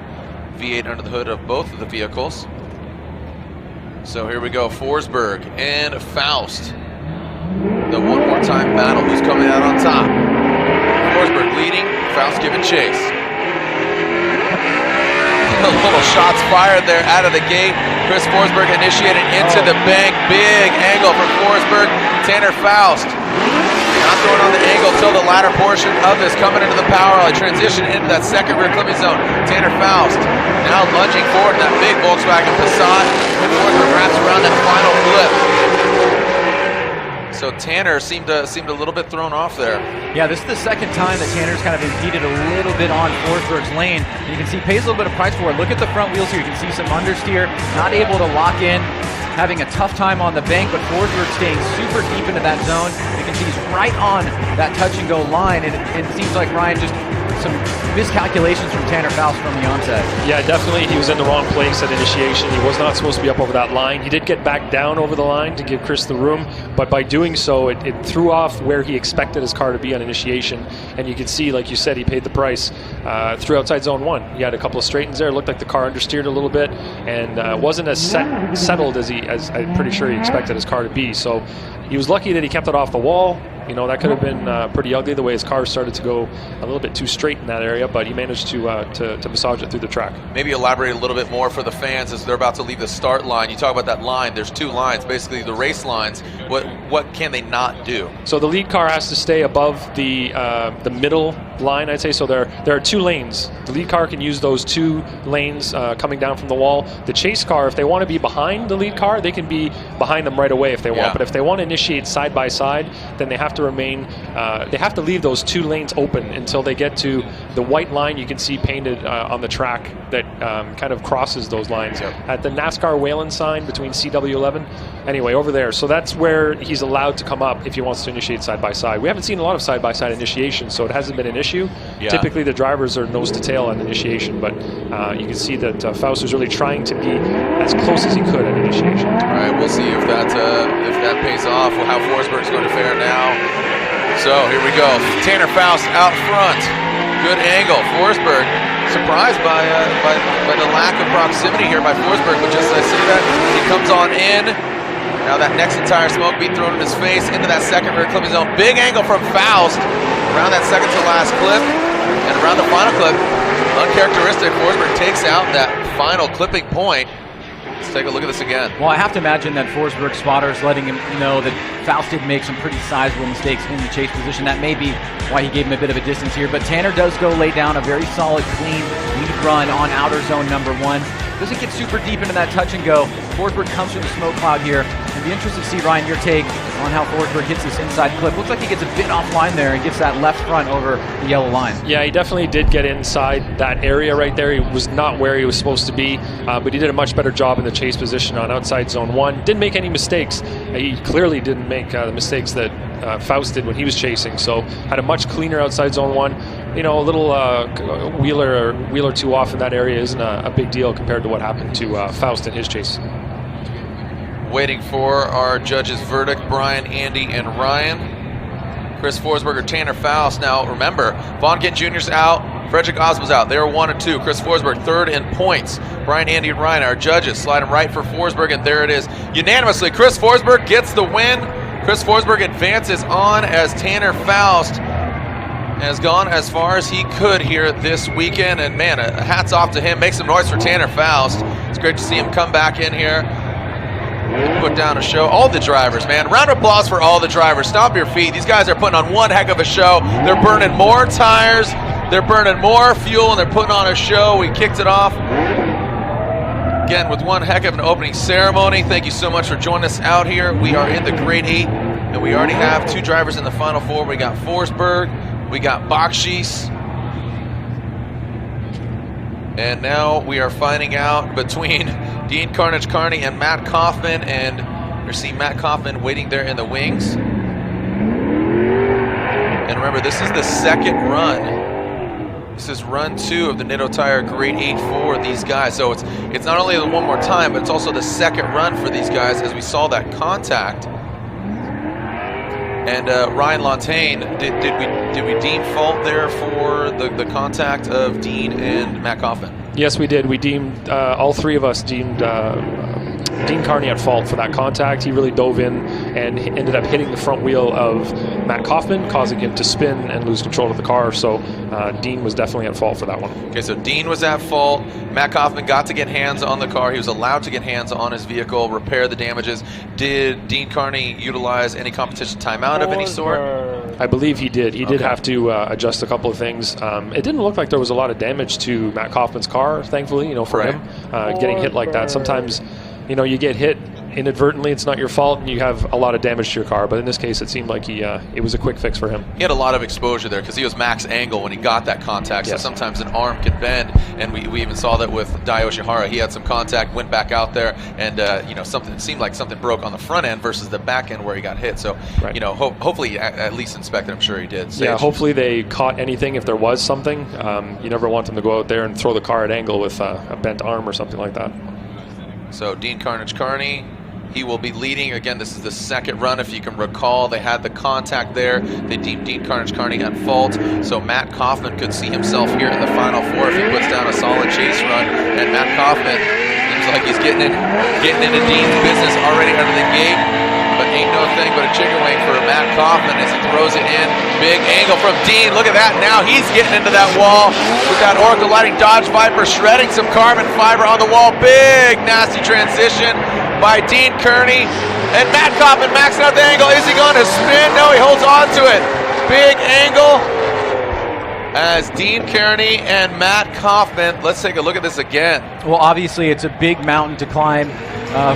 V8 under the hood of both of the vehicles. So here we go, Forsberg and Faust. The one more time battle. Who's coming out on top? Forsberg leading, Faust giving chase. A little shots fired there out of the gate. Chris Forsberg initiated into the bank. Big angle from Forsberg. Tanner Faust not throwing on the angle till the latter portion of this, coming into the power line, transition into that second rear clipping zone. Tanner Faust now lunging forward in that big Volkswagen Passat. And Forsberg wraps around that final flip. So Tanner seemed a little bit thrown off there. Yeah, this is the second time that Tanner's kind of impeded a little bit on Forsberg's lane. And you can see he pays a little bit of price for it. Look at the front wheels here. You can see some understeer, not able to lock in, having a tough time on the bank, but Forsberg staying super deep into that zone. You can see he's right on that touch and go line, and it seems like Ryan just some miscalculations from Tanner Faust from the onset. Yeah, definitely. He was in the wrong place at initiation. He was not supposed to be up over that line. He did get back down over the line to give Chris the room, but by doing so, it threw off where he expected his car to be on initiation. And you can see, like you said, he paid the price through outside zone 1. He had a couple of straightens there. It looked like the car understeered a little bit and wasn't as settled as I'm pretty sure he expected his car to be. So he was lucky that he kept it off the wall. You know, that could have been pretty ugly the way his car started to go a little bit too straight in that area, but he managed to massage it through the track. Maybe elaborate a little bit more for the fans as they're about to leave the start line. You talk about that line. There's 2 lines, basically the race lines. What can they not do? So the lead car has to stay above the middle line, I'd say. So there are 2 lanes. The lead car can use those 2 lanes coming down from the wall. The chase car, if they want to be behind the lead car, they can be behind them right away if they want. But if they want to initiate side by side, then they have to remain. They have to leave those 2 lanes open until they get to the white line you can see painted on the track that kind of crosses those lines at the NASCAR Whalen sign between CW11. Anyway, over there. So that's where he's allowed to come up if he wants to initiate side by side. We haven't seen a lot of side by side initiation, so it hasn't been an issue. Yeah. Typically, the drivers are nose to tail on initiation, but you can see that Faust was really trying to be as close as he could at initiation. All right, we'll see if that pays off. Well, how Forsberg's going to fare now. So here we go. Tanner Faust out front. Good angle. Forsberg surprised by the lack of proximity here by Forsberg, but just as I say that, he comes on in. Now that next entire smoke being thrown in his face into that second rear clipping zone. Big angle from Faust around that second to last clip and around the final clip. Uncharacteristic. Forsberg takes out that final clipping point. Let's take a look at this again. Well, I have to imagine that Forsberg's spotter is letting him know that Faust did make some pretty sizable mistakes in the chase position. That may be why he gave him a bit of a distance here. But Tanner does go lay down a very solid, clean lead run on outer zone number 1. Doesn't get super deep into that touch and go. Forsberg comes through the smoke cloud here. I'd be interested to see, Ryan, your take on how Forsberg hits this inside clip. Looks like he gets a bit offline there and gets that left front over the yellow line. Yeah, he definitely did get inside that area right there. He was not where he was supposed to be, but he did a much better job in the chase position on outside zone 1. Didn't make any mistakes. He clearly didn't make the mistakes that Faust did when he was chasing, so had a much cleaner outside zone 1. You know, a little wheel or two off in that area isn't a big deal compared to what happened to Faust in his chase. Waiting for our judges' verdict, Brian, Andy, and Ryan. Chris Forsberg or Tanner Faust. Now, remember, Vaughn Ginn Jr.'s out, Frederick Osmond's out. They are 1 and 2. Chris Forsberg third in points. Brian, Andy, and Ryan, our judges, sliding right for Forsberg, and there it is. Unanimously, Chris Forsberg gets the win. Chris Forsberg advances on as Tanner Faust has gone as far as he could here this weekend. And man, hats off to him. Make some noise for Tanner Faust. It's great to see him come back in here and put down a show. All the drivers, man. Round of applause for all the drivers. Stomp your feet. These guys are putting on one heck of a show. They're burning more tires. They're burning more fuel, and they're putting on a show. We kicked it off again with one heck of an opening ceremony. Thank you so much for joining us out here. We are in the Grade 8, and we already have 2 drivers in the Final 4. We got Forsberg. We got Bakshis. And now we are finding out between Dean Carnage Carney and Matt Kaufman, and we see Matt Kaufman waiting there in the wings. And remember, this is the second run. This is run 2 of the Nitto Tire Grade 8 for these guys. So it's not only the one more time, but it's also the second run for these guys, as we saw that contact. And Ryan Lontaine, did we deem fault there for the contact of Dean and Matt Kaufman? Yes, we did. We deemed, all 3 of us deemed Dean Carney at fault for that contact. He really dove in and ended up hitting the front wheel of Matt Kaufman, causing him to spin and lose control of the car. So Dean was definitely at fault for that one. Okay, so Dean was at fault. Matt Kaufman got to get hands on the car. He was allowed to get hands on his vehicle, repair the damages. Did Dean Carney utilize any competition timeout of any sort? I believe he did. He did have to adjust a couple of things. It didn't look like there was a lot of damage to Matt Kaufman's car, thankfully, for him getting hit like that. Sometimes, you get hit inadvertently, it's not your fault, and you have a lot of damage to your car. But in this case, it seemed like it was a quick fix for him. He had a lot of exposure there because he was max angle when he got that contact. Yes. So sometimes an arm can bend, and we even saw that with Dai Oshihara. He had some contact, went back out there, and it seemed like something broke on the front end versus the back end where he got hit. So hopefully at least inspect it. I'm sure he did. Sage. Yeah, hopefully they caught anything if there was something. You never want them to go out there and throw the car at angle with a bent arm or something like that. So Dean Carnage Carney, he will be leading. Again, this is the second run. If you can recall, they had the contact there. They deemed Dean Carnage Carney at fault. So Matt Kaufman could see himself here in the Final 4 if he puts down a solid chase run. And Matt Kaufman seems like he's getting into Dean's business already out of the gate. But ain't no thing but a chicken wing for Matt Kaufman as he throws it in. Big angle from Dean. Look at that. Now he's getting into that wall with that Oracle Lighting Dodge Viper, shredding some carbon fiber on the wall. Big, nasty transition by Dean Kearney. And Matt Kaufman maxing out the angle. Is he going to spin? No, he holds on to it. Big angle as Dean Kearney and Matt Kaufman. Let's take a look at this again. Well, obviously it's a big mountain to climb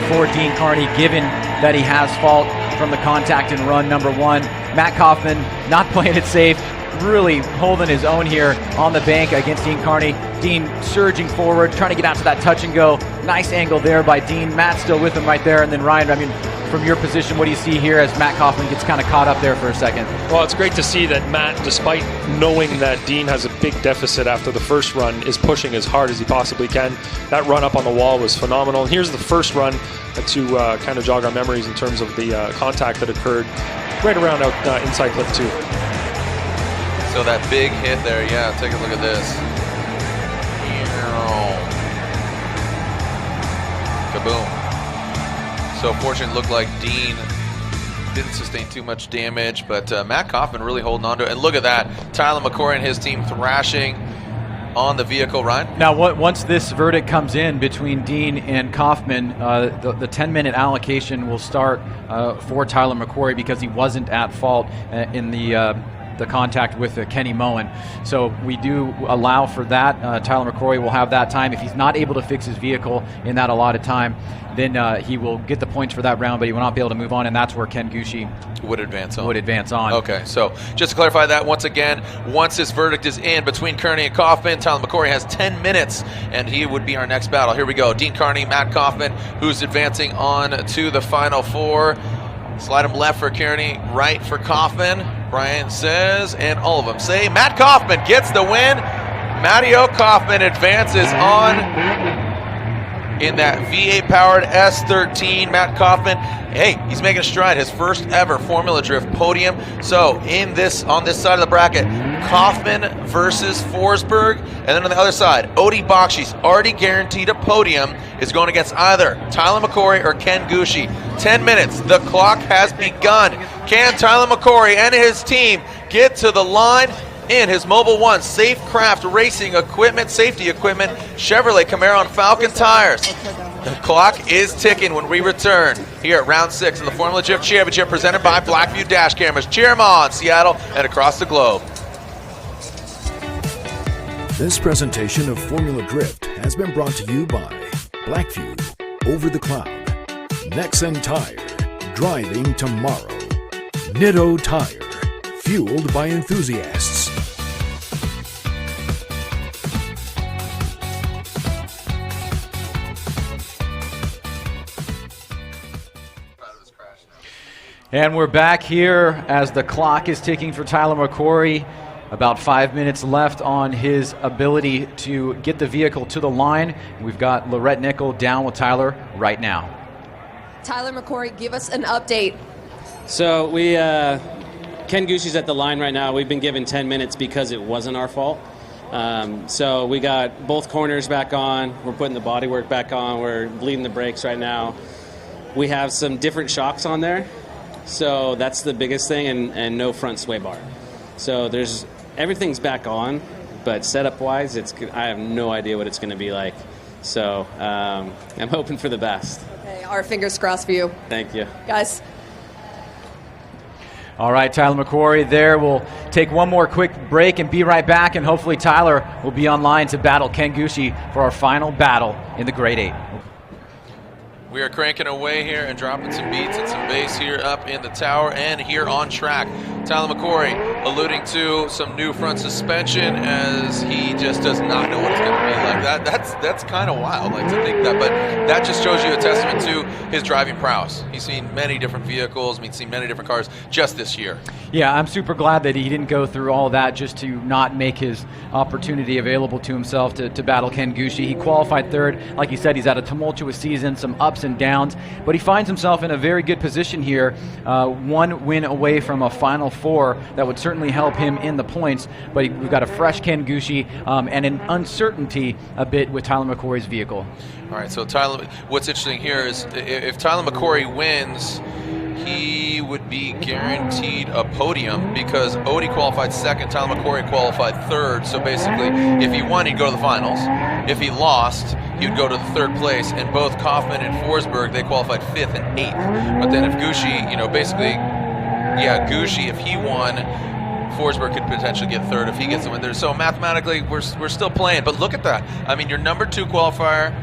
for Dean Kearney, given that he has fault from the contact in run number 1. Matt Kaufman not playing it safe, really holding his own here on the bank against Dean Kearney. Dean surging forward, trying to get out to that touch and go. Nice angle there by Dean. Matt still with him right there. And then Ryan, from your position, what do you see here as Matt Kaufman gets kind of caught up there for a second? Well, it's great to see that Matt, despite knowing that Dean has a big deficit after the first run, is pushing as hard as he possibly can. That run up on the wall was phenomenal. And here's the first run to kind of jog our memories in terms of the contact that occurred right around inside clip 2. So that big hit there, yeah, take a look at this. Kaboom. So fortunately, it looked like Dean didn't sustain too much damage, but Matt Kaufman really holding on to it. And look at that, Tyler McCory and his team thrashing on the vehicle, Ryan. Now, once this verdict comes in between Dean and Kaufman, the 10-minute allocation will start for Tyler McCory because he wasn't at fault in the contact with Kenny Moen. So we do allow for that. Tyler McCory will have that time. If he's not able to fix his vehicle in that allotted time, then he will get the points for that round, but he will not be able to move on, and that's where Ken Gucci would advance on. on. Okay, so just to clarify that once again, once this verdict is in between Kearney and Kaufman, Tyler McCory has 10 minutes, and he would be our next battle. Here we go. Dean Kearney, Matt Kaufman, who's advancing on to the final four. Slide him left for Kearney, right for Kaufman. Brian says, and all of them say, Matt Kaufman gets the win. Matteo Kaufman advances on in that V8-powered S13. Matt Kaufman, hey, he's making a stride. His first ever Formula Drift podium. So on this side of the bracket, Kaufman versus Forsberg. And then on the other side, Odie Bakshi's already guaranteed a podium, is going against either Tyler McCory or Ken Gucci. 10 minutes. The clock has begun. Can Tyler McCory and his team get to the line in his Mobil 1 Safe Craft Racing Equipment, safety equipment, Chevrolet Camaro and Falcon tires? The clock is ticking when we return here at round 6 of the Formula Drift Championship, presented by Blackview Dash Cameras. Cheer 'em on, Seattle and across the globe. This presentation of Formula Drift has been brought to you by Blackview, Over the Cloud, Nexen Tire, Driving Tomorrow, Nitto Tire, Fueled by Enthusiasts. And we're back here as the clock is ticking for Tyler McCory. About 5 minutes left on his ability to get the vehicle to the line. We've got Lorette Nickel down with Tyler right now. Tyler McCory, give us an update. So Ken Gucci's at the line right now. We've been given 10 minutes because it wasn't our fault. So we got both corners back on. We're putting the bodywork back on. We're bleeding the brakes right now. We have some different shocks on there. So that's the biggest thing, and no front sway bar. So everything's back on, but setup-wise, I have no idea what it's going to be like. So I'm hoping for the best. Okay, our fingers crossed for you. Thank you. Guys. All right, Tyler McCory there. We'll take one more quick break and be right back, and hopefully Tyler will be online to battle Ken Gucci for our final battle in the Grade 8. We are cranking away here and dropping some beats and some bass here up in the tower and here on track. Tyler McCory alluding to some new front suspension as he just does not know what it's going to be like. That's kind of wild, like, to think that, but that just shows you a testament to his driving prowess. He's seen many different vehicles, he's seen many different cars just this year. Yeah, I'm super glad that he didn't go through all that just to not make his opportunity available to himself to battle Ken Gucci. He qualified third. Like you said, he's had a tumultuous season, some ups and downs, but he finds himself in a very good position here. One win away from a Final Four that would certainly help him in the points, but we've got a fresh Ken Gucci and an uncertainty a bit with Tyler McCory's vehicle. All right, so Tyler, what's interesting here is if Tyler McCory wins, he would be guaranteed a podium because Odie qualified second, Tyler McCory qualified third. So basically, if he won, he'd go to the finals. If he lost, he would go to the third place. And both Kaufman and Forsberg, they qualified fifth and eighth. But then if Gucci, Gucci, if he won, Forsberg could potentially get third if he gets the win there. So mathematically, we're still playing. But look at that. I mean, your number 2 qualifier,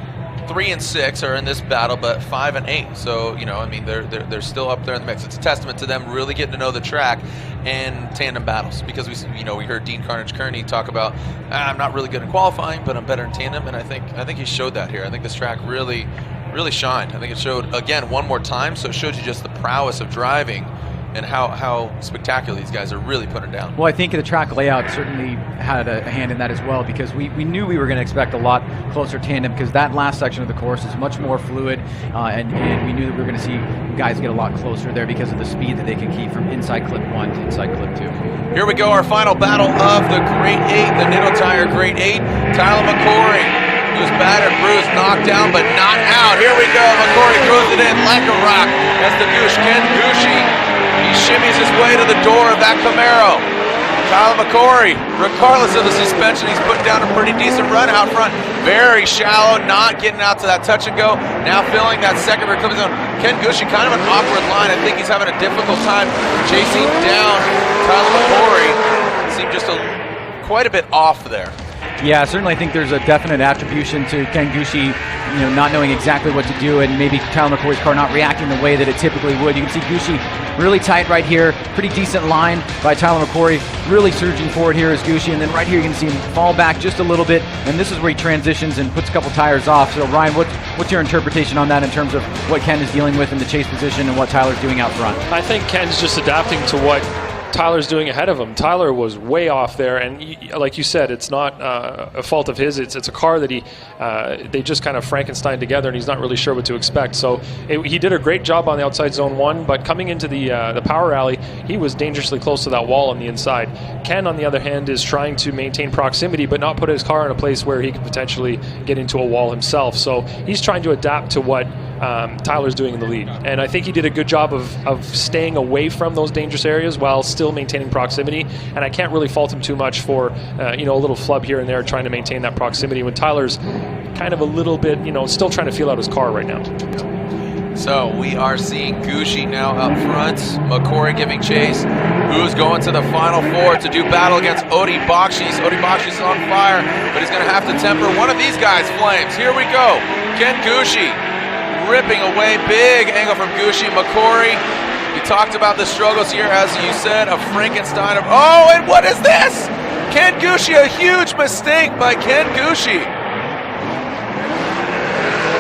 3 and 6 are in this battle, but 5 and 8. So, they're still up there in the mix. It's a testament to them really getting to know the track and tandem battles, because we heard Dean Kearney talk about, I'm not really good in qualifying, but I'm better in tandem, and I think he showed that here. I think this track really shined. I think it showed again one more time, so it showed you just the prowess of driving and how spectacular these guys are really putting down. Well, I think the track layout certainly had a hand in that as well, because we knew we were going to expect a lot closer tandem, because that last section of the course is much more fluid, and we knew that we were going to see guys get a lot closer there because of the speed that they can keep from inside clip 1 to inside clip 2. Here we go, our final battle of the Grade 8, the Nitto Tire Grade 8. Tyler McCory who's battered, bruised, knocked down, but not out. Here we go. McCory throws it in like a rock. That's the Goosh, Ken Gooshie. He shimmies his way to the door of that Camaro. Tyler McCory, regardless of the suspension, he's putting down a pretty decent run out front. Very shallow, not getting out to that touch and go. Now filling that second rear clipping zone. Ken Gooshie, kind of an awkward line. I think he's having a difficult time chasing down Tyler McCory. Seemed just quite a bit off there. Yeah, certainly I think there's a definite attribution to Ken Gooshie, not knowing exactly what to do, and maybe Tyler McCory's car not reacting the way that it typically would. You can see Gooshie really tight right here, pretty decent line by Tyler McCory, really surging forward here is Gooshie, and then right here you can see him fall back just a little bit, and this is where he transitions and puts a couple tires off. So Ryan, what's your interpretation on that in terms of what Ken is dealing with in the chase position and what Tyler's doing out front? I think Ken's just adapting to what Tyler's doing ahead of him. Tyler was way off there, and like you said, it's not a fault of his. It's a car that they just kind of Frankenstein together, and he's not really sure what to expect. So he did a great job on the outside zone 1, but coming into the power alley, he was dangerously close to that wall on the inside. Ken, on the other hand, is trying to maintain proximity, but not put his car in a place where he could potentially get into a wall himself. So he's trying to adapt to what Tyler's doing in the lead, and I think he did a good job of staying away from those dangerous areas while still maintaining proximity. And I can't really fault him too much for a little flub here and there trying to maintain that proximity when Tyler's kind of a little bit still trying to feel out his car right now. So we are seeing Gooshie now up front, McCory giving chase. Who's going to the final 4 to do battle against Odi Bakshis? Odi Bakshis on fire, but he's going to have to temper one of these guys' flames. Here we go. Ken Gooshie ripping away, big angle from Gooshie. McCory, you talked about the struggles here, as you said, a Frankenstein of, oh, and what is this? Ken Gooshie, a huge mistake by Ken Gooshie.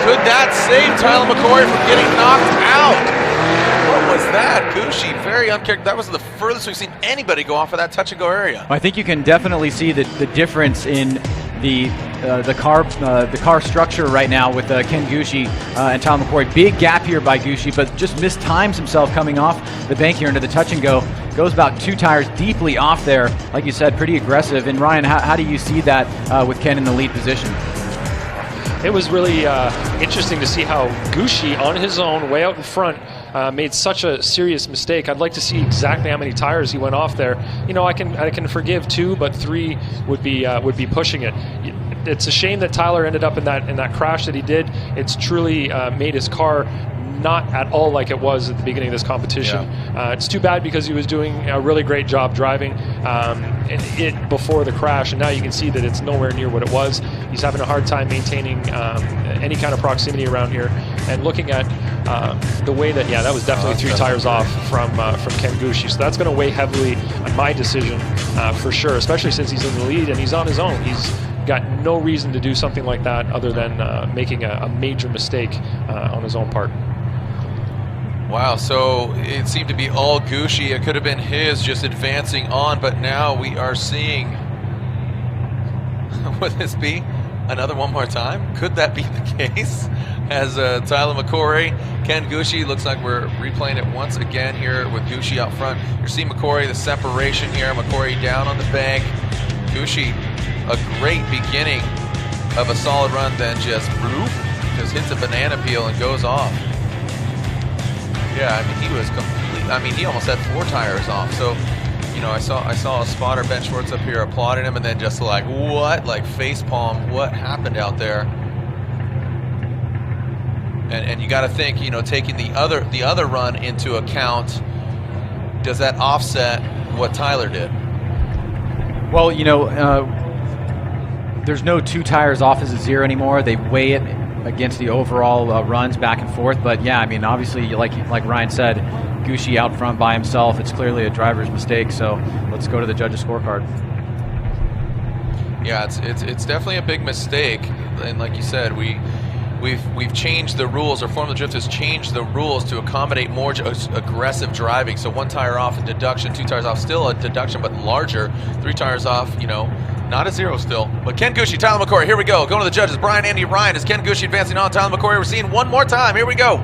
Could that save Tyler McCory from getting knocked out? What was that? Gooshie, very uncharacteristic. That was the furthest we've seen anybody go off of that touch and go area. I think you can definitely see the difference in the car structure right now with Ken Gooshie and Tyler McCory. Big gap here by Gooshie, but just mistimes himself coming off the bank here into the touch and go. Goes about 2 tires deeply off there. Like you said, pretty aggressive. And Ryan, how do you see that with Ken in the lead position? It was really interesting to see how Gooshie, on his own, way out in front, made such a serious mistake. I'd like to see exactly how many tires he went off there. I can forgive 2, but 3 would be pushing it. It's a shame that Tyler ended up in that crash that he did. It's truly made his car not at all like it was at the beginning of this competition. Yeah. It's too bad because he was doing a really great job driving it before the crash, and now you can see that it's nowhere near what it was. He's having a hard time maintaining any kind of proximity around here, and looking at the way that was definitely 3 tires off from Ken Gooshie. So that's going to weigh heavily on my decision for sure, especially since he's in the lead and he's on his own. He's got no reason to do something like that other than making a major mistake on his own part. Wow, so it seemed to be all Gooshie. It could have been his just advancing on, but now we are seeing, would this be another one more time? Could that be the case? As Tyler McCory, Ken Gooshie, looks like we're replaying it once again here with Gooshie out front. You're seeing McCory, the separation here, McCory down on the bank. Gooshie, a great beginning of a solid run, then just hits a banana peel and goes off. Yeah, he was complete. He almost had 4 tires off. So, I saw a spotter, Ben Schwartz, up here applauding him, and then just like, what? Like facepalm, what happened out there? And you got to think, taking the other run into account, does that offset what Tyler did? Well, there's no 2 tires off as a 0 anymore. They weigh it against the overall runs back and forth. But yeah, obviously, like Ryan said, Gooshie out front by himself. It's clearly a driver's mistake. So let's go to the judges' scorecard. Yeah, it's definitely a big mistake. And like you said, we've changed the rules, or Formula Drift has changed the rules to accommodate more aggressive driving. So 1 tire off, a deduction, 2 tires off, still a deduction, but larger. 3 tires off, not a 0 still. But Ken Gooshie, Tyler McCory, here we go. Going to the judges, Brian, Andy, Ryan. Is Ken Gooshie advancing on Tyler McCory? We're seeing one more time. Here we go.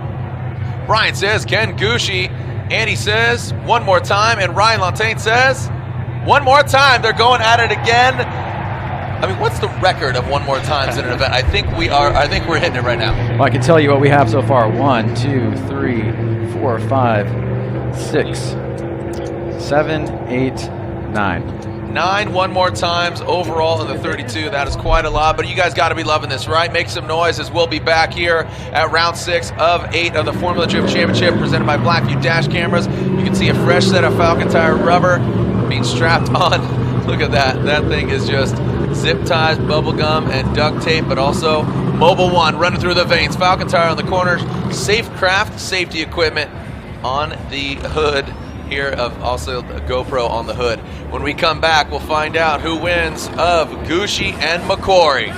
Brian says Ken Gooshie. Andy says one more time. And Ryan Lantain says one more time. They're going at it again. I mean, what's the record of one more times in an event? I think we're hitting it right now. Well, I can tell you what we have so far. 1, 2, 3, 4, 5, 6, 7, 8, 9. 9 one more times overall in the 32. That is quite a lot, but you guys got to be loving this, right? Make some noise as we'll be back here at round 6 of 8 of the Formula Drift Championship presented by Blackview Dash Cameras. You can see a fresh set of Falcon tire rubber being strapped on. Look at that. That thing is just zip ties, bubble gum, and duct tape, but also Mobil 1 running through the veins. Falcon tire on the corners. Safe Craft safety equipment on the hood here, of also a GoPro on the hood. When we come back, we'll find out who wins of Gucci and McCory.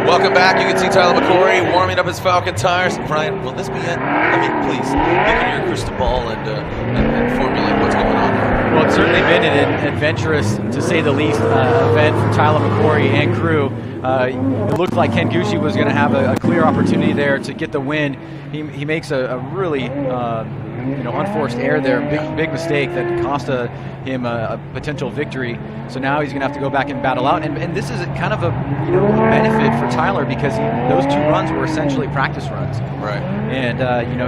Welcome back. You can see Tyler McCory warming up his Falcon tires. Brian, will this be it? I mean, please, look at your crystal ball and formulate what's going on here. Well, it's certainly been an adventurous, to say the least, event for Tyler McCory and crew. It looked like Ken Gucci was going to have a clear opportunity there to get the win. He makes a really unforced error there, big mistake that cost him a potential victory. So now he's going to have to go back and battle out. And this is kind of a benefit for Tyler, because those 2 runs were essentially practice runs. Right. And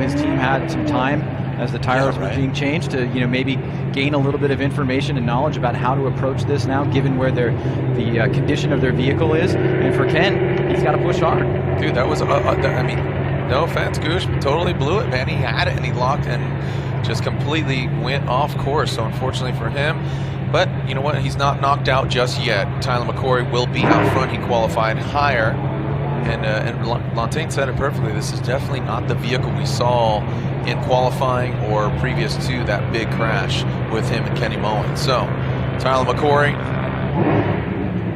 his team had some time as the tires were being changed to maybe gain a little bit of information and knowledge about how to approach this now, given where the condition of their vehicle is. And for Ken, he's got to push hard. Dude, that was I mean, no offense, Goosh, but totally blew it, man. He had it and he locked and just completely went off course. So unfortunately for him, but you know what? He's not knocked out just yet. Tyler McCory will be out front. He qualified higher. And Lantain said it perfectly. This is definitely not the vehicle we saw in qualifying or previous to that big crash with him and Kenny Moen. So, Tyler McCory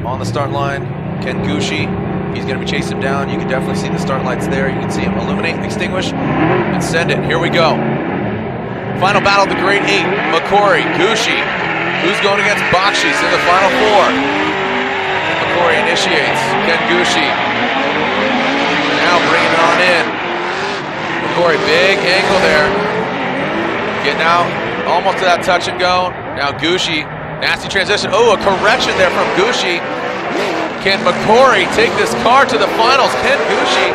on the start line. Ken Gucci, he's going to be chasing him down. You can definitely see the start lights there. You can see him illuminate, extinguish, and send it. Here we go. Final battle of the Great 8. McCory, Gucci. Who's going against Bakshi's in the final 4? McCory initiates. Ken Gucci now bringing it on in. McCory, big angle there. Getting out almost to that touch and go. Now Gucci, nasty transition. Oh, a correction there from Gucci. Can McCory take this car to the finals? Ken Gucci.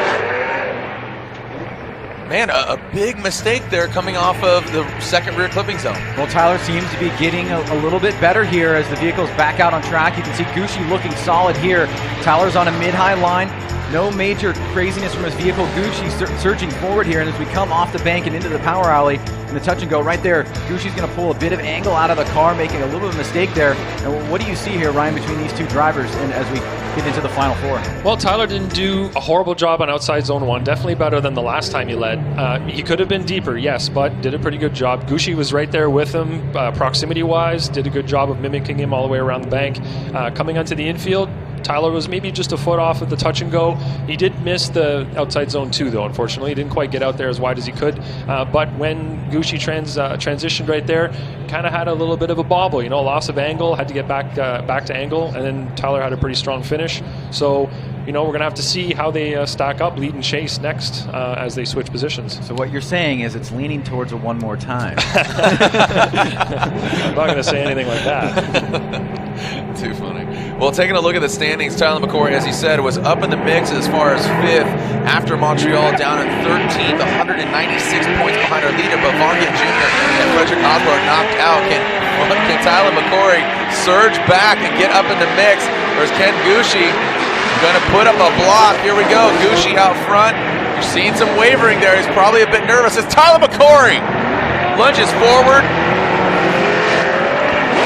Man, a big mistake there coming off of the second rear clipping zone. Well, Tyler seems to be getting a little bit better here as the vehicle's back out on track. You can see Gucci looking solid here. Tyler's on a mid-high line. No major craziness from his vehicle. Gucci's surging forward here, and as we come off the bank and into the power alley, and the touch and go right there, Gucci's going to pull a bit of angle out of the car, making a little bit of a mistake there. And what do you see here, Ryan, between these 2 drivers and as we get into the final 4? Well, Tyler didn't do a horrible job on outside zone 1. Definitely better than the last time he led. He could have been deeper, yes, but did a pretty good job. Gucci was right there with him, proximity-wise, did a good job of mimicking him all the way around the bank. Coming onto the infield, Tyler was maybe just a foot off of the touch and go. He did miss the outside zone 2, though, unfortunately. He didn't quite get out there as wide as he could. But when Gucci transitioned right there, kind of had a little bit of a bobble, loss of angle, had to get back to angle, and then Tyler had a pretty strong finish. So, we're going to have to see how they stack up, lead and chase next as they switch positions. So what you're saying is it's leaning towards a one more time. I'm not going to say anything like that. Too funny. Well, taking a look at the standings, Tyler McCory, as he said, was up in the mix as far as 5th after Montreal, down at 13th, 196 points behind our leader, but Vaughn Jr. and Frederick Osborne knocked out. Can Tyler McCory surge back and get up in the mix, or is Ken Gucci going to put up a block? Here we go. Gucci out front. You're seeing some wavering there. He's probably a bit nervous. It's Tyler McCory. Lunges forward.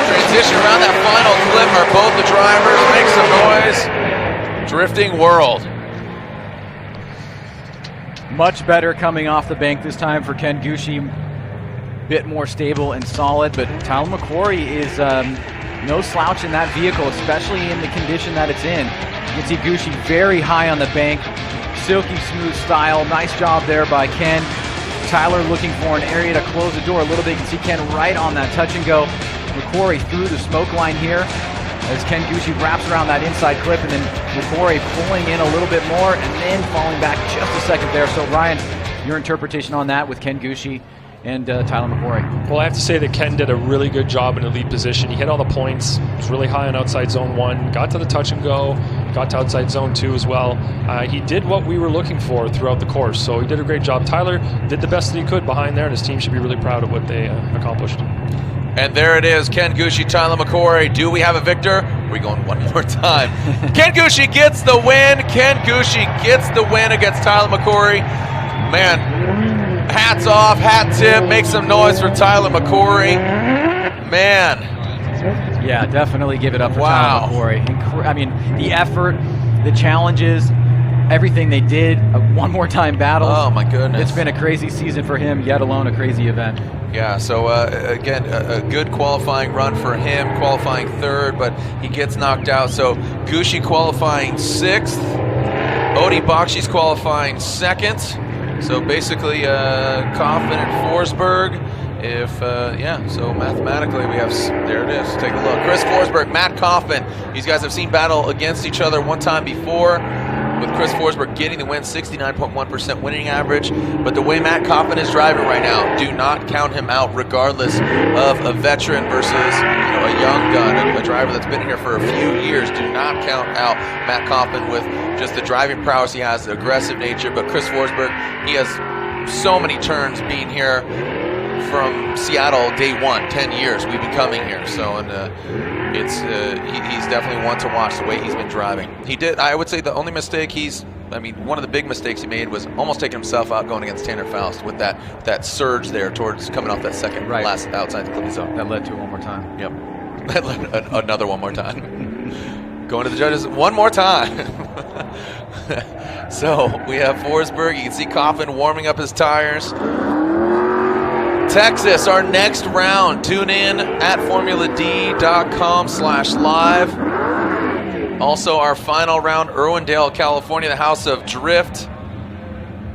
Transition around that final clip are both the drivers. Make some noise. Drifting world. Much better coming off the bank this time for Ken Gucci. Bit more stable and solid, but Tyler McCory is no slouch in that vehicle, especially in the condition that it's in. You can see Gucci very high on the bank, silky smooth style. Nice job there by Ken. Tyler looking for an area to close the door a little bit. You can see Ken right on that touch and go. McCory through the smoke line here as Ken Gucci wraps around that inside clip, and then McCory pulling in a little bit more and then falling back just a second there. So Ryan, your interpretation on that with Ken Gucci and Tyler McQuarrie. Well, I have to say that Ken did a really good job in the lead position. He hit all the points. He was really high on outside zone 1. Got to the touch and go. Got to outside zone 2 as well. He did what we were looking for throughout the course. So he did a great job. Tyler did the best that he could behind there, and his team should be really proud of what they accomplished. And there it is, Ken Gucci, Tyler McQuarrie. Do we have a victor? We're going one more time. Ken Gucci gets the win. Ken Gucci gets the win against Tyler McQuarrie. Man, hats off, hat tip. Make some noise for Tyler McQuarrie. Man. Yeah, definitely give it up for Wow. Tyler McQuarrie. I mean, the effort, the challenges, everything they did, one more time battles. Oh my goodness. It's been a crazy season for him, yet alone a crazy event. Yeah, so again, a good qualifying run for him, qualifying 3rd, but he gets knocked out. So Gucci qualifying 6th, Odie Bakshi's qualifying 2nd. So basically, Kaufman and Forsberg. So mathematically we have, there it is, take a look. Chris Forsberg, Matt Kaufman. These guys have seen battle against each other one time before, with Chris Forsberg getting the win, 69.1% winning average. But the way Matt Kaufman is driving right now, do not count him out regardless of a veteran versus a young gun, a driver that's been here for a few years. Do not count out Matt Kaufman with just the driving prowess he has, the aggressive nature. But Chris Forsberg, he has so many turns being here from Seattle day 1, 10 years we've been coming here. So, and he's definitely one to watch the way he's been driving. He did, I would say the only mistake one of the big mistakes he made was almost taking himself out going against Tanner Faust with that surge there towards coming off that second last outside the clipping zone. That led to it one more time. Yep. That led another one more time. Going to the judges one more time. So we have Forsberg. You can see Kaufman warming up his tires. Texas, our next round. Tune in at formuladcom/live. Also, our final round, Irwindale, California, the House of Drift.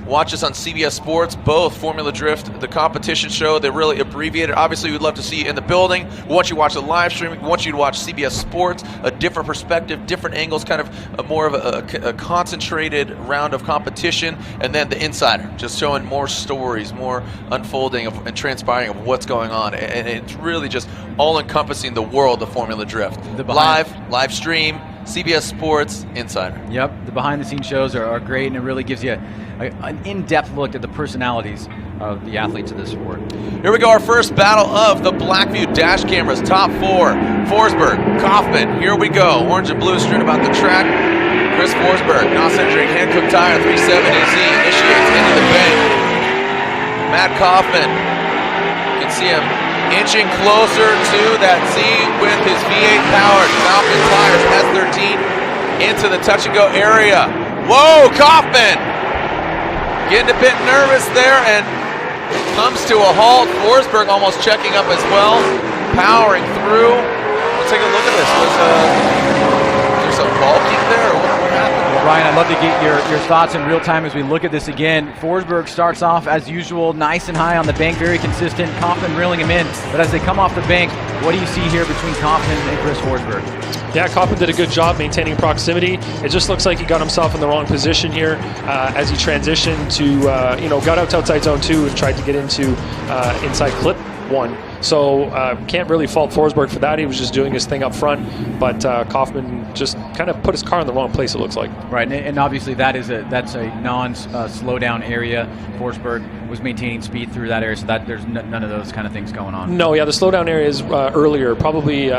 Watch us on CBS Sports, both Formula Drift, the competition show. They're really abbreviated. Obviously, we'd love to see you in the building. We want you to watch the live stream. We want you to watch CBS Sports, a different perspective, different angles, kind of more of a concentrated round of competition. And then the Insider, just showing more stories, more unfolding and transpiring of what's going on. And it's really just all-encompassing the world of Formula Drift. Live stream, CBS Sports, Insider. Yep, the behind-the-scenes shows are great, and it really gives you an in-depth look at the personalities of the athletes of this sport. Here we go, our first battle of the Blackview dash cameras. Top 4, Forsberg, Kaufman. Here we go. Orange and blue strewn about the track. Chris Forsberg, NOS-entering Hankook tire, 370Z, initiates into the bank. Matt Kaufman, you can see him inching closer to that Z with his V8 powered Falcon tires, S13, into the touch and go area. Whoa, Kaufman! Getting a bit nervous there and comes to a halt. Forsberg almost checking up as well, powering through. Let's take a look at this. Was there some balking there, or what happened? Well, Ryan, I'd love to get your thoughts in real time as we look at this again. Forsberg starts off as usual, nice and high on the bank, very consistent. Kaufman reeling him in, but as they come off the bank, what do you see here between Kaufman and Chris Forsberg? Yeah, Kaufman did a good job maintaining proximity. It just looks like he got himself in the wrong position here as he transitioned to, got out to outside zone 2 and tried to get into inside clip 1. So can't really fault Forsberg for that. He was just doing his thing up front, but Kaufman just kind of put his car in the wrong place, it looks like. Right, and obviously that's a non-slowdown area. Forsberg was maintaining speed through that area, so that there's none of those kind of things going on. No, yeah, the slowdown area is earlier, probably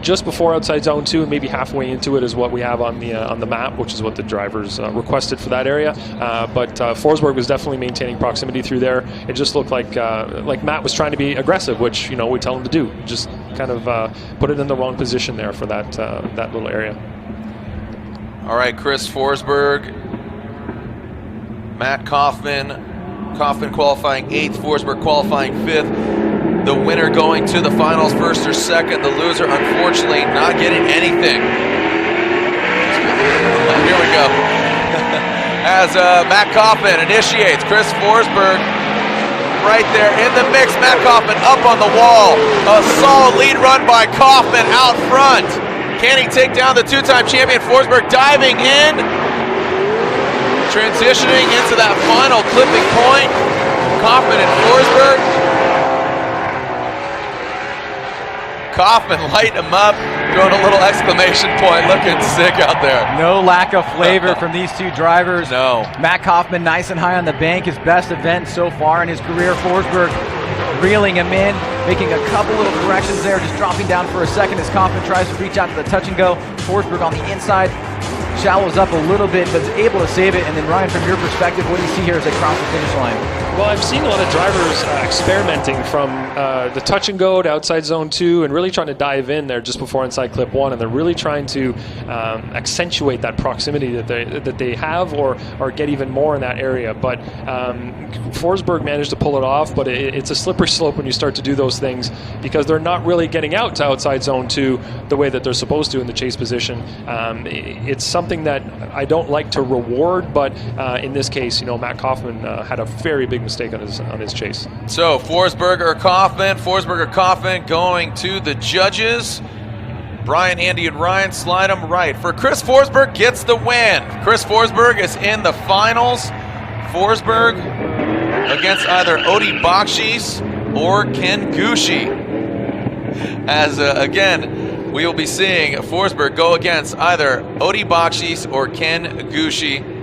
just before outside zone 2 and maybe halfway into it is what we have on the map, which is what the drivers requested for that area. But Forsberg was definitely maintaining proximity through there. It just looked like Matt was trying to be aggressive, which we tell him to do. Just kind of put it in the wrong position there for that little area. All right, Chris Forsberg, Matt Kaufman. Kaufman qualifying 8th, Forsberg qualifying 5th. The winner going to the finals, 1st or 2nd. The loser, unfortunately, not getting anything. Here we go. As Matt Kaufman initiates, Chris Forsberg right there in the mix. Matt Kaufman up on the wall. A solid lead run by Kaufman out front. Can he take down the 2-time champion? Forsberg diving in. Transitioning into that final clipping point. Kaufman and Forsberg. Kaufman light him up, throwing a little exclamation point, looking sick out there. No lack of flavor from these two drivers. No. Matt Kaufman nice and high on the bank, his best event so far in his career. Forsberg reeling him in, making a couple little corrections there, just dropping down for a second as Kaufman tries to reach out to the touch and go. Forsberg on the inside, shallows up a little bit, but is able to save it. And then Ryan, from your perspective, what do you see here as they cross the finish line? Well, I've seen a lot of drivers experimenting from the touch and go to outside zone 2 and really trying to dive in there just before inside clip 1, and they're really trying to accentuate that proximity that they have or get even more in that area. But Forsberg managed to pull it off, but it's a slippery slope when you start to do those things because they're not really getting out to outside zone 2 the way that they're supposed to in the chase position. It's something that I don't like to reward, but in this case, Matt Kaufman had a very big mistake on his chase. So Forsberg or Kaufman going to the judges. Brian, Andy, and Ryan slide them right. For Chris Forsberg gets the win. Chris Forsberg is in the finals. Forsberg against either Odi Bakshis or Ken Gushi. As again, we will be seeing Forsberg go against either Odi Bakshis or Ken Gushi.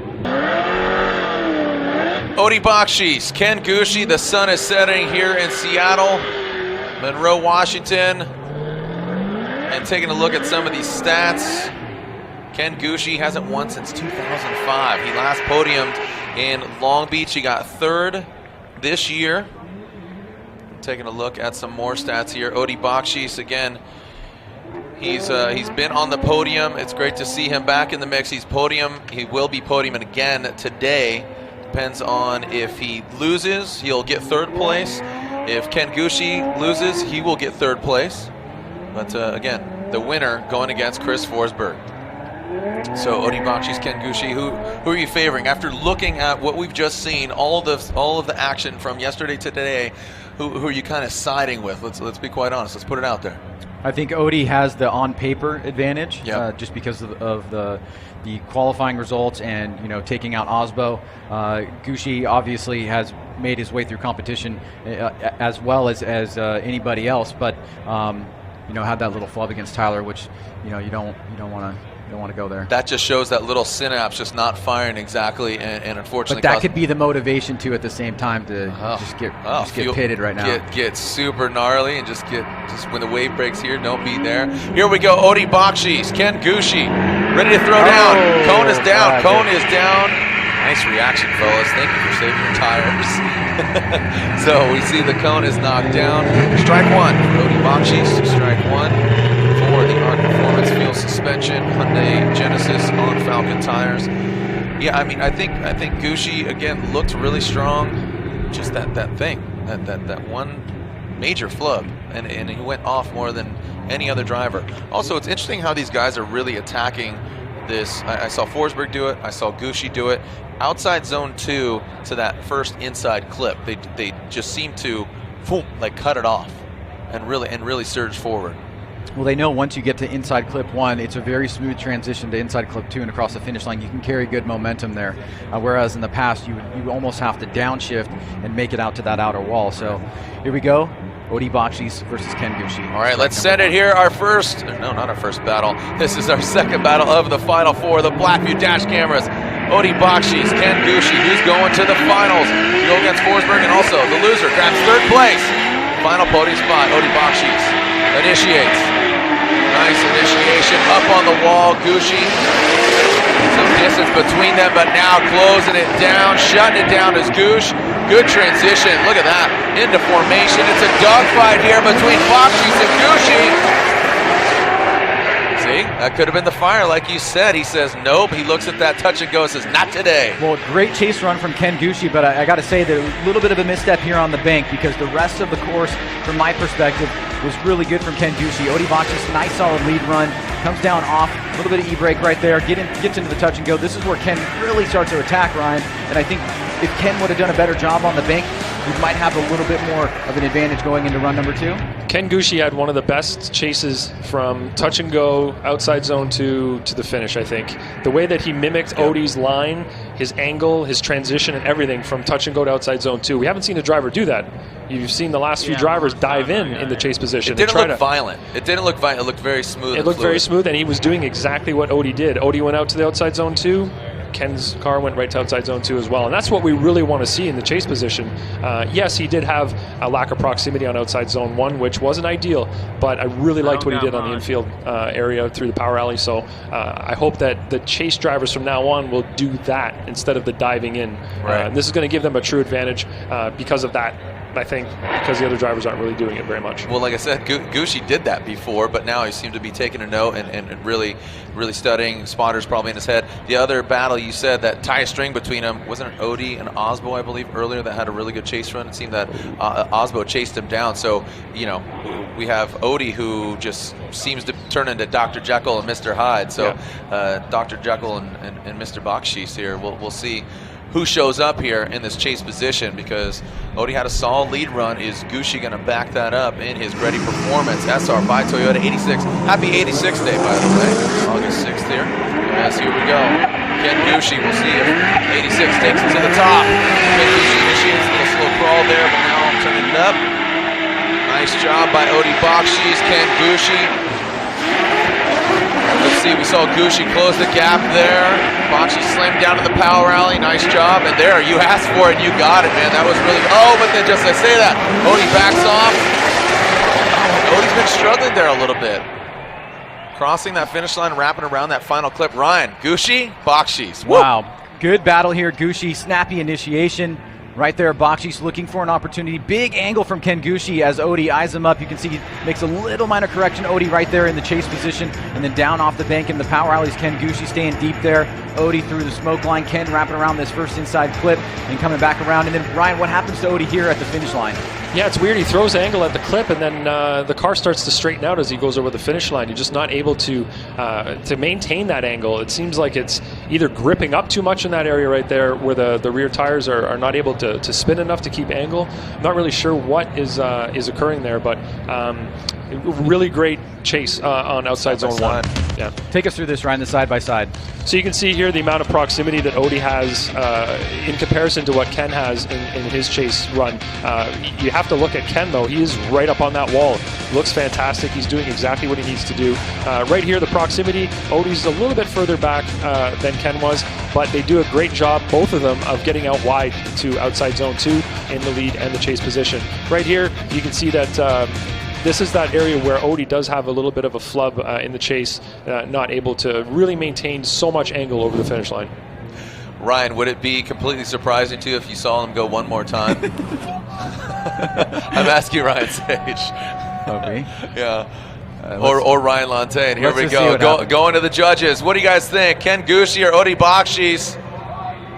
Odi Bakshis, Ken Gushi, the sun is setting here in Seattle, Monroe, Washington. And taking a look at some of these stats, Ken Gushi hasn't won since 2005. He last podiumed in Long Beach. He got 3rd this year. Taking a look at some more stats here. Odi Bakshis, again, he's been on the podium. It's great to see him back in the mix. He will be podiuming again today. Depends on if he loses, he'll get 3rd place. If Ken Gushi loses, he will get 3rd place. But again, the winner going against Chris Forsberg. So Odi Bakshis, Ken Gushi, who are you favoring? After looking at what we've just seen, all of the action from yesterday to today, who are you kind of siding with? Let's be quite honest. Let's put it out there. I think Odi has the on-paper advantage, just because of the qualifying results and taking out Osbo. Gushi obviously has made his way through competition as well as anybody else, but had that little flub against Tyler, which you don't want to go there. That just shows that little synapse just not firing exactly, and unfortunately. But that could be the motivation too at the same time to just get pitted right now. Get super gnarly and just when the wave breaks here, don't be there. Here we go, Odi Bakshis, Ken Gushi, ready to throw down. Cone is down. Cone is down. Nice reaction, fellas. Thank you for saving your tires. So we see the cone is knocked down. Strike 1 for Odi Bakshis. Strike 1 for the Arc Performance Fuel Suspension Hyundai Genesis on Falcon tires. Yeah, I mean, I think Gushi again looked really strong. Just that one major flub, and he went off more than any other driver. Also, it's interesting how these guys are really attacking this. I saw Forsberg do it. I saw Gushi do it. Outside zone 2 to that first inside clip, they just seem to cut it off and really surge forward. Well, they know once you get to inside clip 1, it's a very smooth transition to inside clip 2 and across the finish line. You can carry good momentum there, whereas in the past you almost have to downshift and make it out to that outer wall. So here we go. Odi Bakshis versus Ken Gushi. All right, let's send it here. Not our first battle. This is our second battle of the Final Four. The Blackview dash cameras. Odi Bakshis, Ken Gushi, who's going to the finals to go against Forsberg, and also the loser grabs 3rd place. Final podium spot. Odi Bakshis initiates. Nice initiation up on the wall. Gushi, some distance between them, but now closing it down, shutting it down is Gush. Good transition. Look at that. Into formation. It's a dogfight here between Bakshis and Gushi. See, that could have been the fire, like you said. He says nope. He looks at that touch and go, says not today. Well, great chase run from Ken Gushi, but I got to say that a little bit of a misstep here on the bank, because the rest of the course, from my perspective, was really good from Ken Gushi. Odi Bakshis, nice solid lead run, comes down off, a little bit of e-brake right there, gets into the touch and go. This is where Ken really starts to attack, Ryan, and I think if Ken would have done a better job on the bank, we might have a little bit more of an advantage going into run number 2. Ken Gushi had one of the best chases from touch and go outside zone 2 to the finish, I think. The way that he mimicked Odi's line his angle, his transition, and everything from touch and go to outside zone 2. We haven't seen a driver do that. You've seen the last few drivers dive in the chase position. It didn't look violent. It didn't look violent. It looked very smooth. It looked very smooth, and he was doing exactly what Odie did. Odie went out to the outside zone 2. Ken's car went right to outside zone 2 as well, and that's what we really want to see in the chase position. Yes, he did have a lack of proximity on outside zone 1, which wasn't ideal, but I really liked what he did on the infield area through the power alley, so I hope that the chase drivers from now on will do that instead of the diving in. Right. This is going to give them a true advantage because of that, I think, because the other drivers aren't really doing it very much. Well, like I said, Gucci did that before, but now he seemed to be taking a note and really studying. Spotters probably in his head. The other battle you said, that tie string between them, wasn't it Odie and Osbo, I believe, earlier that had a really good chase run? It seemed that Osbo chased him down. So, you know, we have Odie who just seems to turn into Dr. Jekyll and Mr. Hyde. So Dr. Jekyll and Mr. Bakshish here, we'll see who shows up here in this chase position, because Odie had a solid lead run. Is Gucci going to back that up in his ready performance? SR by Toyota 86. Happy 86th day, by the way. August 6th here. Yes, here we go. Ken Gucci, we'll see if 86 takes it to the top. Ken Gucci initiates a little slow crawl there, but now I'm turning it up. Nice job by Odie Bakshish, Ken Gucci. Let's see, we saw Gucci close the gap there. Bakshish slammed down to the power alley. Nice job. And there, you asked for it and you got it, man. That was really, but then just as I say that, Odie backs off. Odie's been struggling there a little bit. Crossing that finish line, wrapping around that final clip. Ryan, Gucci, Bakshish. Wow, good battle here. Gucci, snappy initiation. Right there, Bakshish looking for an opportunity. Big angle from Ken Gucci as Odie eyes him up. You can see he makes a little minor correction. Odie right there in the chase position, and then down off the bank in the power alleys. Ken Gucci staying deep there. Odie through the smoke line. Ken wrapping around this first inside clip and coming back around. And then, Ryan, what happens to Odie here at the finish line? Yeah, it's weird. He throws angle at the clip, and then the car starts to straighten out as he goes over the finish line. You're just not able to maintain that angle. It seems like it's either gripping up too much in that area right there, where the rear tires are not able to spin enough to keep angle. I'm not really sure what is occurring there, but really great chase on outside zone 1. Yeah. Take us through this, Ryan, the side by side. So you can see here the amount of proximity that Odie has in comparison to what Ken has in his chase run. You have to look at Ken, though. He is right up on that wall. Looks fantastic. He's doing exactly what he needs to do. Right here, the proximity, Odie's a little bit further back than Ken was, but they do a great job, both of them, of getting out wide to outside zone 2 in the lead and the chase position. Right here, you can see that this is that area where Odie does have a little bit of a flub in the chase, not able to really maintain so much angle over the finish line. Ryan, would it be completely surprising to you if you saw him go one more time? I'm asking Ryan Sage. Okay. Yeah. Or Ryan Lantain. Here we go. Going to the judges. What do you guys think? Ken Gucci or Odie Bakshish?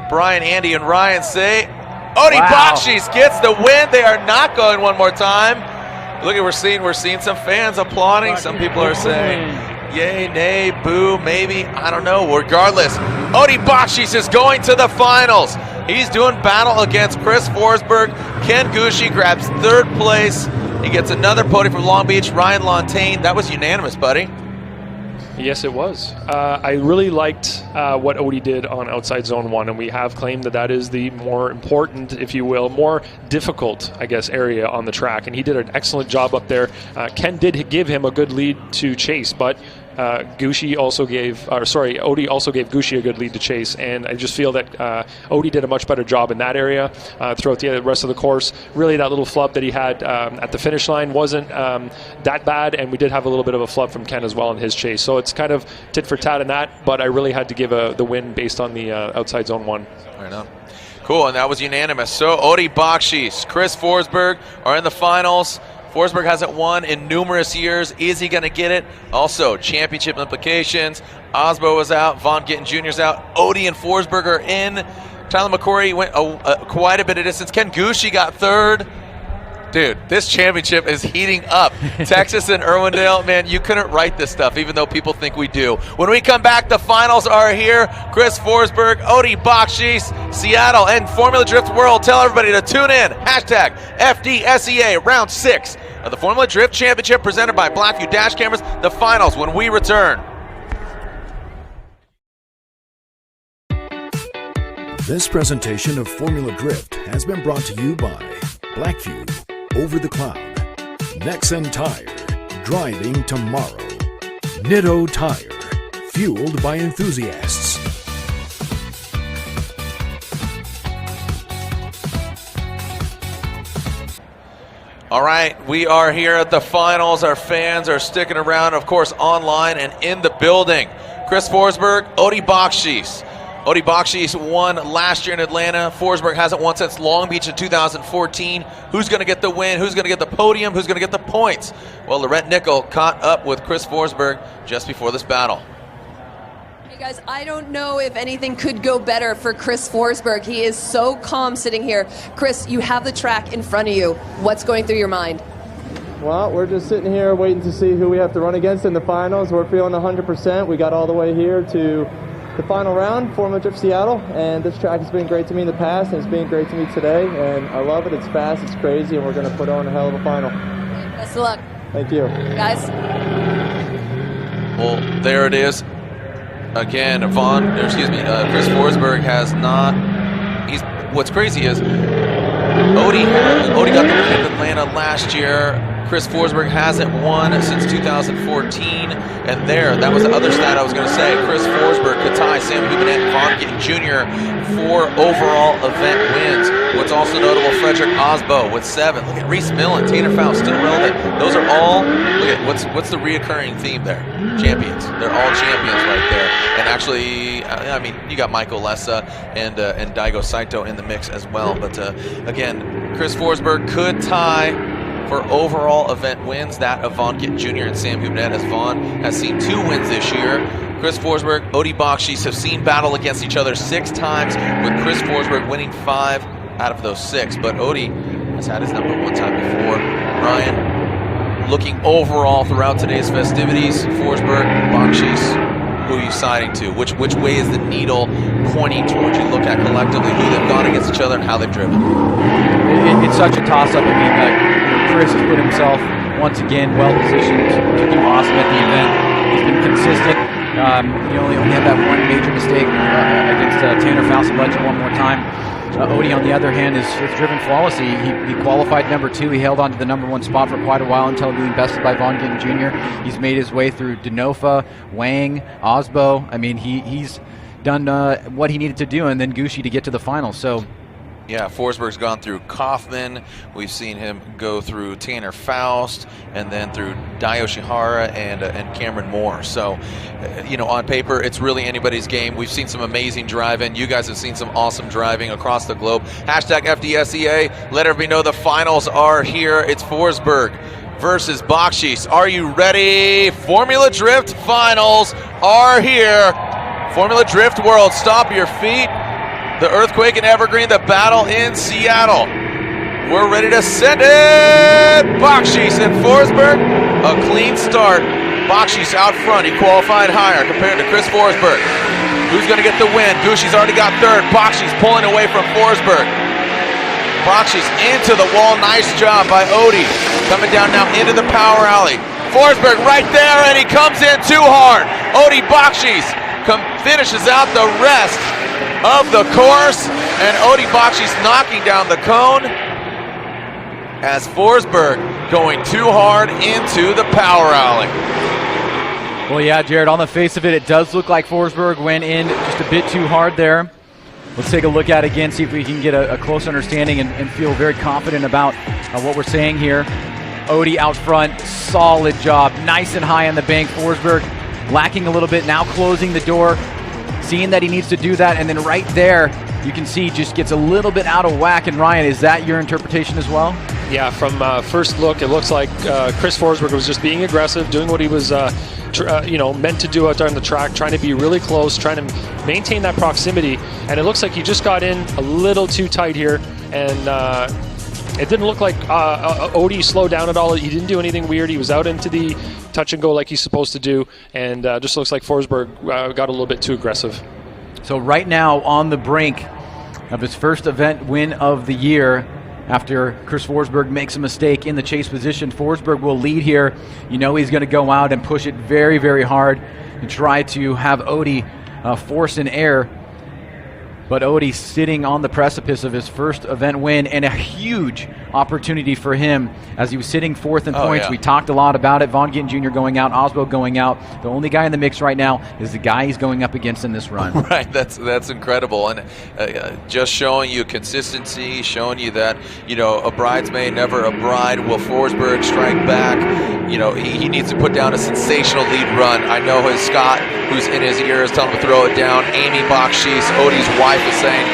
Brian, Andy, and Ryan say Odie Bakshish gets the win. They are not going one more time. Look at we're seeing some fans applauding. Some people are saying yay, nay, boo, maybe. I don't know. Regardless, Odie Bakshish is going to the finals. He's doing battle against Chris Forsberg. Ken Gucci grabs 3rd place. He gets another podium from Long Beach. Ryan Lantain. That was unanimous, buddy. Yes, it was. I really liked what Odie did on outside zone 1, and we have claimed that is the more important, if you will, more difficult, I guess, area on the track, and he did an excellent job up there. Ken did give him a good lead to chase, but Odie also gave Gucci a good lead to chase, and I just feel that Odie did a much better job in that area throughout the rest of the course. Really, that little flub that he had at the finish line wasn't that bad, and we did have a little bit of a flub from Ken as well in his chase. So it's kind of tit for tat in that, but I really had to give the win based on the outside zone 1. Right on. Cool, and that was unanimous. So Odie Bakshish, Chris Forsberg are in the finals. Forsberg hasn't won in numerous years. Is he going to get it? Also, championship implications. Osbo was out. Von Gittin Jr.'s out. Odie and Forsberg are in. Tyler McCory went quite a bit of distance. Ken Gucci got 3rd. Dude, this championship is heating up. Texas and Irwindale, man, you couldn't write this stuff, even though people think we do. When we come back, the finals are here. Chris Forsberg, Odie Bakshish, Seattle, and Formula Drift World. Tell everybody to tune in. Hashtag FDSEA, round 6 of the Formula Drift Championship presented by Blackview Dash Cameras. The finals when we return. This presentation of Formula Drift has been brought to you by Blackview, Over the Cloud, Nexen Tire, Driving Tomorrow, Nitto Tire, fueled by enthusiasts. All right, we are here at the finals. Our fans are sticking around, of course, online and in the building. Chris Forsberg, Odi Bakshish. Odi Bakshish won last year in Atlanta. Forsberg hasn't won since Long Beach in 2014. Who's going to get the win? Who's going to get the podium? Who's going to get the points? Well, Laurent Nickel caught up with Chris Forsberg just before this battle. Hey guys, I don't know if anything could go better for Chris Forsberg. He is so calm sitting here. Chris, you have the track in front of you. What's going through your mind? Well, we're just sitting here waiting to see who we have to run against in the finals. We're feeling 100%. We got all the way here to the final round, Formula Drift Seattle, and this track has been great to me in the past, and it's been great to me today, and I love it. It's fast, it's crazy, and we're going to put on a hell of a final. Best of luck. Thank you. Guys. Well, there it is. Again, Chris Forsberg has not. What's crazy is Odi got the win in Atlanta last year. Chris Forsberg hasn't won since 2014, and that was the other stat I was going to say. Chris Forsberg could tie Sam Hubenet and Von Gittin Jr. for overall event wins. What's also notable, Frederick Osbo with 7. Look at Reese Millen, Tanner Faust, still relevant. Those are all, look at what's the reoccurring theme there? Champions. They're all champions right there. And actually, I mean, you got Michael Lessa and Daigo Saito in the mix as well. But again, Chris Forsberg could tie for overall event wins that of Von Gittin Jr. and Sam Hubenet, as Von has seen 2 wins this year. Chris Forsberg, Odi Bakshish have seen battle against each other 6 times, with Chris Forsberg winning 5 out of those 6. But Odi has had his number 1 time before. Ryan, looking overall throughout today's festivities, Forsberg, Bakshish, who are you siding to? Which way is the needle pointing towards? You look at collectively who they've gone against each other and how they've driven. It's such a toss-up. I mean, Chris has put himself once again well-positioned to do awesome at the event. He's been consistent. He only had that one major mistake against Tanner Faust and Legend one more time. Odi, on the other hand, is driven flawlessly. He qualified number 2. He held on to the number 1 spot for quite a while until being bested by Von Gittin Jr. He's made his way through Denofa, Wang, Osbo. I mean, he's done what he needed to do, and then Gucci to get to the final. So, yeah, Forsberg's gone through Kaufman. We've seen him go through Tanner Faust, and then through Dio Shihara and Cameron Moore. So, on paper, it's really anybody's game. We've seen some amazing driving. You guys have seen some awesome driving across the globe. Hashtag FDSEA. Let everybody know the finals are here. It's Forsberg versus Bakshish. Are you ready? Formula Drift finals are here. Formula Drift World. Stop your feet. The Earthquake in Evergreen, the battle in Seattle. We're ready to send it! Bakshish and Forsberg, a clean start. Bakshish out front, he qualified higher compared to Chris Forsberg. Who's going to get the win? Gucci's already got 3rd. Bakshish pulling away from Forsberg. Bakshish into the wall, nice job by Odi. Coming down now into the power alley. Forsberg right there, and he comes in too hard. Odi Bakshish finishes out the rest of the course, and Odi Bakshish knocking down the cone as Forsberg going too hard into the power alley. Well, yeah, Jared, on the face of it, it does look like Forsberg went in just a bit too hard there. Let's take a look at it again, see if we can get a close understanding and feel very confident about what we're saying here. Odi out front, solid job, nice and high on the bank. Forsberg lacking a little bit, now closing the door, seeing that he needs to do that, and then right there, you can see just gets a little bit out of whack. And Ryan, is that your interpretation as well? Yeah, from first look, it looks like Chris Forsberg was just being aggressive, doing what he was meant to do out there on the track, trying to be really close, trying to maintain that proximity. And it looks like he just got in a little too tight here, and it didn't look like Odi slowed down at all. He didn't do anything weird. He was out into the touch and go like he's supposed to do, and just looks like Forsberg got a little bit too aggressive. So right now on the brink of his first event win of the year, after Chris Forsberg makes a mistake in the chase position, Forsberg will lead here. You know he's going to go out and push it very, very hard and try to have Odi force an error. But Odie sitting on the precipice of his first event win, and a huge opportunity for him as he was sitting fourth in points. Yeah. We talked a lot about it. Von Gittin Jr. going out, Osbo going out. The only guy in the mix right now is the guy he's going up against in this run. Right, that's incredible, and just showing you consistency, showing you that, you know, a bridesmaid, never a bride. Will Forsberg strike back? You know, he needs to put down a sensational lead run. I know his Scott, who's in his ear, is telling him to throw it down. Amy Bakshis, Odie's wife, is saying,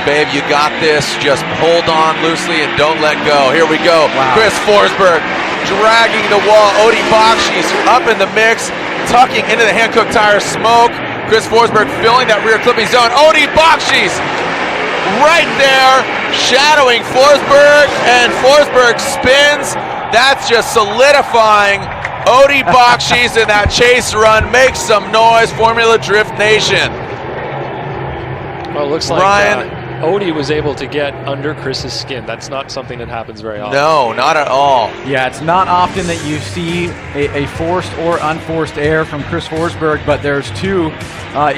babe, you got this. Just hold on loosely and don't let go. Here we go. Wow. Chris Forsberg dragging the wall. Odie Bakshis up in the mix, tucking into the Hankook tire smoke. Chris Forsberg filling that rear clipping zone. Odie Bakshis right there, shadowing Forsberg, and Forsberg spins. That's just solidifying Odie Bakshis in that chase run. Make some noise, Formula Drift Nation. Well, it looks like Ryan, Odie was able to get under Chris's skin. That's not something that happens very often. no, not at all. Yeah, it's not often that you see a forced or unforced error from Chris Forsberg, but there's two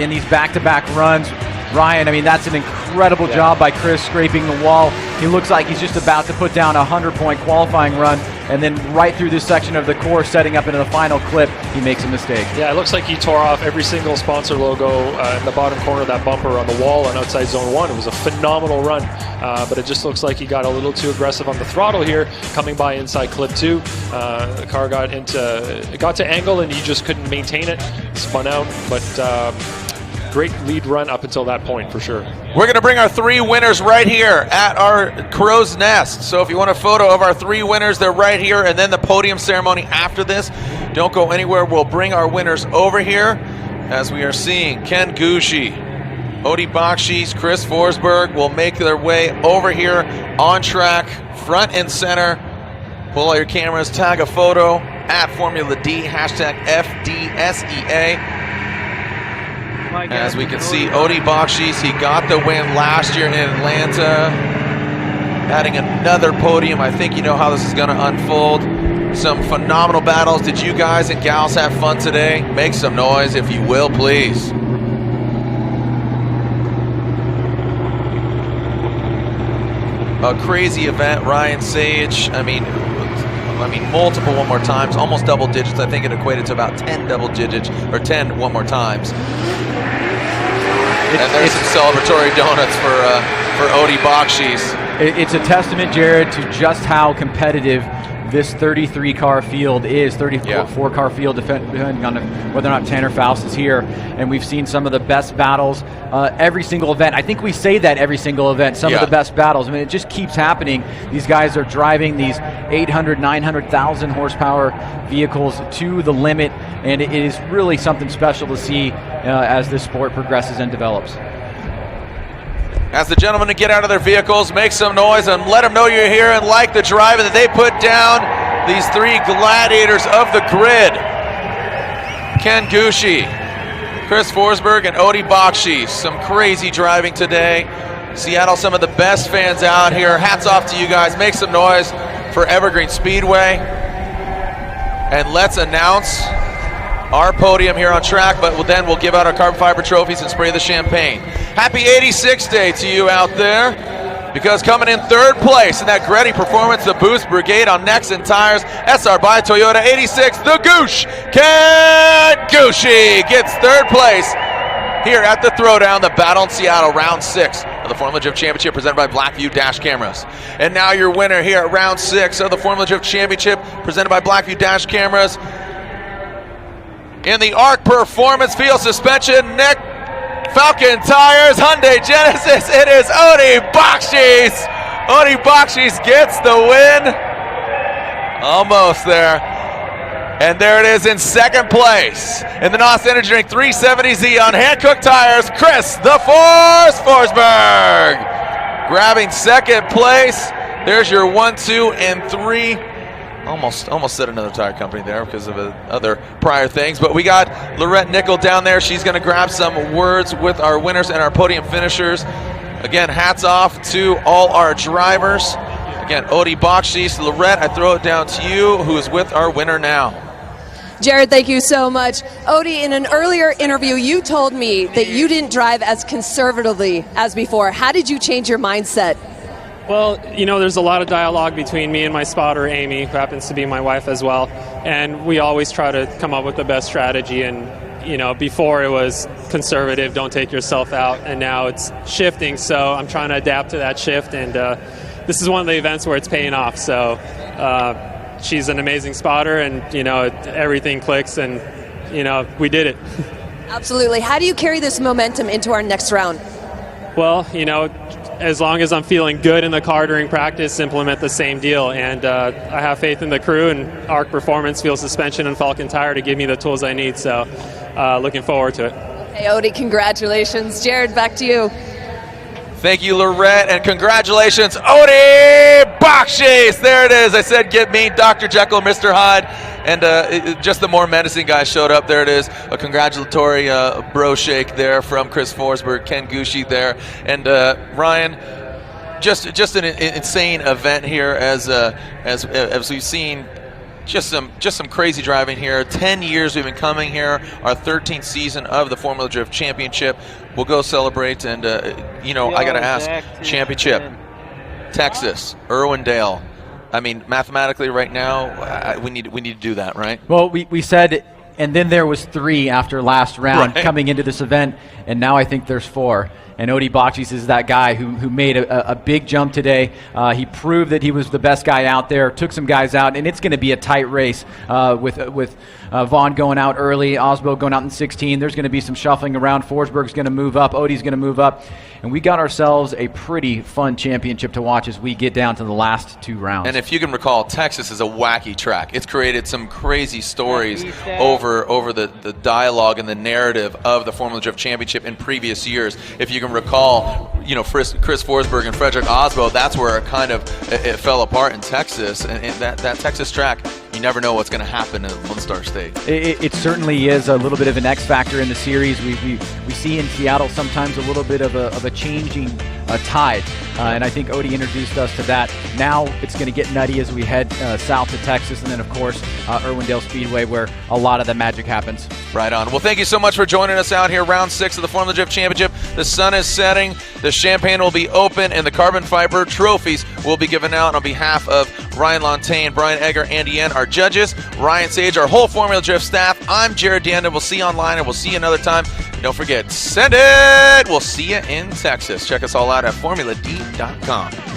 in these back-to-back runs. Ryan, I mean, that's an incredible job by Chris scraping the wall. He looks like he's just about to put down a 100-point qualifying run, and then right through this section of the course, setting up into the final clip, he makes a mistake. Yeah, it looks like he tore off every single sponsor logo in the bottom corner of that bumper on the wall on outside zone 1. It was a phenomenal run, but it just looks like he got a little too aggressive on the throttle here, coming by inside clip 2. The car got to angle, and he just couldn't maintain it. Spun out, but great lead run up until that point for sure. We're going to bring our 3 winners right here at our crow's nest. So if you want a photo of our 3 winners, they're right here, and then the podium ceremony after this. Don't go anywhere. We'll bring our winners over here as we are seeing Ken Gucci, Odie Bakshis, Chris Forsberg will make their way over here on track, front and center. Pull all your cameras, tag a photo at Formula D, hashtag FDSEA. As we can see, Odie Bakshis, he got the win last year in Atlanta. Adding another podium. I think you know how this is going to unfold. Some phenomenal battles. Did you guys and gals have fun today? Make some noise if you will, please. A crazy event, Ryan Sage. I mean, multiple one more times, almost double digits. I think it equated to about 10 double digits, or 10 one more times. And there's some celebratory donuts for Odie Bakshis. It's a testament, Jared, to just how competitive this 33-car field is, 34-car field, depending on whether or not Tanner Faust is here. And we've seen some of the best battles every single event. I think we say that every single event, some of the best battles. I mean, it just keeps happening. These guys are driving these 800, 900,000 horsepower vehicles to the limit, and it is really something special to see as this sport progresses and develops. As the gentlemen get out of their vehicles, make some noise and let them know you're here and like the drive that they put down. These 3 gladiators of the grid. Ken Gucci, Chris Forsberg, and Odie Bakshis. Some crazy driving today. Seattle, some of the best fans out here. Hats off to you guys. Make some noise for Evergreen Speedway. And let's announce our podium here on track, but then we'll give out our carbon fiber trophies and spray the champagne. Happy 86th day to you out there, because coming in 3rd place in that Gretty Performance, the Boost Brigade on Nexen Tires, SR by Toyota 86, the Goosh, Ken Gucci gets 3rd place here at the Throwdown, the Battle in Seattle, round 6 of the Formula Drift Championship, presented by Blackview Dash Cameras. And now your winner here at round 6 of the Formula Drift Championship, presented by Blackview Dash Cameras. In the ARC Performance Field Suspension, Nick Falcon Tires, Hyundai Genesis, it is Odie Bakshis. Odie Bakshis gets the win. Almost there. And there it is in 2nd place. In the NOS Energy Drink 370Z on Hankook Tires, Chris the Force Forsberg. Grabbing 2nd place. There's your 1, 2, and 3. Almost said another tire company there because of other prior things, but we got Lorette Nickel down there. She's going to grab some words with our winners and our podium finishers. Again, hats off to all our drivers. Again, Odie Bakshis, Lorette, I throw it down to you, who is with our winner now. Jared, thank you so much. Odie, in an earlier interview, you told me that you didn't drive as conservatively as before. How did you change your mindset? Well, there's a lot of dialogue between me and my spotter, Amy, who happens to be my wife as well. And we always try to come up with the best strategy. And, before it was conservative, don't take yourself out. And now it's shifting. So I'm trying to adapt to that shift. And this is one of the events where it's paying off. So she's an amazing spotter, and, everything clicks. And, we did it. Absolutely. How do you carry this momentum into our next round? Well, as long as I'm feeling good in the car during practice, implement the same deal. And I have faith in the crew, and ARC Performance Fuel Suspension and Falcon Tire to give me the tools I need. So looking forward to it. Hey, Odie, congratulations. Jared, back to you. Thank you, Lorette, and congratulations, Odie Bakshish. There it is. I said get me, Dr. Jekyll, Mr. Hyde, and just the more menacing guy showed up. There it is, a congratulatory bro shake there from Chris Forsberg, Ken Gucci there, and Ryan. Just an insane event here as we've seen. Just some crazy driving here. 10 years we've been coming here. Our 13th season of the Formula Drift Championship. We'll go celebrate, and I got to ask, championship, Texas, Irwindale. I mean, mathematically, right now, we need to do that, right? Well, we said, and then there was 3 after last round coming into this event, and now I think there's 4. And Odie Bakshish is that guy who made a big jump today. He proved that he was the best guy out there, took some guys out, and it's going to be a tight race with Vaughn going out early, Osbo going out in 16. There's going to be some shuffling around. Forsberg's going to move up. Odie's going to move up. And we got ourselves a pretty fun championship to watch as we get down to the last 2 rounds. And if you can recall, Texas is a wacky track. It's created some crazy stories over the dialogue and the narrative of the Formula Drift Championship in previous years. If you can recall, Chris Forsberg and Frederick Osbo, that's where it fell apart in Texas. And that Texas track, you never know what's going to happen in Lone Star State. It certainly is a little bit of an X factor in the series. We see in Seattle sometimes a little bit of a changing tide, and I think Odie introduced us to that. Now it's going to get nutty as we head south to Texas, and then of course Irwindale Speedway, where a lot of the magic happens. Right on. Well, thank you so much for joining us out here, round 6 of the Formula Drift Championship. The sun is setting, the champagne will be open, and the carbon fiber trophies will be given out on behalf of Ryan Lontaine, Brian Egger, Andy N, our judges, Ryan Sage, our whole Formula Drift staff. I'm Jared Deanda. We'll see you online, and we'll see you another time. Don't forget, send it! We'll see you in Texas. Check us all out at FormulaD.com.